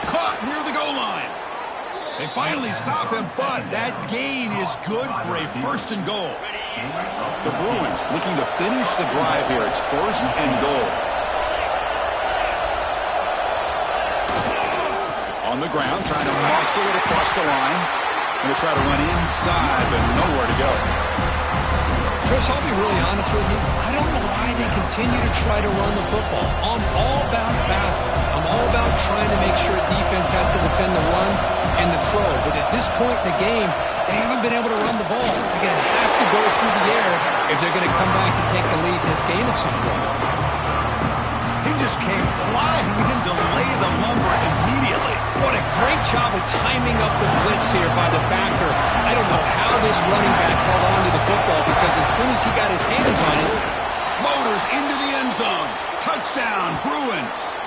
Caught near the goal line. They finally stop him, but that gain is good for a first and goal. The Bruins looking to finish the drive here. It's first and goal. On the ground, trying to muscle it across the line. Going to try to run inside, but nowhere to go. Chris, I'll be really honest with you. I don't know why they continue to try to run the football. I'm all about balance. I'm all about trying to make sure defense has to defend the run and the throw. But at this point in the game, they haven't been able to run the ball. They're going to have to go through the air if they're going to come back and take the lead in this game at some point. He just came flying in to lay the lumber immediately. What a great job of timing up the blitz here by the backer. I don't know how this running back held on to the football because as soon as he got his hands on it. Motors into the end zone. Touchdown, Bruins.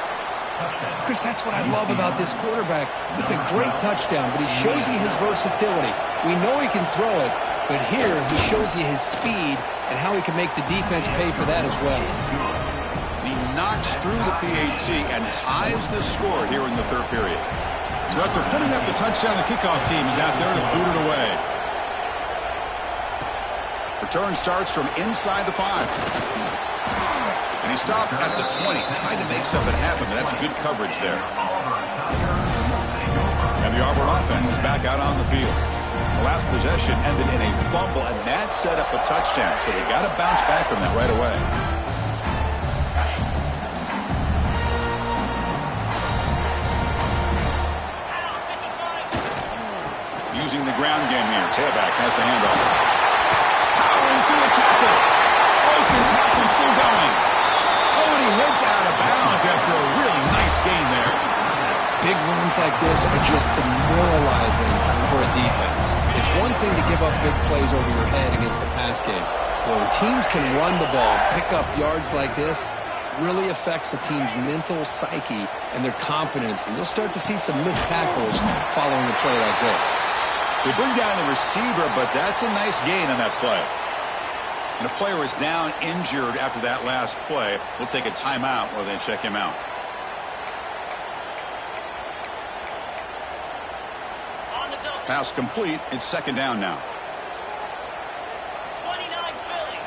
Chris, that's what I love about this quarterback. It's a great touchdown, but he shows you his versatility. We know he can throw it, but here he shows you his speed and how he can make the defense pay for that as well. He knocks through the PAT and ties the score here in the third period. So after putting up the touchdown, the kickoff team is out there to boot it away. Return starts from inside the 5. And he stopped at the 20, trying to make something happen, but that's good coverage there. And the Auburn offense is back out on the field. The last possession ended in a fumble, and that set up a touchdown, so they got to bounce back from that right away. Using the ground game here, tailback has the handoff. Powering through a tackle. Both the tackles still going. Oh, and he heads out of bounds after a really nice gain there. Big runs like this are just demoralizing for a defense. It's one thing to give up big plays over your head against the pass game. When teams can run the ball, pick up yards like this, really affects the team's mental psyche and their confidence. And you'll start to see some missed tackles following a play like this. They bring down the receiver, but that's a nice gain on that play. And a player is down injured after that last play. We'll take a timeout or then check him out. Pass complete. It's second down now. 29 Philly.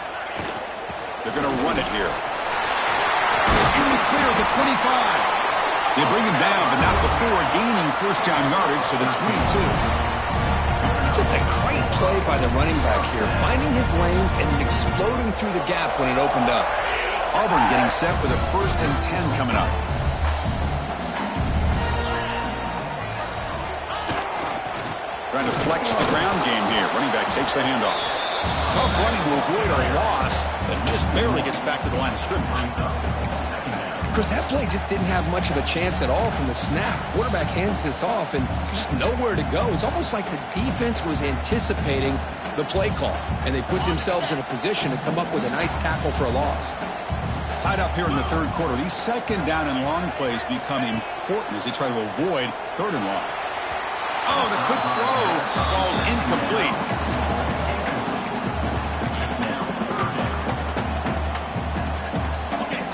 They're going to run it here. In the clear at the 25. They bring him down, but not before gaining first down yardage to the 22. Just a great play by the running back here, finding his lanes and then exploding through the gap when it opened up. Auburn getting set with a 1st and 10 coming up. Trying to flex the ground game here. Running back takes the handoff. Tough running to avoid a loss that just barely gets back to the line of scrimmage. Chris, that play just didn't have much of a chance at all from the snap. Quarterback hands this off and just nowhere to go. It's almost like the defense was anticipating the play call, and they put themselves in a position to come up with a nice tackle for a loss. Tied up here in the third quarter. These second down and long plays become important as they try to avoid third and long. Oh, the quick throw falls incomplete.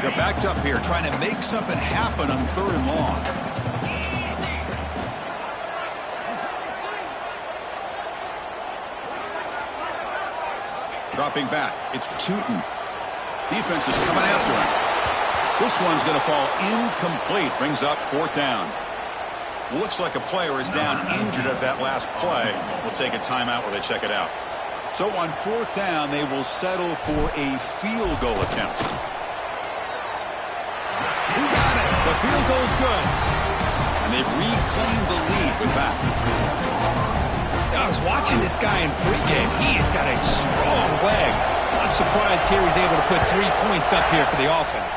They're backed up here, trying to make something happen on third and long. Dropping back, it's Tootin. Defense is coming after him. This one's going to fall incomplete, brings up fourth down. Looks like a player is down injured at that last play. We'll take a timeout while they check it out. So on fourth down, they will settle for a field goal attempt. He got it. The field goal's good. And they've reclaimed the lead with that. I was watching this guy in pregame. He has got a strong leg. I'm surprised here he's able to put 3 points up here for the offense.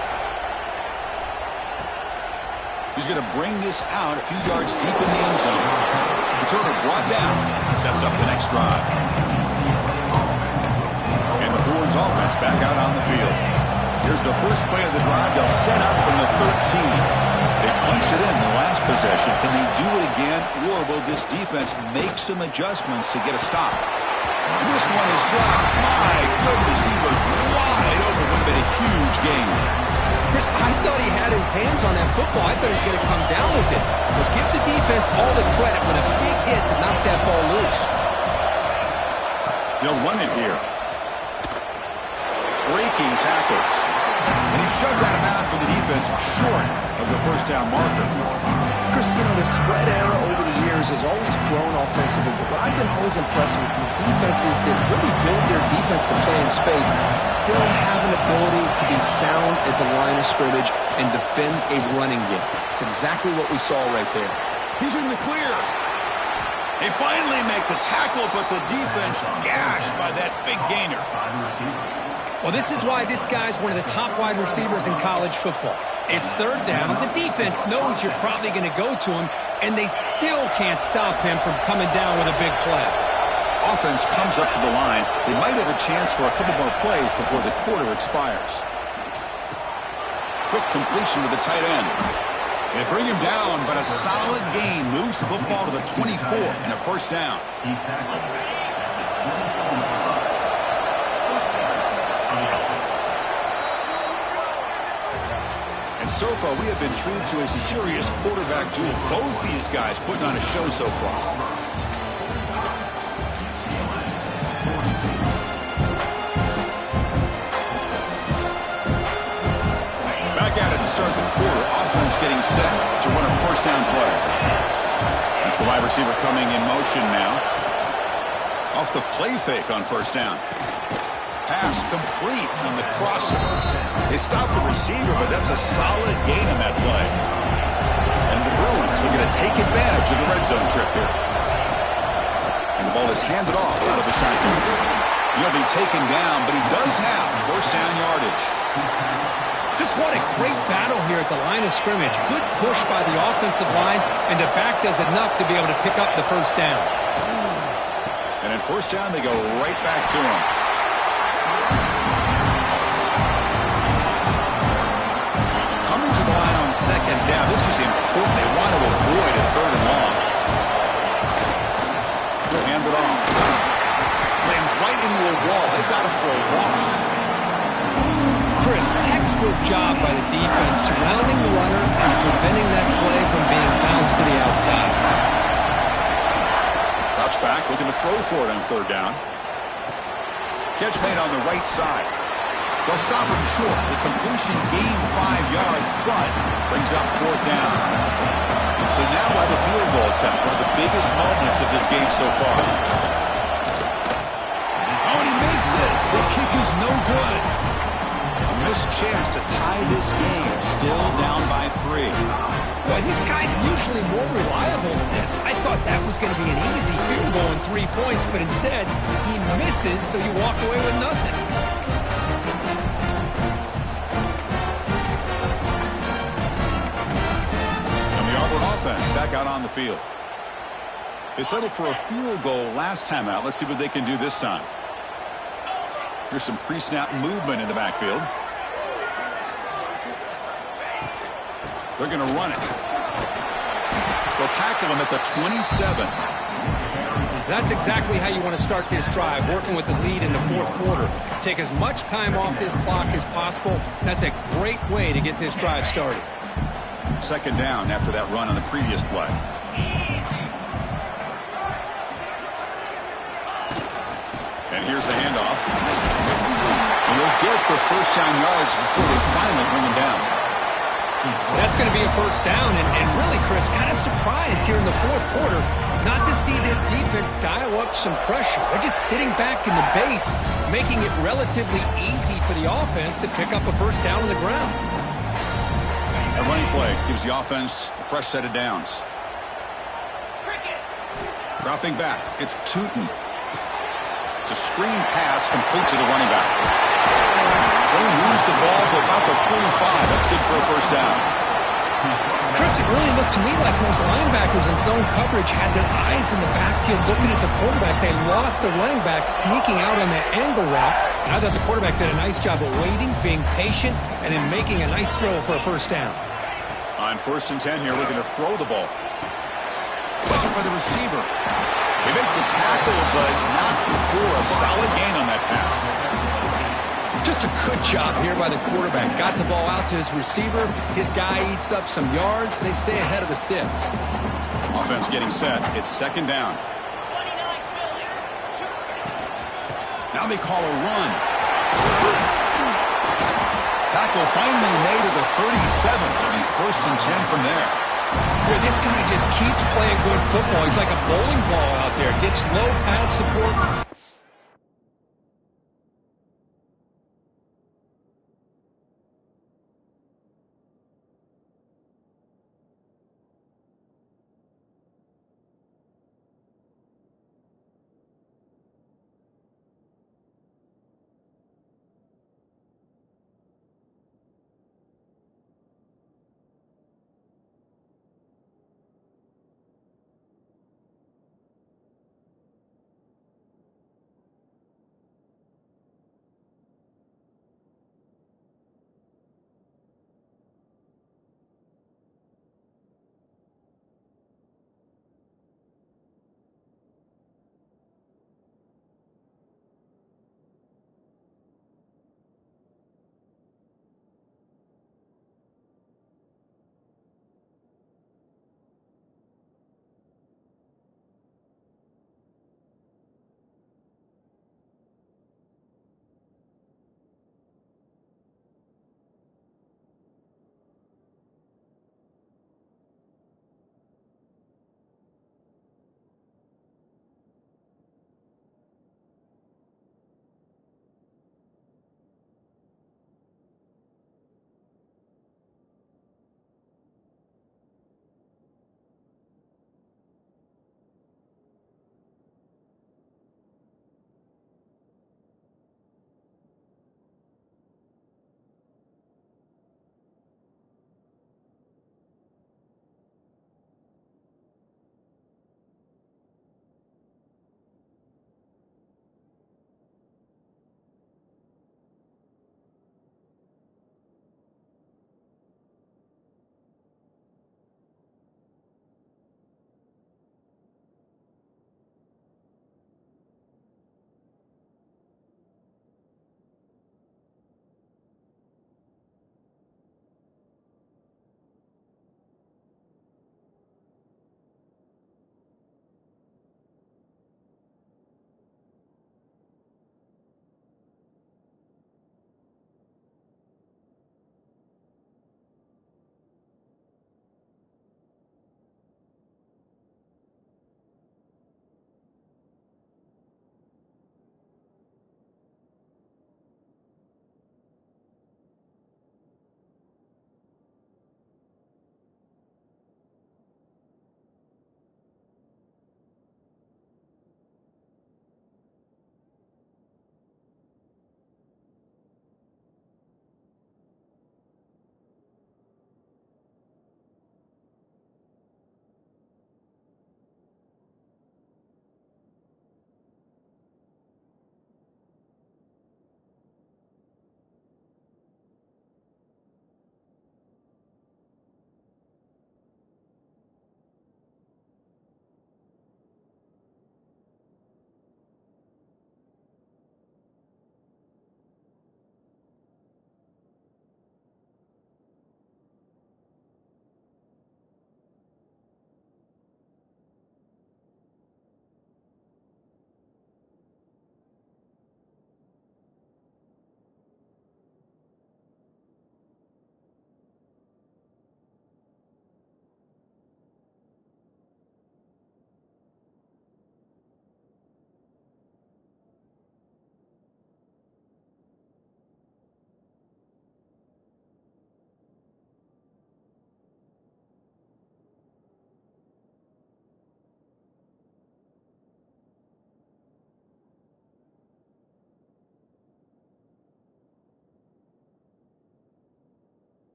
He's going to bring this out a few yards deep in the end zone. Returner brought down. Sets up the next drive. And the Bruins offense back out on the field. Here's the first play of the drive. They'll set up from the 13. They punched it in the last possession. Can they do it again, or will this defense make some adjustments to get a stop? This one is dropped. My goodness, he was wide open. Would have been a huge game. Chris, I thought he had his hands on that football. I thought he was going to come down with it. But give the defense all the credit with a big hit to knock that ball loose. They'll run it here. Breaking tackles. And he shoved out of bounds with the defense short of the first down marker. Chris, you know, the spread era over the years has always grown offensively, but what I've been always impressed with defenses that really build their defense to play in space still have an ability to be sound at the line of scrimmage and defend a running game. It's exactly what we saw right there. He's in the clear. They finally make the tackle, but the defense gashed by that big gainer. Well, this is why this guy's one of the top wide receivers in college football. It's third down. The defense knows you're probably going to go to him, and they still can't stop him from coming down with a big play. Offense comes up to the line. They might have a chance for a couple more plays before the quarter expires. Quick completion to the tight end. They bring him down, but a solid gain moves the football to the 24 and a first down. And so far, we have been treated to a serious quarterback duel. Both these guys putting on a show so far. At it to start the quarter. Offense getting set to run a first down play. That's the wide receiver coming in motion now. Off the play fake on first down. Pass complete on the crosser. They stop the receiver, but that's a solid gain on that play. And the Bruins are going to take advantage of the red zone trip here. And the ball is handed off out of the shotgun. He'll be taken down, but he does have first down yardage. Just what a great battle here at the line of scrimmage. Good push by the offensive line, and the back does enough to be able to pick up the first down. And at first down, they go right back to him. Coming to the line on second down. This is important. They want to avoid a third and long. He'll hand it off. Slams right into a wall. They've got him for a loss. Chris, textbook job by the defense surrounding the runner and preventing that play from being bounced to the outside. Drops back, looking to throw for it on third down. Catch made on the right side. They'll stop him short. The completion gained 5 yards, but brings up fourth down. And so now we'll have a field goal attempt, one of the biggest moments of this game so far. Oh, and he missed it. The kick is no good. Missed chance to tie this game, still down by 3. Boy, these guys usually more reliable than this. I thought that was going to be an easy field goal and 3 points, but instead, he misses, so you walk away with nothing. And the Auburn offense back out on the field. They settled for a field goal last time out. Let's see what they can do this time. Here's some pre-snap movement in the backfield. They're going to run it. They'll tackle him at the 27. That's exactly how you want to start this drive, working with the lead in the fourth quarter. Take as much time off this clock as possible. That's a great way to get this drive started. Second down after that run on the previous play. And here's the handoff. He'll get the first down yards before they finally bring him down. That's going to be a first down, and really, Chris, kind of surprised here in the fourth quarter not to see this defense dial up some pressure. They're just sitting back in the base, making it relatively easy for the offense to pick up a first down on the ground. A running play gives the offense a fresh set of downs. Dropping back, it's Tootin. It's a screen pass complete to the running back. They moves the ball to about the 45. That's good for a first down. Chris, it really looked to me like those linebackers in zone coverage had their eyes in the backfield looking at the quarterback. They lost the running back sneaking out on that angle route. And I thought the quarterback did a nice job of waiting, being patient, and then making a nice throw for a first down. On 1st and 10 here, looking to throw the ball. Looking for the receiver. They make the tackle, but not for a solid gain on that pass. Just a good job here by the quarterback. Got the ball out to his receiver. His guy eats up some yards. They stay ahead of the sticks. Offense getting set. It's second down. Now they call a run. Tackle finally made at the 37. It'll be 1st and 10 from there. Boy, this guy just keeps playing good football. He's like a bowling ball out there. Gets low pad support.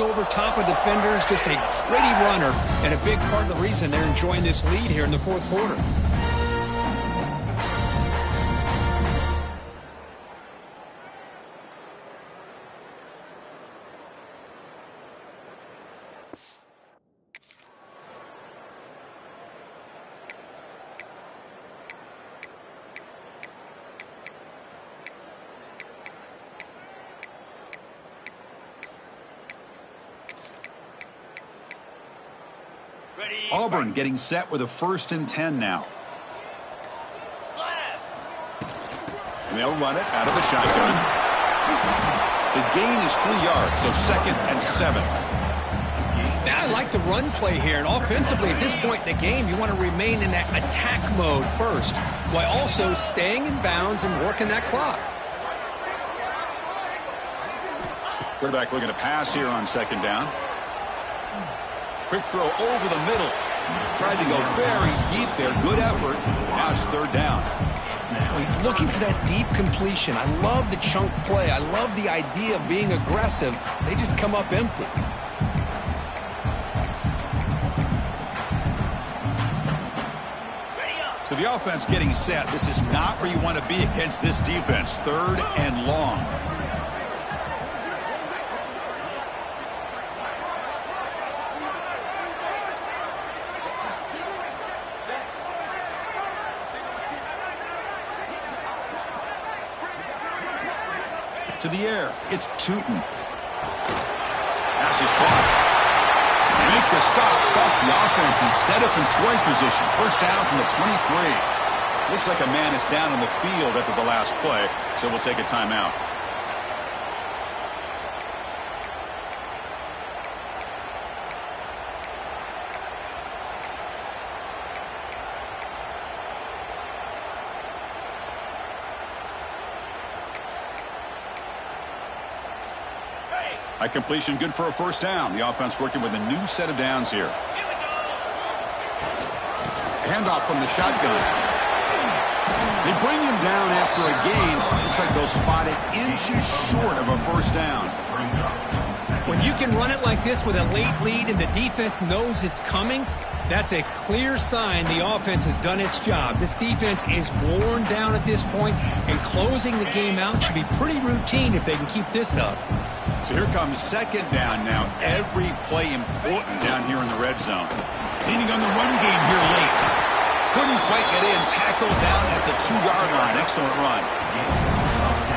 over top of defenders, just a gritty runner, and a big part of the reason they're enjoying this lead here in the fourth quarter. Auburn getting set with a 1st and 10 now. And they'll run it out of the shotgun. The gain is 3 yards, so 2nd and 7. Now I like the run play here, and offensively at this point in the game, you want to remain in that attack mode first, while also staying in bounds and working that clock. Quarterback looking to pass here on 2nd down. Quick throw over the middle. Tried to go very deep there. Good effort. Now it's 3rd down. He's looking for that deep completion. I love the chunk play. I love the idea of being aggressive. They just come up empty. So the offense getting set. This is not where you want to be against this defense. 3rd and long. To the air, it's Tootin. Pass is caught. Make the stop, but the offense is set up in scoring position. 1st down from the 23. Looks like a man is down on the field after the last play, so we'll take a timeout. High completion, good for a 1st down. The offense working with a new set of downs here. Handoff from the shotgun. They bring him down after a gain. Looks like they'll spot it inches short of a 1st down. When you can run it like this with a late lead and the defense knows it's coming, that's a clear sign the offense has done its job. This defense is worn down at this point, and closing the game out should be pretty routine if they can keep this up. So here comes 2nd down now. Every play important down here in the red zone. Leaning on the run game here late. Couldn't quite get in. Tackled down at the 2-yard line. Excellent run.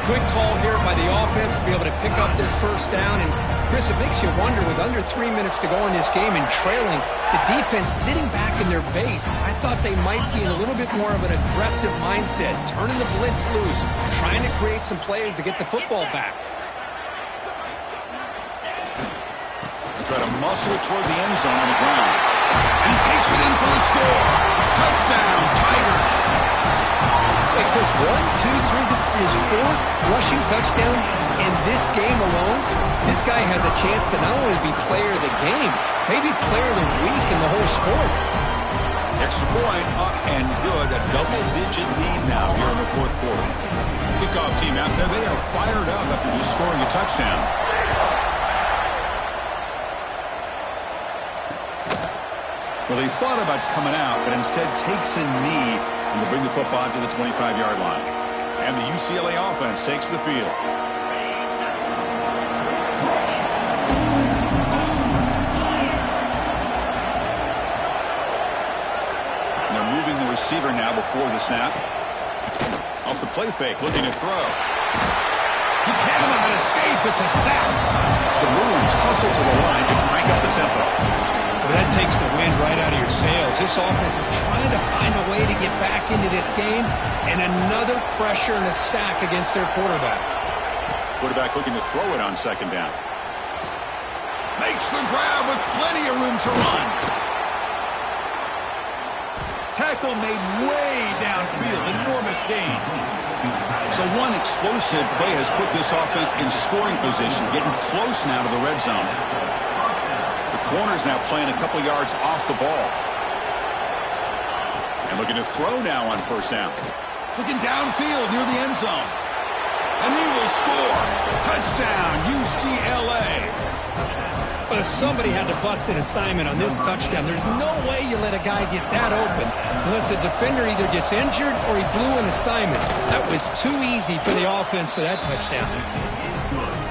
Good call here by the offense to be able to pick up this 1st down. And, Chris, it makes you wonder, with under 3 minutes to go in this game and trailing, the defense sitting back in their base, I thought they might be in a little bit more of an aggressive mindset, turning the blitz loose, trying to create some plays to get the football back. Try to muscle it toward the end zone on the ground. And he takes it in for the score. Touchdown, Tigers. Hey, Chris, 1, 2, 3. This is his 4th rushing touchdown in this game alone. This guy has a chance to not only be player of the game, maybe player of the week in the whole sport. Extra point, up and good. A double-digit lead now here in the 4th quarter. Kickoff team out there. They are fired up after just scoring a touchdown. Well, he thought about coming out, but instead takes a knee and to bring the football to the 25-yard line. And the UCLA offense takes the field. And they're moving the receiver now before the snap. Off the play fake, looking to throw. He cannot escape. It's a sack. The Maroons hustle to the line to crank up the tempo. Well, that takes the wind right out of your sails. This offense is trying to find a way to get back into this game, and another pressure and a sack against their quarterback. Quarterback looking to throw it on 2nd down. Makes the grab with plenty of room to run. Tackle made way downfield. Enormous gain. So one explosive play has put this offense in scoring position, getting close now to the red zone. The corner's now playing a couple yards off the ball. And looking to throw now on 1st down. Looking downfield near the end zone. And he will score. Touchdown, UCLA. But somebody had to bust an assignment on this touchdown. There's no way you let a guy get that open unless the defender either gets injured or he blew an assignment. That was too easy for the offense for that touchdown.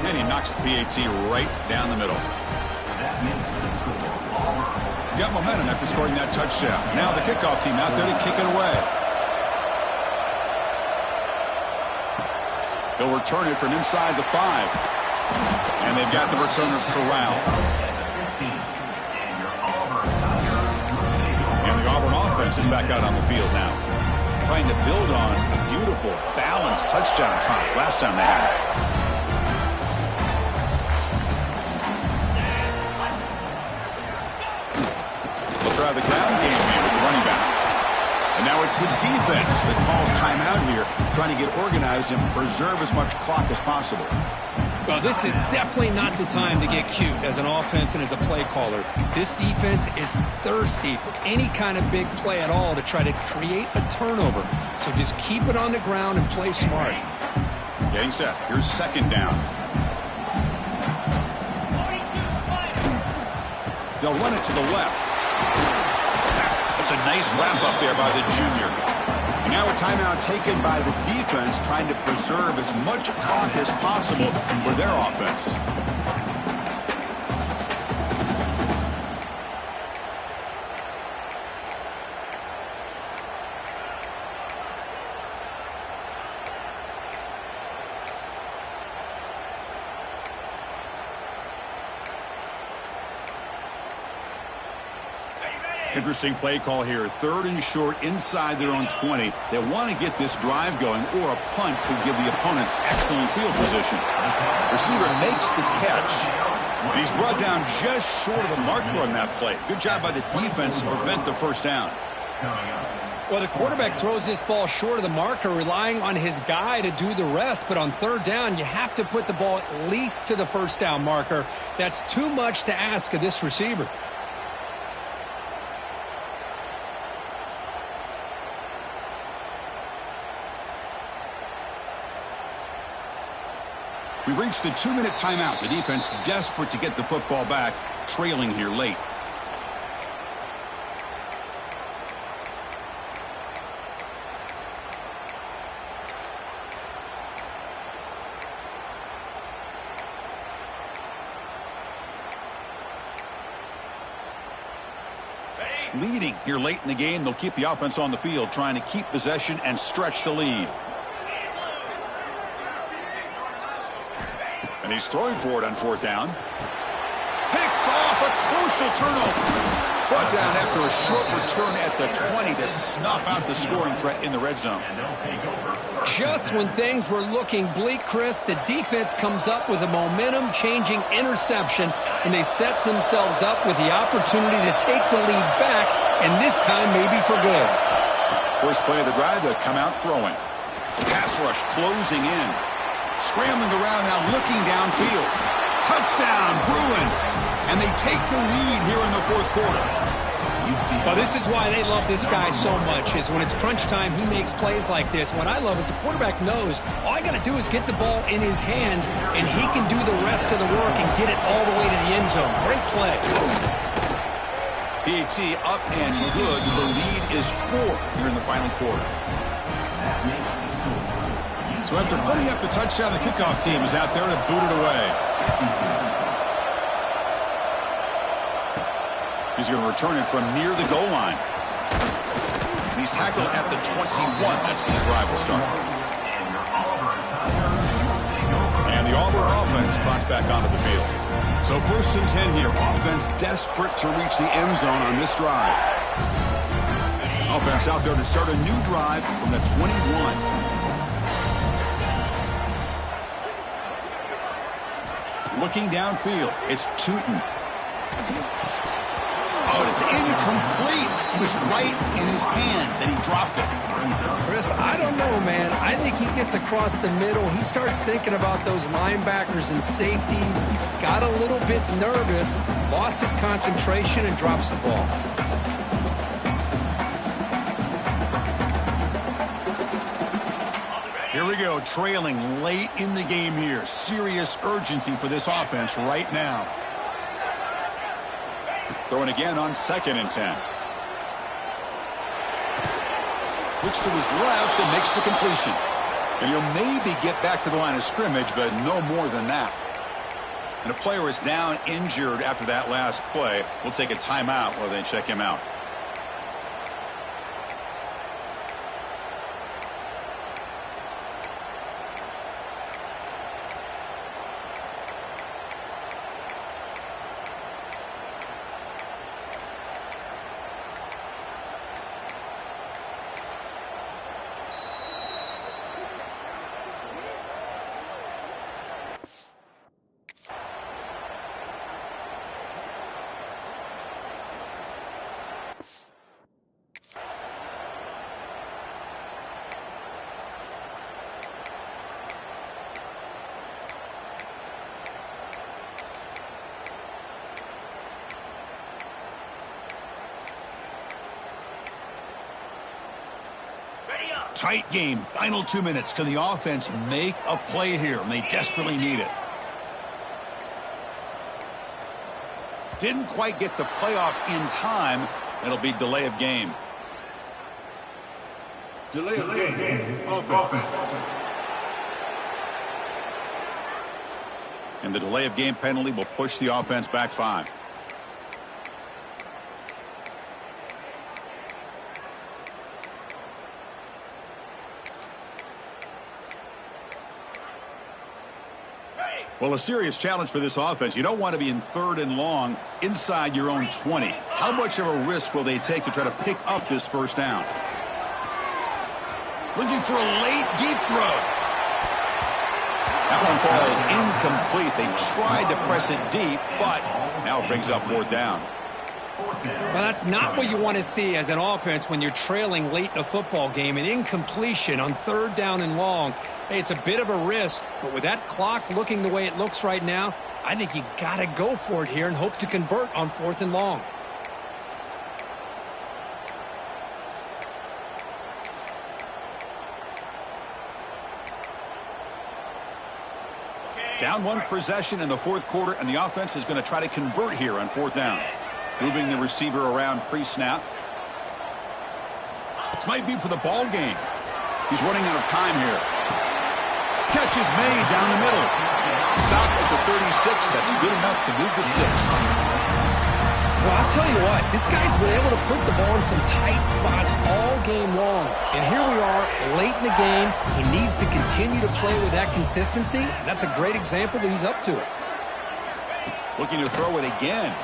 And he knocks the PAT right down the middle. Got momentum after scoring that touchdown. Now the kickoff team out there to kick it away. He'll return it from inside the 5. And they've got the returner corralled. And the Auburn offense is back out on the field now, trying to build on a beautiful, balanced touchdown triumph last time they had it. They'll try the ground game here with the running back. And now it's the defense that calls timeout here, trying to get organized and preserve as much clock as possible. Well, this is definitely not the time to get cute as an offense and as a play caller. This defense is thirsty for any kind of big play at all to try to create a turnover. So just keep it on the ground and play smart. Getting set. Here's second down. They'll run it to the left. That's a nice wrap up there by the junior. And now a timeout taken by the defense, trying to preserve as much clock as possible for their offense. Interesting play call here. 3rd and short inside their own 20. They want to get this drive going, or a punt could give the opponents excellent field position. Receiver makes the catch. And he's brought down just short of the marker on that play. Good job by the defense to prevent the first down. Well, the quarterback throws this ball short of the marker, relying on his guy to do the rest. But on 3rd down, you have to put the ball at least to the first down marker. That's too much to ask of this receiver. We've reached the 2-minute timeout. The defense desperate to get the football back, trailing here late. Leading here late in the game, they'll keep the offense on the field, trying to keep possession and stretch the lead. And he's throwing for it on 4th down. Picked off, a crucial turnover. Brought down after a short return at the 20 to snuff out the scoring threat in the red zone. Just when things were looking bleak, Chris, the defense comes up with a momentum-changing interception, and they set themselves up with the opportunity to take the lead back, and this time maybe for good. First play of the drive, they'll come out throwing. Pass rush closing in. Scrambling around now, looking downfield. Touchdown, Bruins! And they take the lead here in the 4th quarter. Well, this is why they love this guy so much, is when it's crunch time, he makes plays like this. What I love is the quarterback knows all I got to do is get the ball in his hands, and he can do the rest of the work and get it all the way to the end zone. Great play. PAT up and good. So the lead is 4 here in the final quarter. So after putting up the touchdown, the kickoff team is out there to boot it away. He's going to return it from near the goal line. And he's tackled at the 21. That's when the drive will start. And the Auburn offense trots back onto the field. So 1st and 10 here. Offense desperate to reach the end zone on this drive. Offense out there to start a new drive from the 21. Looking downfield, it's Tootin. Oh, it's incomplete. It was right in his hands, and he dropped it. Chris, I don't know, man. I think he gets across the middle. He starts thinking about those linebackers and safeties, got a little bit nervous, lost his concentration, and drops the ball. Here we go, trailing late in the game here. Serious urgency for this offense right now. Throwing again on 2nd and 10. Looks to his left and makes the completion. And he'll maybe get back to the line of scrimmage, but no more than that. And a player is down injured after that last play. We'll take a timeout while they check him out. Tight game. Final 2 minutes. Can the offense make a play here? And they desperately need it. Didn't quite get the playoff in time. It'll be delay of game. Delay of game. Offense. And the delay of game penalty will push the offense back 5. Well, a serious challenge for this offense. You don't want to be in 3rd and long inside your own 20. How much of a risk will they take to try to pick up this first down? Looking for a late deep throw. That one falls incomplete. They tried to press it deep, but now it brings up 4th down. Well, that's not what you want to see as an offense when you're trailing late in a football game. An incompletion on 3rd down and long. Hey, it's a bit of a risk, but with that clock looking the way it looks right now, I think you got to go for it here and hope to convert on 4th and long. Down 1 possession in the 4th quarter, and the offense is going to try to convert here on 4th down. Moving the receiver around pre-snap. This might be for the ball game. He's running out of time here. Catch is made down the middle. Stop at the 36. That's good enough to move the sticks. Well, I'll tell you what, this guy's been able to put the ball in some tight spots all game long. And here we are, late in the game. He needs to continue to play with that consistency. And that's a great example that he's up to it. Looking to throw it again.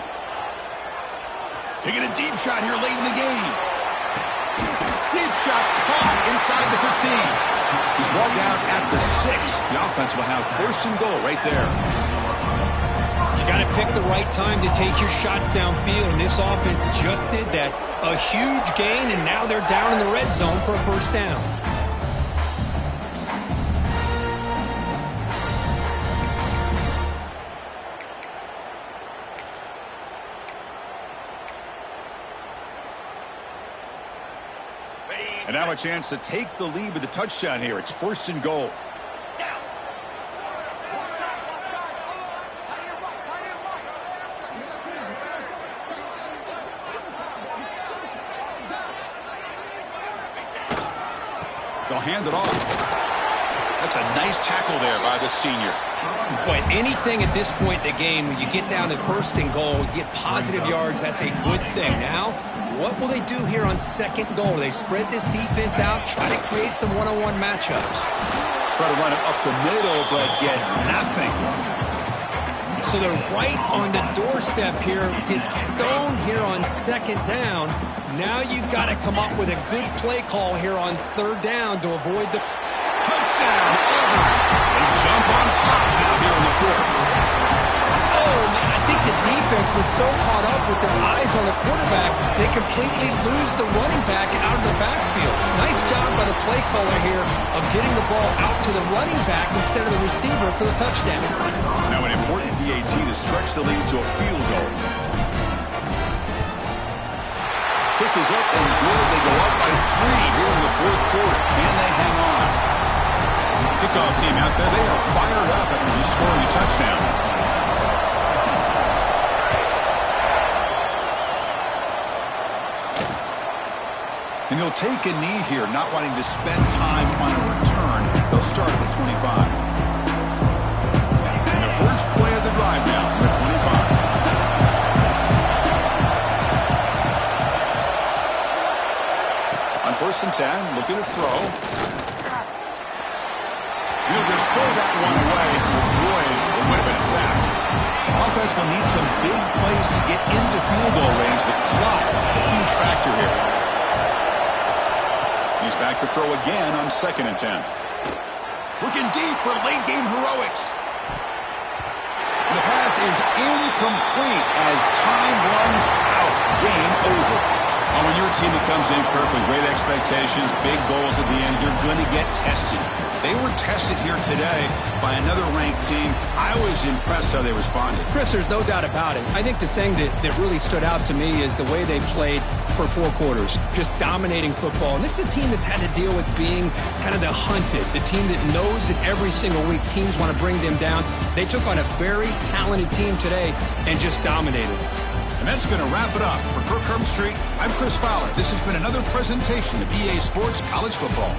Taking a deep shot here late in the game. Deep shot caught inside the 15. He's brought down at the 6. The offense will have 1st and goal right there. You got to pick the right time to take your shots downfield, and this offense just did that. A huge gain, and now they're down in the red zone for a 1st down. And now a chance to take the lead with a touchdown here. It's 1st and goal. They'll hand it off. That's a nice tackle there by the senior. But anything at this point in the game, when you get down to 1st and goal, you get positive yards, that's a good thing. Now, what will they do here on 2nd goal? They spread this defense out, try to create some one-on-one matchups. Try to run it up the middle, but get nothing. So they're right on the doorstep here. Get stoned here on 2nd down. Now you've got to come up with a good play call here on 3rd down to avoid the... Touchdown, Auburn. They jump on top now here in the 4th. Oh, man, I think the defense was so caught up with their eyes on the quarterback, they completely lose the running back out of the backfield. Nice job by the play caller here of getting the ball out to the running back instead of the receiver for the touchdown. Now an important PAT to stretch the lead to a field goal. Kick is up and good. They go up by 3 here in the 4th quarter. Can they hang on? Kickoff team out there. They are fired up after just scoring a touchdown. he'll take a knee here, not wanting to spend time on a return. They'll start at the 25. And the first play of the drive now from the 25. On 1st and 10, looking to throw. He'll just throw that one away to avoid what would have been a sack. Offense will need some big plays to get into field goal range. The clock, a huge factor here. He's back to throw again on 2nd and 10. Looking deep for late game heroics. And the pass is incomplete as time runs out. Game over. Well, when you're a team that comes in, Kirk, with great expectations, big goals at the end, you're going to get tested. They were tested here today by another ranked team. I was impressed how they responded. Chris, there's no doubt about it. I think the thing that really stood out to me is the way they played for 4 quarters, just dominating football. And this is a team that's had to deal with being kind of the hunted, the team that knows that every single week teams want to bring them down. They took on a very talented team today and just dominated. And that's going to wrap it up. For Kirk Herbstreit, I'm Chris Fowler. This has been another presentation of EA Sports College Football.